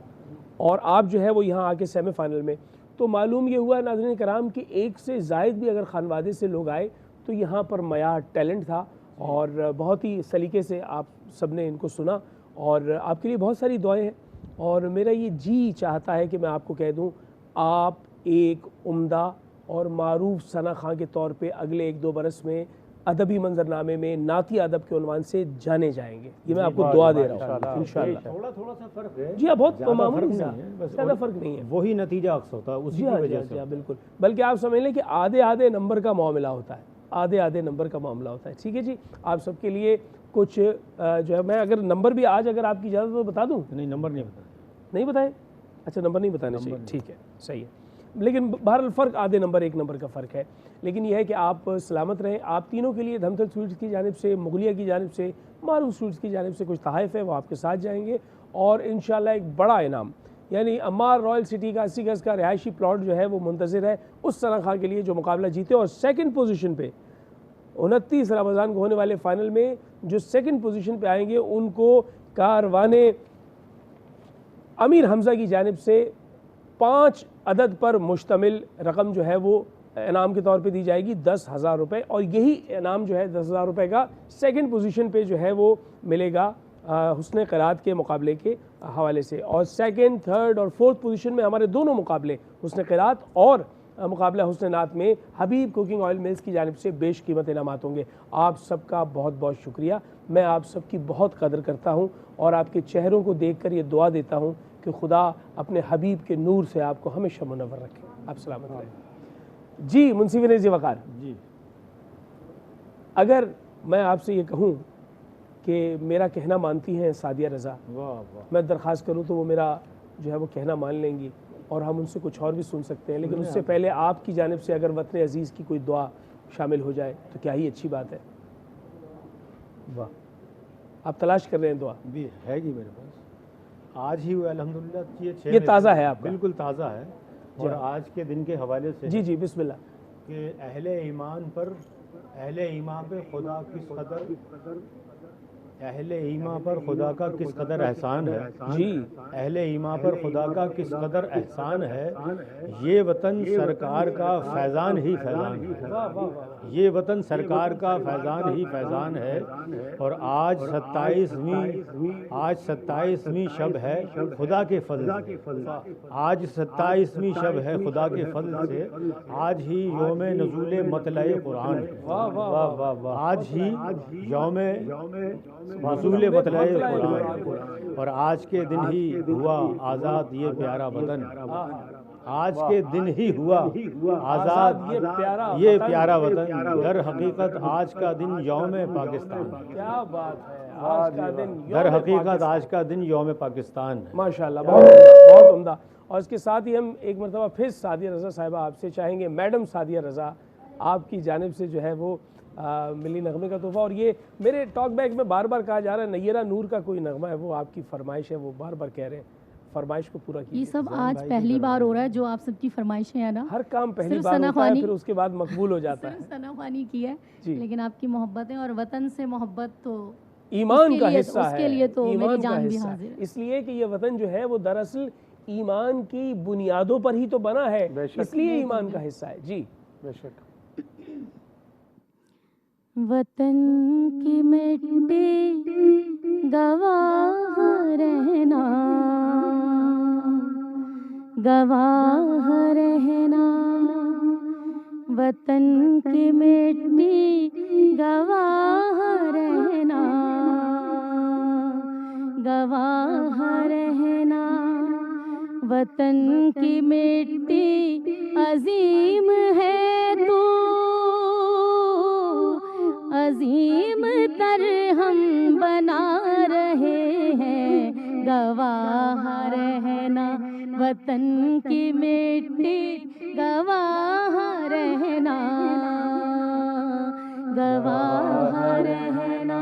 اور آپ جو ہے وہ یہاں آ کے سیمی فائنل میں. تو معلوم یہ ہوا ناظرین کرام کہ ایک سے زائد بھی اگر خانوادے سے لوگ آئے تو یہاں پر معیار ٹیلنٹ تھا اور بہت ہی سلیقے سے آپ سب نے ان کو سنا اور آپ کے لیے بہت ساری دعائیں ہیں. اور میرا یہ جی چاہتا ہے کہ میں آپ کو کہہ دوں آپ ایک عمدہ اور معروف ثنا خواں کے طور پہ اگلے 1-2 برس میں ادبی منظرنامے میں نعتی ادب کے عنوان سے جانے جائیں گے. یہ میں آپ کو دعا دے رہا ہوں انشاءاللہ. تھوڑا سا فرق ہے. جی ہاں بہت معمولی سا زیادہ فرق نہیں ہے. وہی نتیجہ عکس ہوتا ہے اسی کی وجہ سے. بالکل. بلکہ آپ سمجھ لیں کہ آدھے نمبر کا معاملہ ہوتا ہے. آدھے نمبر کا معاملہ ہوتا ہے. ٹھیک ہے جی. آپ سب کے لیے کچھ جو ہے میں اگر نمبر بھی آج اگر آپ کی اجازت تو بتا دوں. نہیں نمبر نہیں بتائیں. اچھا نمبر نہیں بتانے چاہیے. ٹھیک ہے صحیح ہے. لیکن بہرحال فرق آدھے نمبر 1 نمبر کا فرق ہے. لیکن یہ ہے کہ آپ سلامت رہیں. آپ تینوں کے لیے دھمتل سویٹس کی جانب سے, مغلیہ کی جانب سے, معروف سویٹس کی جانب سے کچھ تحائف ہے وہ آپ کے ساتھ جائیں گے اور انشاءاللہ ایک بڑا انعام یعنی عمار رائل سٹی کا 80 گز کا رہائشی پلاٹ جو ہے وہ منتظر ہے اس ثنا خواں کے لیے جو مقابلہ جیتے. اور سیکنڈ پوزیشن پہ 29 رمضان کو ہونے والے فائنل میں جو سیکنڈ پوزیشن پہ آئیں گے ان کو کاروان امیر حمزہ کی جانب سے 5 عدد پر مشتمل رقم جو ہے وہ انعام کے طور پہ دی جائے گی 10,000 روپے. اور یہی انعام جو ہے 10,000 روپے کا سیکنڈ پوزیشن پہ جو ہے وہ ملے گا حسن قرات کے مقابلے کے حوالے سے. اور سیکنڈ, تھرڈ اور فورتھ پوزیشن میں ہمارے دونوں مقابلے حسن قرات اور مقابلہ حسن نعت میں حبیب کوکنگ آئل ملز کی جانب سے بیش قیمت انعامات ہوں گے. آپ سب کا بہت بہت شکریہ. میں آپ سب کی بہت قدر کرتا ہوں اور آپ کے چہروں کو دیکھ کر یہ دعا دیتا ہوں کہ خدا اپنے حبیب کے نور سے آپ کو ہمیشہ منور رکھے. آپ سلامت رہیں. جی منصف نیزی وقار جی, اگر میں آپ سے یہ کہوں کہ میرا کہنا مانتی ہیں سعدیہ رضا, میں درخواست کروں تو وہ میرا جو ہے وہ کہنا مان لیں گی اور ہم ان سے کچھ اور بھی سن سکتے ہیں. لیکن اس سے پہلے آپ کی جانب سے اگر وطن عزیز کی کوئی دعا شامل ہو جائے تو کیا ہی اچھی بات ہے. واہ, آپ تلاش کر رہے ہیں دعا بھی ہے جی میرے پاس. آج ہی ہوئے الحمدللہ. یہ تازہ ہے آپ کا؟ بالکل تازہ ہے. اور آج کے دن کے حوالے سے جی بسم اللہ. کہ اہل ایمان پہ خدا کس قدر اہل ایمان پر خدا کا کس قدر احسان ہے. جی اہل ایمان پر خدا کا کس قدر احسان ہے. یہ وطن سرکار کا فیضان ہی فیضان ہے. یہ وطن سرکار کا فیضان ہی فیضان ہے. اور آج 27ویں شب ہے خدا کے فضل سے. آج 27ویں شب ہے خدا کے فضل سے. آج ہی یوم نزول مطلع قرآن ہے. آج ہی یوم نزول مطلع قرآن. اور آج کے دن ہی ہوا آزاد یہ پیارا وطن. آج کے دن ہی ہوا آزاد یہ پیارا وطن. در حقیقت آج کا دن یوم پاکستان. کیا بات ہے. آج کا دن در حقیقت آج کا دن یوم پاکستان ہے. ماشاءاللہ بہت عمدہ. اور اس کے ساتھ ہی ہم ایک مرتبہ پھر سعدیہ رضا صاحبہ آپ سے چاہیں گے, میڈم سعدیہ رضا, آپ کی جانب سے جو ہے وہ ملی نغمے کا تحفہ. اور یہ میرے ٹاک بیک میں بار بار کہا جا رہا ہے نیرہ نور کا کوئی نغمہ ہے, وہ آپ کی فرمائش ہے, وہ بار بار کہہ رہے ہیں فرمائش کو پورا کیجیے. یہ سب آج پہلی بار ہو رہا ہے جو آپ سب کی فرمائشیں ہیں نا. ہر کام پہلی بار ہوتا ہے پھر اس کے بعد مقبول ہو جاتا ہے. ثنا خوانی کی ہے لیکن آپ کی محبتیں اور وطن سے محبت تو ایمان کا حصہ ہے. اس کے لیے تو میری جان بھی حاضر ہے. اس لیے کہ یہ وطن جو ہے وہ دراصل ایمان کی بنیادوں پر ہی تو بنا ہے, اس لیے ایمان کا حصہ ہے. جی بے شک. وطن کی مٹی گواہ رہنا, گواہ رہنا. وطن کی مٹی گواہ رہنا, گواہ رہنا. وطن کی مٹی عظیم ہے تو عظیم تر ہم بنا رہے ہیں. گواہ رہنا وطن کی مٹی, گواہ رہنا, گواہ رہنا.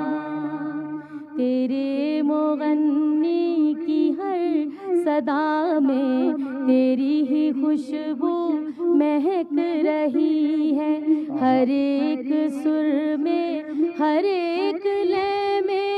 تیرے مغنی کی ہر صدا میں تیری ہی خوشبو مہک رہی ہے. ہر ایک سر میں, ہر ایک لے میں